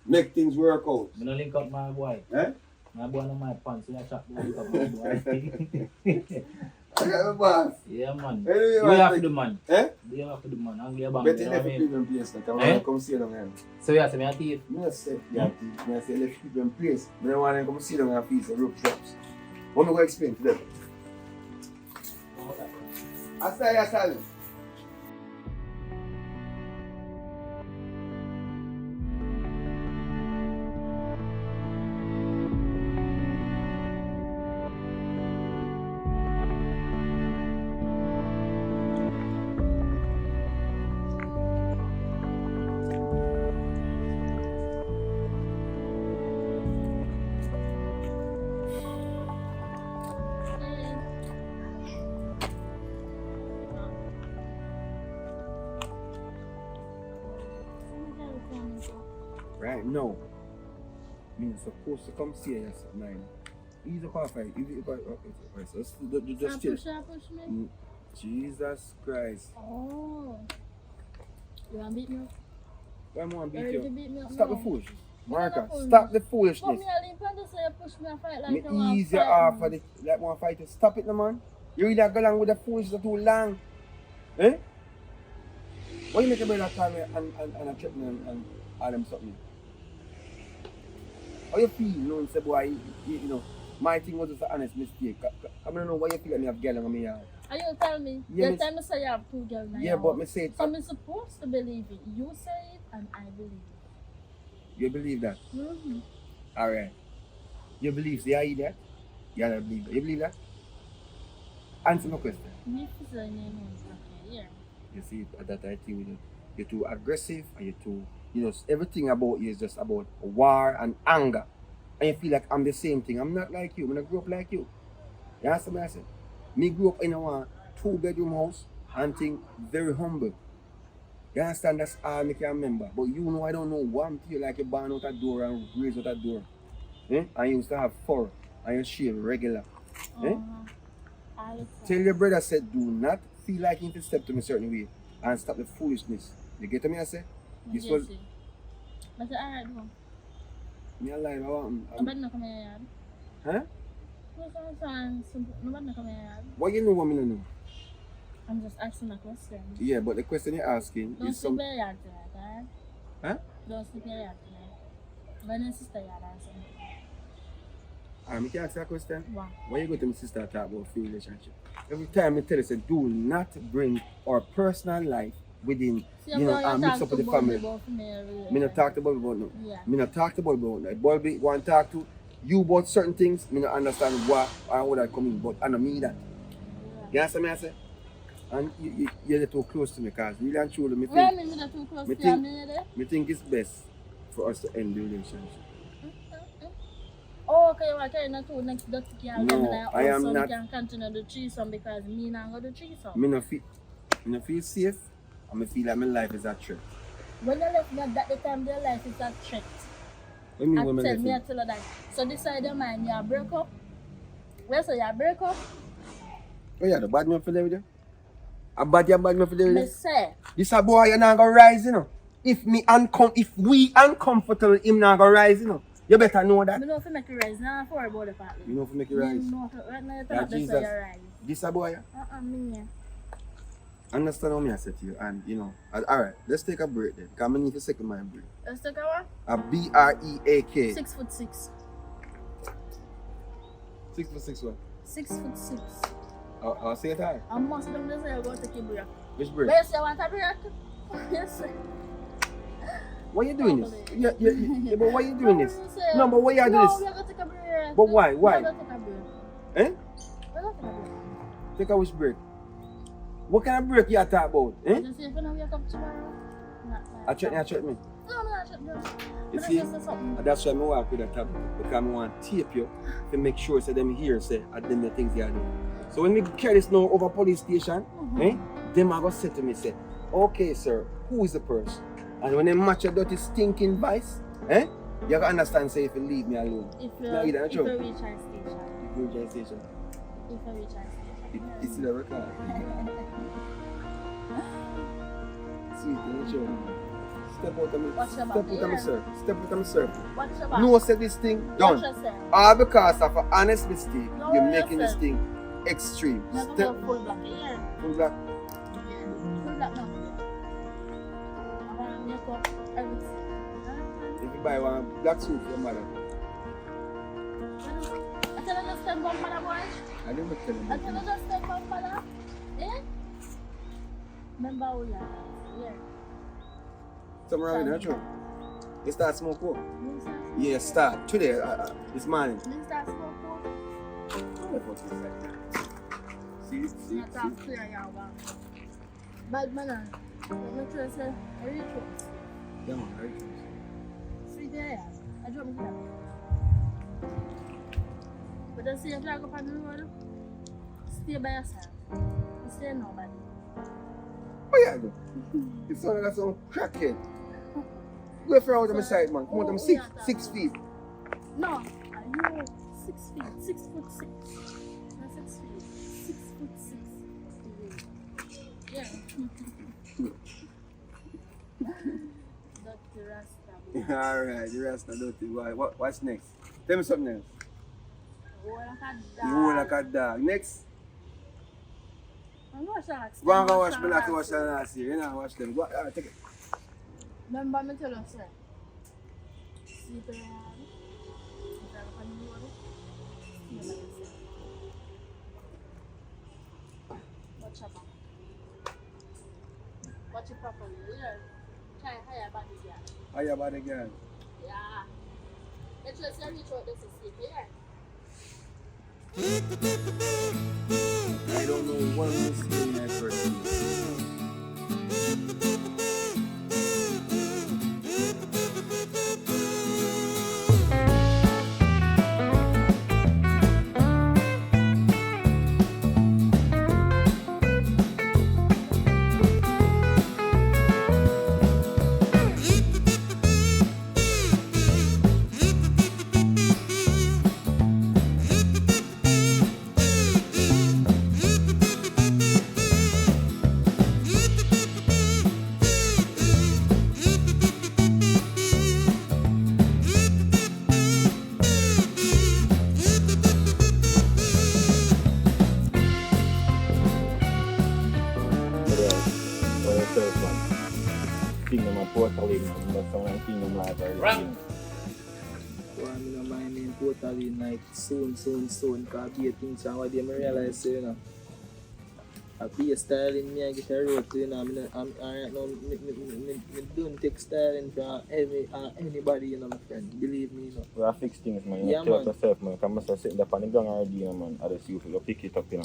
Make things work out. I'm gonna link up my boy. Eh? My boy on my pants, so I chat to link up my boy. I got a boss. Yeah, man. Anyway, We have to do, man. Eh? We have to do, man. I'm going Better to left bang. people in place. Like, I'm Eh? going to come see them here. So, yeah, so me a thief. Me not say, yeah, me say left people in place. Me don't want them to come see them and piece of rope traps. What me go explain to them? I say. Right now, I'm supposed to come see you at 9. Easy call 5. Easy call 5. So just chill. Push me. Jesus Christ. Oh. You want to beat me up? Why am I beat Ready to you? beat me up Stop now? the foolishness. Marka, Pull me. stop the Put foolishness. me a limp and just say you push me and fight like Me you want ease to you fight off me. of the like one fighter. Stop it, no man. You really go along with the foolishness too long. Eh? Why you make a brother call me and a threaten and all them something? How you feel knowing say boy, you know, my thing was just an honest mistake. I don't know why you feel like me have girl on me yard. And you tell me, Yeah, the miss- time you say you have 2 girls now. Yeah, but me say it. So I'm supposed to believe it. You say it and I believe it. You believe that? Mm-hmm. Alright. You believe, see how you that? You don't believe that. You believe that? Answer my question. Me is the name of okay, yeah. You see, that I think with you. You're too aggressive and you're too, you know, everything about you is just about war and anger. And you feel like I'm the same thing. I'm not like you. I'm not grow up like you. You understand what I said? Me grew up in a 2-bedroom house and think very humble. You understand? That's all I can remember. But you know, I don't know one thing like you born out a door and raised out a door. Eh? And you used to have fur and you shave regular. Eh? All the time. Tell your brother said do not feel like you need to step to me a certain way and stop the foolishness. You get to me I say? This was But alright, no. me alive. Nobody not come here. Huh? Nobody not come here. What you know what me no know? I'm just asking a question. Yeah, but the question you're asking Don't is sleep some. in your yard tonight, Huh? Don't sleep in your yard tonight. When your sister yard or something. I can ask you a question. Wow. Why you go to my sister and talk about free relationship? Every time I tell you, say, do not bring our personal life within, See, you know, and mix up with the family. Me not talk about no. Yeah. Me not talk about no. Boy, be go and talk to you about certain things. Me not understand why or how that come in, but I don't mean that. You understand me? I say, and you're too close to me, cause really and truly, me Where think, me not too close me to think- you, there? me think it's best for us to end the relationship. Oh, okay, you are carrying a 2 next dirty girl. No, Like, I am also not- can continue the threesome because me not go do threesome. Me not feel safe, and I feel like my life is at threat. When you left me at the time, their life is a threat. What you mean when I Tell left me, I you? tell her that. So decide your mind, you break up. Where so you break up? Oh yeah, the bad man for there with you? A bad man for there with Me you? say, This a boy, you not gonna rise, you know. If we uncomfortable, him not gonna rise, you know. You better know that. me know if you make you rise, now for about the part. You know if you make it Me rise. know if right now you Yeah, tell me Jesus. say you rise. This a boy, Me yeah. understand what me I said to you, and you know. Alright, let's take a break then. Because I need to second my break. Let's take a what? A BREAK. 6'6". 6'6" what? 6'6". I'll say it high. I must them just say you go take a break. Which break? But you say you want a break? Yes. Sir. Why you doing this? Yeah, but why you doing this? You say, No, but why you do no, this? we are going to take a break. But why? Why? We are going to take a break. Eh? We are going to take a break. Take a which break? What kind of break you talk about? Eh? Just say if you know we come tomorrow. I check me. No, not check no. You But see? just say something. That's why I walk with a tablet. Because I want to tape you to make sure so them hear say and them the things they are doing. So when we carry this now over police station, them are going to say to me, say, okay sir, who is the person? And when they match a dirty stinking vice, you can understand say if you leave me alone. If No, you don't you joke. reach our station. You go to the station. If you reach our station. It's the record. Sweet, you sure? Step out of me. Watch your Step back, out of me, yeah. sir. Step out of me, sir. Watch your back. No, say this thing Watch done. yourself. All because of an honest mistake, No, you're making this yourself. thing extreme. Never Step wear full black, yeah. full black. Full black now. I want to make up everything. If you buy one black suit for your mother, I tell you just stand by mother, boy. I never tell him. I tell you just stand by mother. Eh? Remember who you are. Yeah. Something wrong with that, true? You start smoke up? Minister, Yeah, start. Today, this morning. Minister Smoke. What the fuck is that? See? Not talk clear, y'all. Bad man, I'm trying to say, I reach out. Yeah, man, right. See there, I drop me here. But then see if you go on the road, stay by yourself. You stay nobody. What you do? You sound like some crackhead. Go for out of my side, man. Come on, I'm 6 feet. No, are you 6 feet? 6 foot 6. Not 6 feet. 6 foot 6. Yeah. Dr. Rasta. Alright, the rest are dirty. What's next? Tell me something else. Oh, like a You hold dog. like a dog. Next, I'm not sure like go and go watch Stan me like you Watch watch them last year. You know, watch them. Go, take it. Remember me tell you, sir. Sleep around. If I go on the road, stay by yourself. Watch your back. Watch it properly. Yeah. Try higher body, yeah. How you about again? Yeah. Make sure you reach out this is safe, yeah. I don't know what I'm saying at first. Kingdom of Portal in Kingdom Life already. I'm in my name totally like soon, cause be a thing so what I realize, you know. I be a styling me, I get a road, you know. I'm right now, I don't take styling from anybody, you know, my friend. Believe me, you know. We have fix things, man. You Yeah, have to tell man. yourself, man. Because I sit up on the ground already, you know, man. I just you feel pick it up, you know.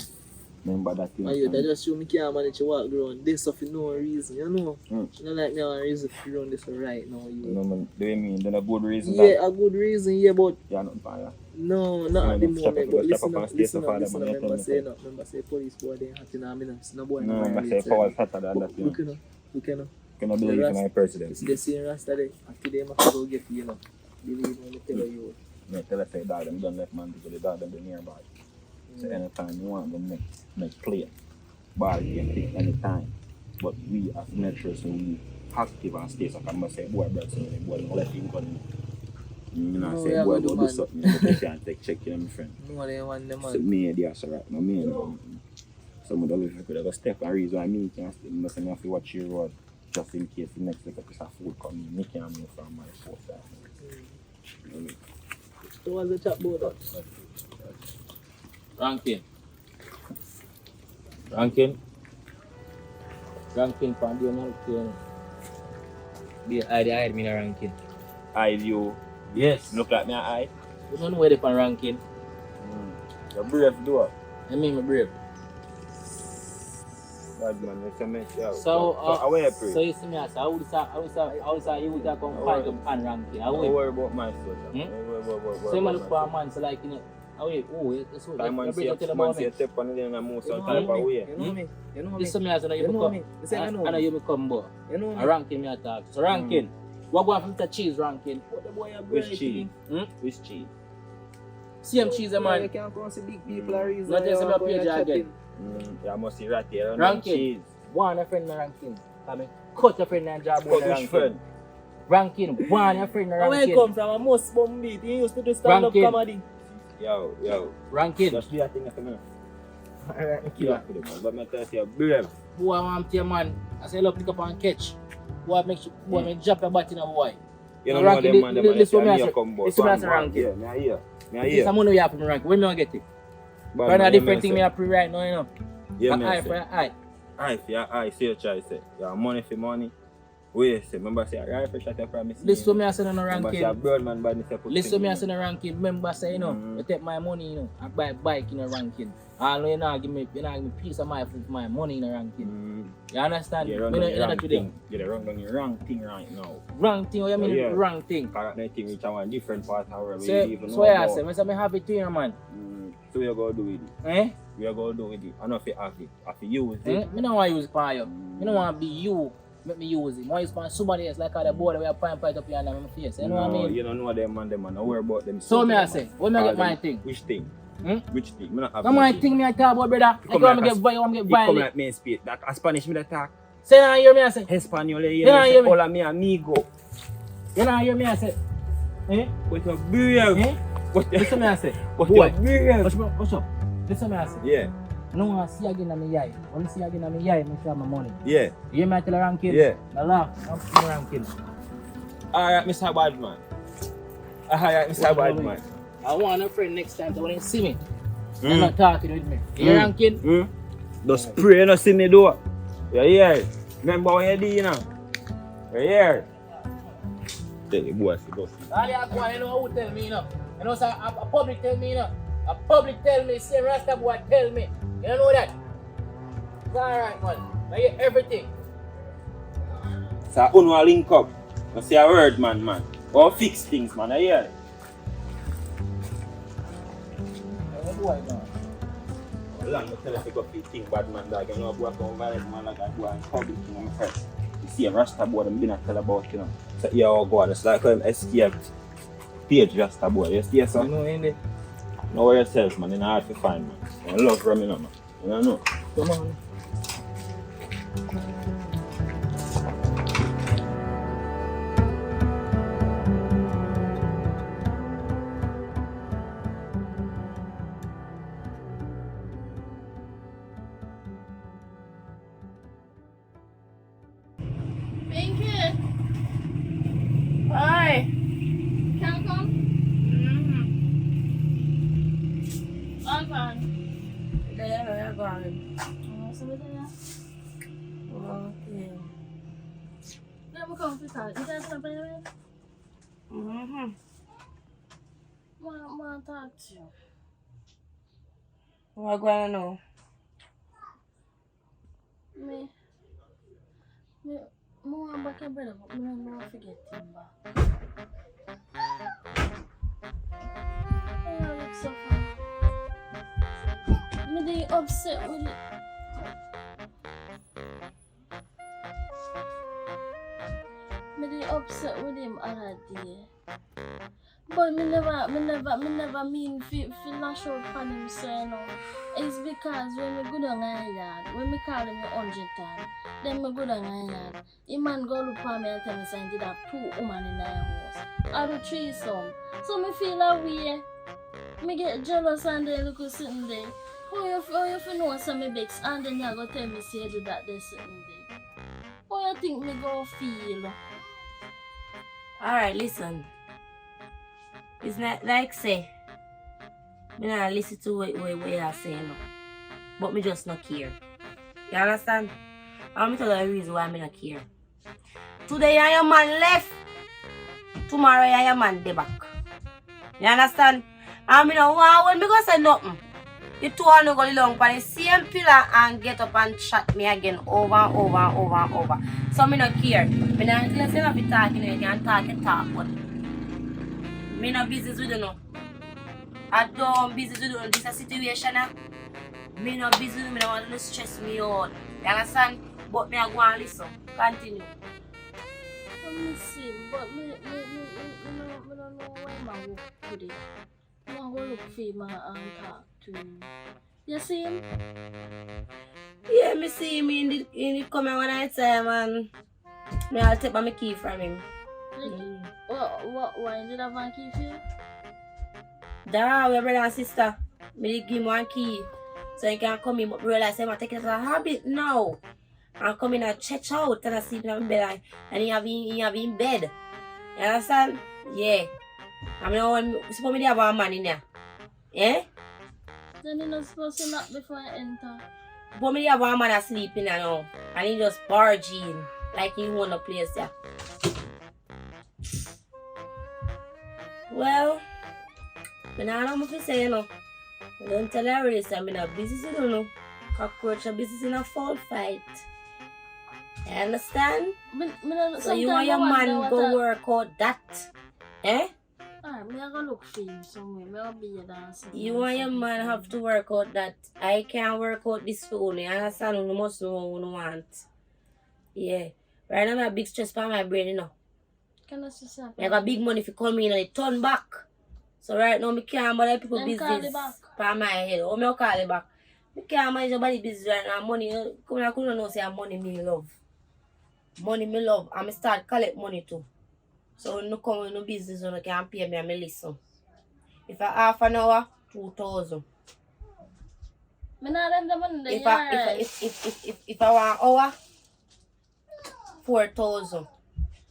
Remember that, you know. And you, that just show me can't manage to walk around this stuff for no reason, you know. Mm. You know, like me, I want reason to run this right now, You you. know, man. Do you mean? Then a good reason. Yeah, a good reason, yeah, but Yeah, not fire. no, not at the Step up, moment, but step up listen and up, stay listen so up, far, listen man, up, you remember tell say me. no, remember say police boy, they ain't happy now, me no, no boy, No, no I say power is hotter than that, you know. we cannot. Can I believe in my president? See the same Rasta there, after them have to go get you know, believe me, I tell you. Yeah, tell us say dog them done left man because the dog them been nearby. So anytime you want them make play. Ball game pick anytime. But we as naturals we active and stay so I must say boy brother so the boy don't let him go. You know No, say yeah, boy but go man. do something but you can't take check you know my friend. No, they want them So man. me there so right now me some of the little could have step and reason why me can't still must have to watch your road just in case the next like a piece of food come in. Me can't move from my force that. You know what I mean? So what's the chat about that? Ranking from the American. I me in a ranking. I you Yes. look at me eye. You don't know where they pan ranking. You're brave do it. I mean my brave. Bad man, you can make yeah. So away pray. so you see me as I would say you would have come fight to pan ranking. I Don't will. worry about my soldier. So you look for a man so like you know. That's what Time man see tell man about see me. a step on the and move some You type know of way. You know me, you know me. This is me as I know you You know become. me. You say I know I know me. you become boy. You know A me. ranking me attack. So ranking. What go on from the cheese ranking? But the boy a Which great cheese? thing. Which cheese? Same cheese You man. can't go and see big people are reason. Not just you about go and page chat again. him. Yeah, I must see right here on Ranking. cheese. One your friend in ranking. Come in. Cut your friend in job Cut on which ranking. friend? Ranking. One your friend in Where you ranking. come from? I must bomb beat. You used to do stand-up Ranking. comedy. Yo. Ranking. Just do that thing for me. Alright, Kill off with them, man. But I tell you, brave. Boy, I want to man. I say, look, pick up and catch. Boy, make drop your body in a boy. You don't know them man, them man. Listen, Me come boy. listen, I say ranking. Yeah, me a hear. This is money we have for me ranking. When me gonna get it? But a different thing me a pre right now, you know. Yeah, An me eye say. for an eye. Eye for your eye, see you try say. Your money for money. Wait, say, remember say, a rifle shot you promise me. Listen to me, I say no Remember say, a ranking. broad man bad me say put Listen to thing me, I in. say no ranking. Remember, say, you know, you take my money, you know, I buy a bike in a ranking. I know you not give me peace of mind for my money in a ranking. You understand? You Me run no down the in wrong that today. thing. You run down the wrong thing right now. Wrong thing, what you mean Yeah. wrong thing? Correct that thing which I want different part of where we So, even so know I about. say, I say, me have it to you, man. So we are going to do with it. Eh? We are going to do with it. I know if you have it. If you use it. Me don't want to use it for you. Me don't want to be you. Make me use it. I want to use it for somebody else, like how the board we are pint up here and my face. You know what I mean? You don't know them man. Don't worry about them. So me I say, when me get my thing? Which thing? Which thing? Me not have Come my thing me I talk about, brother. I want to get violent. You come like me and speak. That a Spanish me that talk. Say you hear me I say. Espanol You don't hear me? Hola mi amigo. You don't hear me I say. Eh? What a brave. Eh? Listen me I say. What Boy. a brave. What's up? Listen me I say. Yeah. I don't want to see you again in my eye. When I see you again in my eye, I show my money. Yeah. You hear me I tell a ranking? Yeah. I laugh. I'm a ranking. Alright, Mr. Badman. Alright, Mr. Badman. I want a friend next time, so when you see me, you're not talking with me. You ranking? Just pray and see me do. You hear it? Remember what you did, you know? You hear it? Tell the boy, see, go see. All you go on, you know who tell me, you know. You know, so a public tell me, you know. A public tell me, say Rasta boy tell me. You know that? It's alright, man. I hear everything. So, you want to link up. You say a word, man. Or fix things, man. You hear it? Boy, man. Long tell us to go fix things, bad man, dog. You know, go come violent, man, like I go and public thing on first. You see a Rasta boy, them been a tell about, you know. So, yeah, oh God, it's like I'm escaped. Page Rasta boy, you see, so? You know, ain't it? Know yourself, man. It's hard to find, man. I love Rami, man. You don't know. Come on. Pinky! Hi! Can I come? I'm fine. There, where you going? So we there? Okay. Let me come to talk. You guys want to play with me? I want to talk to you. What going on now? Me want back your brother, but I don't want to forget him back. I look so far. Me dey upset with it. Me dey upset with him other day. But me never mean fi lash out on him, so you know. It's because when me go down my yard, when me call him 100 times, then me go down my yard. The man go look for me and tell me saying did have 2 women in the house. I do 3 some. So me feel that way. Me get jealous and then look sitting there. How you feel know some me vex and then you go tell me say you do that there sitting there. How you think me go feel? Alright, listen. It's not like say, me not listen to what you say no. But me just not care. You understand? I'll tell you the reason why me not care. Today your man left. Tomorrow your man dey back. You understand? And me no want when me go say nothing. The two of them go along for the same pillar and get up and chat me again over and over and over and over. So me not care. Me not until you not be talking, you can talk, but me no business with you no. I don't business with you. This is a situation. Me no business with you. Me no want to stress me out. You understand? But me I go and listen. Continue. Let me see, but me don't know why my work today. I go look for him and talk to him. You see him? Yeah, me see him in the coming when I say man. Me I'll take my key from him. Why did I have a key for you? Da, we brother and sister. Me give him one key. So you can come in but realize I'm taking it as a habit now. And come in and check out and I sleep in my bed and he have in bed. You understand? Yeah. I mean, when suppose me have a man in there. Eh? Then you're not supposed to knock before I enter. But me have a man asleep in there now. And he just barge in. Like he own a place there. Well, I don't know what to say, you know. I don't tell you already, so I'm in a business, you know. Cockroach a business in a fall fight. You understand? So you want your man go work out that? Eh? Alright, I'm gonna look for you somewhere. I'll be your dancer. You want your man have to work out that. I can't work out this for you. You understand? You must know what you want. Yeah. Right now, I have a big stress for my brain, you know. Can I see something? I got big money if you call me in and it turn back. So right now, I can't manage people business for my head. Or I call it back. I can't manage nobody business right now. Money, I couldn't know say money me love. Money me love. And I start collect money too. So when you come in no business, you can pay me and me listen. If I half an hour, 2,000. If I want an hour, 4,000.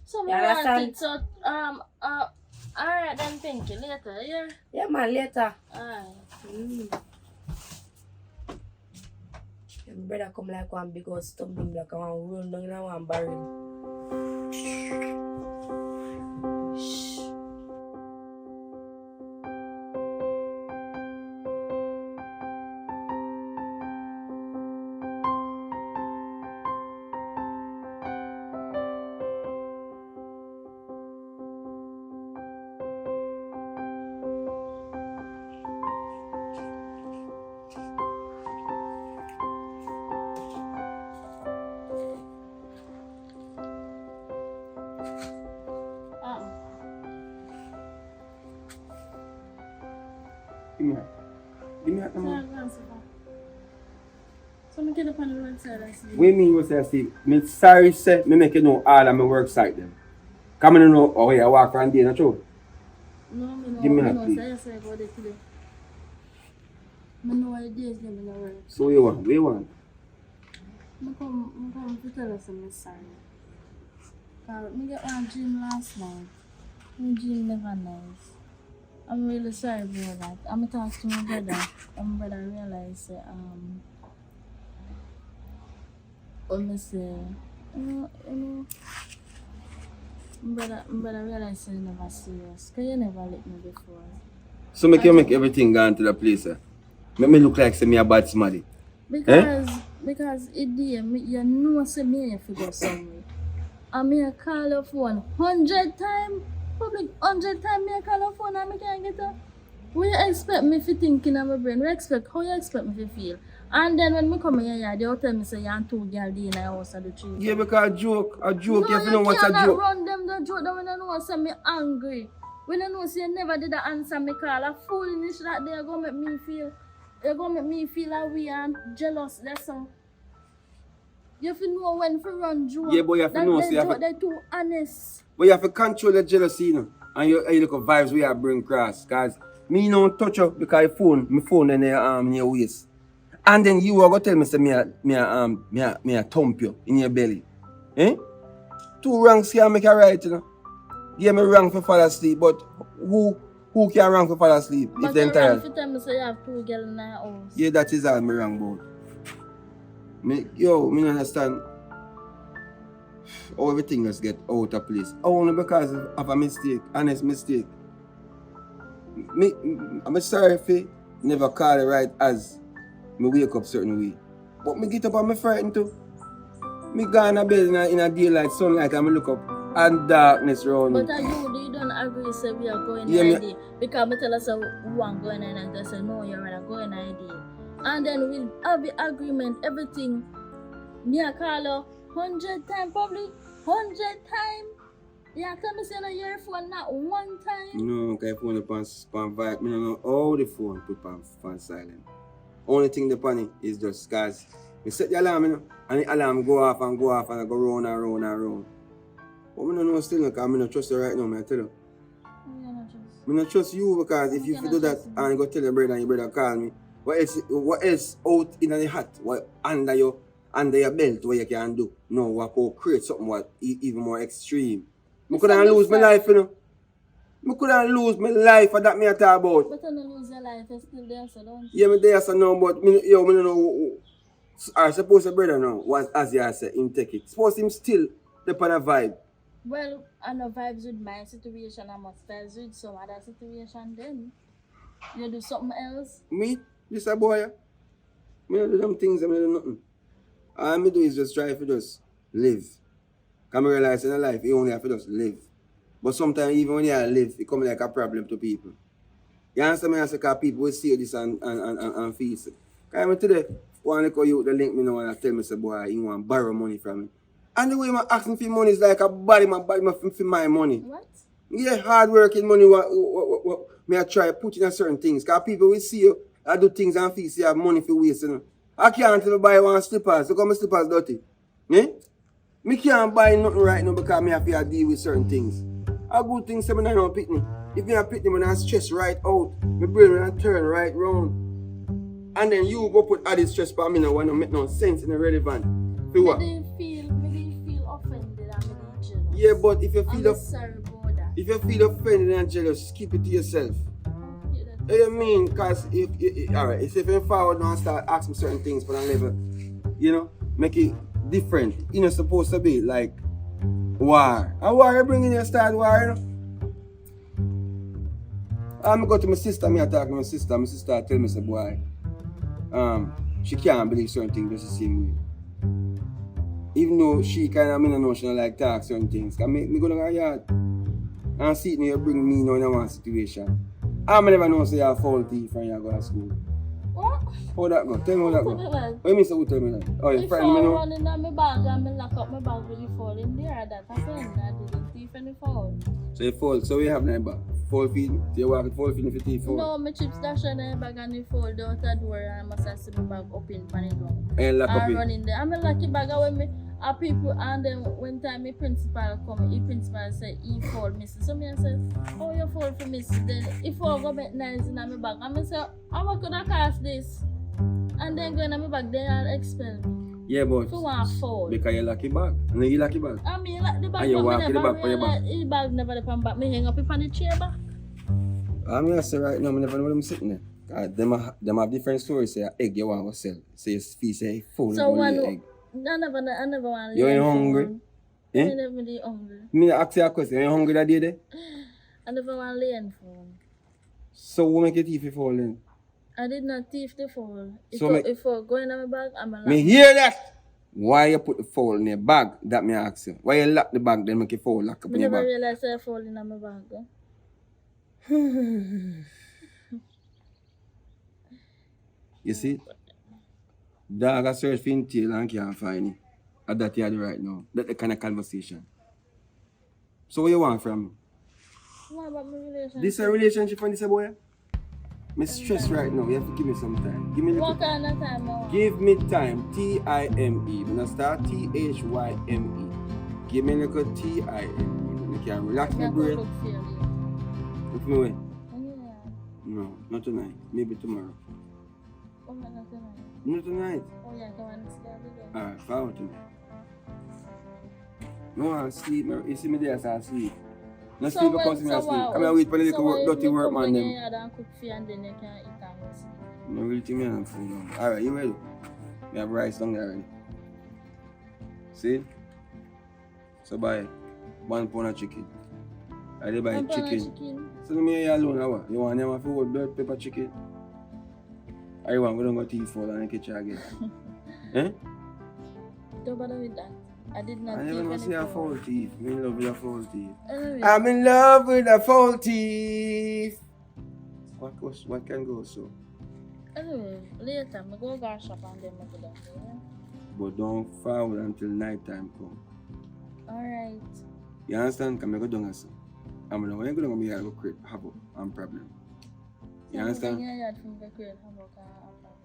So me want it, so alright then thank you later, yeah? Yeah man, later. Alright. Your brother come like one big old stumbling block and one roll down in one barrel. Give me that number. So I get up on the road side and see. What do you mean you say Steve? Me sorry say me make you know all of my work site them. Come on know oh yeah, I walk around there, not true? No, me know. Give me that, No, please. say I say about it today. I know what it is them in the work. So what you want? What you want? I come to tell us I'm sorry. I get one dream last night. My dream never nice. I'm really sorry about that. I'm talking to my brother. And my brother realized me say, my brother realized you never serious. Cause you never let me before. So make you make everything gone to the place. Make me look like say me a bad smarty. Because it did, you know say me if you go somewhere. And me call your phone 100 times. Public 100 times me call your phone and me can't get her. What you expect me to think in my brain? How you expect me to feel? And then when me come here, they tell me say you and 2 girls in the house of the 3. Yeah, because a joke, No, you have to know what's a cannot joke. run them the joke that when I know say me angry. When I know say you never did answer me call. A foolishness that they are gonna make me feel. They're gonna make me feel away and jealous. That's all. You have to know when to run joke. Yeah, but you have to know. They're too honest. But you have to control the jealousy, you know. And you look at vibes we have bring cross. Cause me don't touch you because my phone in your waist. And then you are gonna tell me say me a thump you in your belly. Eh? 2 wrongs can make a right, you know. Yeah, me wrong for fall asleep, but who can wrong for fall asleep if they're tired? But you tell me say you have 2 girls in the house. Yeah, that is all me wrong about. Me don't understand how everything just get out of place. Only because of a mistake, honest mistake. I'm sorry if I never call it right as me wake up certain way. But me get up and me frightened too. Me go in a bed in a daylight, sunlight, and me look up and darkness around me. But you don't agree say we are going ID. Because me tell us we want going and they say no, you're not going ID. And then we'll have the agreement, everything. Me a call her 100 times, probably 100 times. You tell me say no your phone not 1 time. No, because phone up on vibe. I don't know how the phone put on silent. Only thing the funny is just cause we set the alarm, you know, and the alarm go off and I go round and round and round. But I don't know still because I don't trust you right now, I tell you. You not trust. I don't trust you because if you do that and you go tell your brother and your brother call me What else out in the hat? What under your belt what you can do? No, what could create something what even more extreme. I couldn't lose my life, you know. I couldn't lose my life for that me I talk about. But you don't lose your life, you're still there, so don't you? Yeah, me there so now, but me don't know. I suppose the brother now was as you said, him take it. Suppose him still depend on a vibe. Well, I know vibes with my situation, I must vibes with some other situation then. You do something else? Me, this a boy. Me don't do them things, I do nothing. All me do is just try to just live. Because I realize in life, you only have to just live. But sometimes even when you live, it comes like a problem to people. You understand me? I say, because people will see this and feel it. Because today, one little youth that link me now and tell me, say, boy, he want to borrow money from me. And the way I ask him for money is like a body, my for my money. What? Yeah, hard working money, what me I try put in certain things. Because people will see you, I do things and feel, say, you have money for waste, you know. I can't even buy one slippers, because my slippers dirty. Yeah? Me can't buy nothing right now because me have to deal with certain things. A good thing say me not pick me. If me pick me, I stress right out. My brain will turn right round. And then you go put added stress for me now when I make no sense in the relevant. For what? Me do you feel offended and me do jealous? Yeah, but if you feel I'm sorry about that. if you feel offended and jealous, just keep it to yourself. What do you mean? Because alright, if you forward now and start asking certain things for that level, you know, make it different. You know, supposed to be like war. And war you bringing your start war, you know. I go to my sister, I talk to my sister tell me, say, boy, she can't believe certain things just the same way. Even though she kind of, I don't know, she don't like talk certain things. Because me go to her yard and see it now, you bring me now in one situation. I never know say you're a foul thief when you go to school. What? How that go? Tell me how that go. What do you mean say who tell me that? Oh, your friend me know? Running in my bag and I lock up my bag with the fall in there. That happened. I didn't thief any fall. So you fall, so we have in your bag? Fall feet? So you walk with fall feet if you thief fall? No, my chips dash in the bag and the fall down the door and I must see my bag up in the ground. And lock up I it? run in there. I'm a lucky bag when me people and then one time my principal come, the principal say he fall missing. So me I say, oh you fall for missing. Then if I go make nice in my bag, I say, how could I cast this? And then go in my bag, they all expel me. Yeah, but So one fall. because you lock your bag. And then you lock your bag. I mean like the bag, And you walk me with the never bag for your bag. realize the bag never depend back. Me hang up it on the chair back. I'm going to say right now, I never know them sitting there. Them have different stories. Say, egg you want to sell. So you feel say, full So of one, egg. I never want to You ain't hungry? I Eh? never really hungry. Me ask you a question. You hungry that day there? I never want to lay in phone. So what make your teeth fall in? I did not thief the phone. If So I go in my bag, I'm a Me hear that. Why you put the phone in your bag? That me ask you. Why you lock the bag then make your phone lock up I in your never bag? realized I fall in my bag. You see? Dog a search for him tail and can't find it. And that you are right now. That's the kind of conversation. So what you want from me? What about my relationship? This a relationship and this a boy? Me stressed right now. You have to give me some time. Give me a little What kind of time I want? Give me time. T-I-M-E. When I start T-H-Y-M-E. Give me a little T-I-M-E. I can relax my I could brain. look for you. Look me away. Yeah. No, not tonight. Maybe tomorrow. Oh, not tonight. Not tonight. Oh, yeah, come on, let's go. Alright, forward to me. No, I'll sleep. You see me there, so I'll sleep. No sleep because me asleep. Come and wait for the little work, dirty work man them. Yeah, don't cook for you and then you can eat and go sleep. No really think me and food now. Alright, you ready? We have rice down there already. See? So buy 1 pound of chicken. I did buy 1 pound of chicken. chicken. So me here alone or what? You want them for what? Blood pepper chicken? Or you want we don't go tea for and kitchen again? Eh? Don't bother with that. I did not I thief never any know see a phone. foul thief. I'm in love with a foul thief. Anyway, I'm in love with a foul thief. What can go so? anyway, later, I go shop and then I go down there. But don't forward until night time come. Alright. You understand? Come go down and say. I'm not going to go here go create havoc and problem. You understand?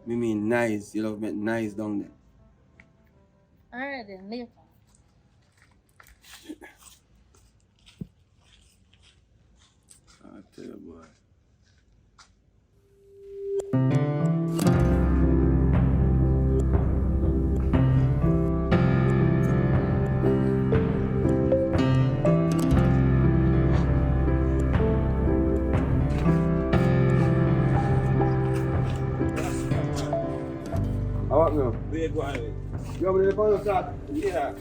Me mean nice. You love me nice down there. Alright then, later. I'll tell you boy. go on. You want me to follow that? Yeah.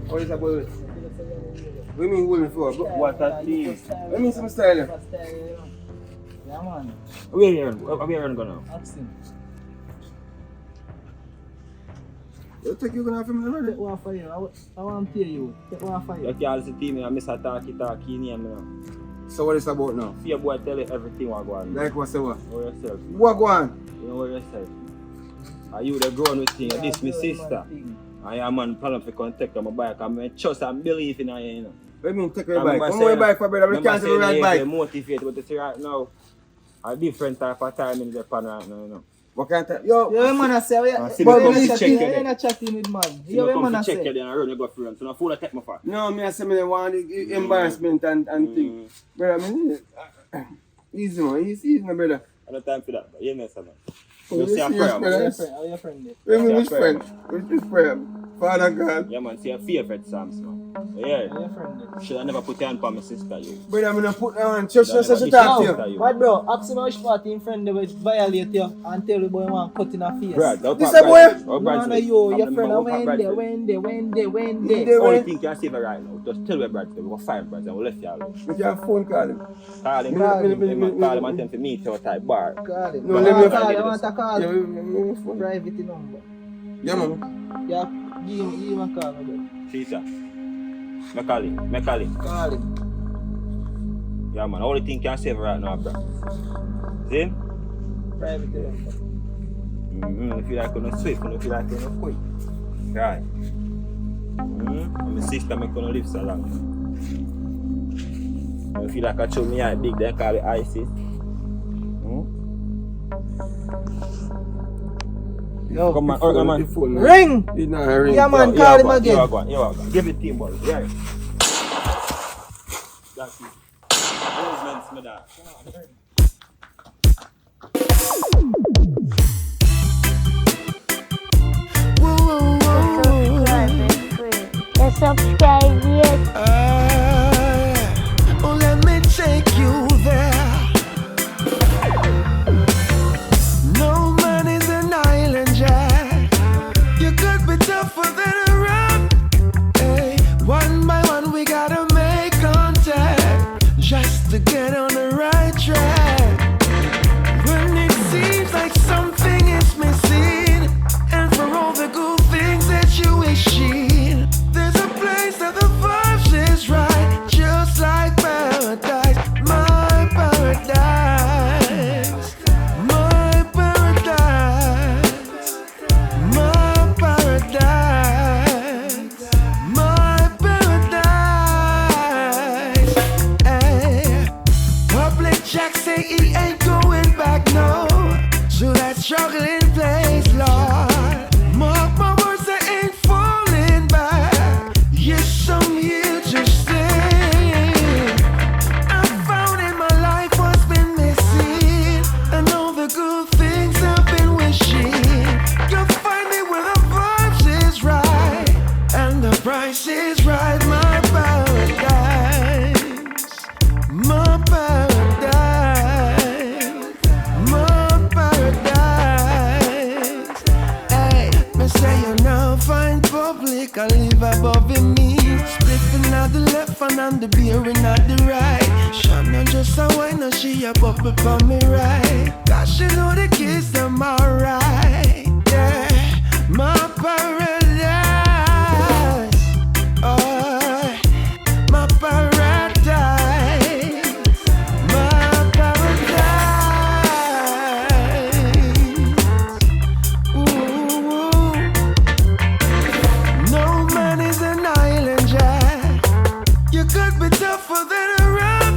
What is that boy? What do you mean women for? What a team. Let me see my style. Yeah, man. Where you going now? Ask him. You think you're gonna have him already? Take one for you. I want to pay you. Take one for You you. can't listen to me and miss a talkie name now. So what is about now? Fear boy tell you everything what go on. Like what say what? Know yourself. What go on? You know yourself. Are you the grown with thing? This my sister. I am man problem for contact on my bike. I trust and believe in her, you know. What do you mean take your bike? Come on your bike for brother, we can't do right bike. Motivate, but you see right now, a different type of time in Japan right now, you know. What can't I? Yo, Yeah, man, I say, see but me come you're to check you not there. chatting with man. You Yeah, come man, to I check you say. there and run you go for run. So now fool I take my far. no, me I say me want the embarrassment and thing. Brother, I mean, easy man, easy my brother. I don't have time for that, but you know something. Oh, You see a prayer, man. How your friend there? Wait, Yeah, which prayer. friend? Which prayer? Father God. Yeah, man, see a favorite Psalms, man. Yeah. How your friend there? Should I never put your hand on my sister, you. Brother, I'm gonna put that on church Brother, so she but talk to this you. is- But bro, ask him which part in friend they will violate you and tell you boy want cut in a face. Brad, This a boy? No, no, you, your friend are Wendy. Only thing can save her right now. Just tell me, Brad, we go find Brad and we'll left you alone. We can phone call him. Call him, Call him. call him and tell him to meet you type bar. Call him. No, I let me- want to call, I want to call. Yeah, me phone. Private number. Yeah, man. Yeah, give him a call, my brother. See, sir. Me call him. Call him. Yeah, man, only thing can save her right now, Brad. See him? Private number. I feel like I'm not swift, I feel like I'm not quick. Right. And my sister make gonna live so long. I feel like I show me eye big, then call it ISIS. Yo, Come on, man. The phone, man. ring! He not ring. Yeah, man, call him again. You are going. Give it team ball. Yeah. That's it. Movements, my dad. Subscribe, yes. Oh, let me take you there. No man is an island jack. You could be tougher than a rock. Hey, one by one we gotta make contact just to get on the right track. When it seems like something is missing, and for all the good things that you wishing, there's a place that the vibes is right, just like paradise, my paradise, my paradise, my paradise, my paradise. Hey, Public Jack say he ain't going back, no. So that struggling place, Lord. Mark my words, they ain't falling back. Yes, I'm here to stay. I found in my life what's been missing, and all the good things I've been wishing. You'll find me where the vibes is right, and the price is right. My paradise, my paradise, my paradise. Hey, me say you now find public, I live above in me. Spliffing out the left and on the beer and not the right. Shana just a wine and she a bubble for me right. Cause she know the kids them alright. Yeah, my paradise. Oh, my paradise. My paradise. Ooh. No man is an island jack. You could be tougher than a rock.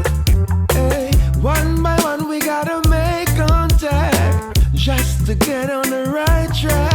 Hey, one by one we gotta make contact just to get on the right track.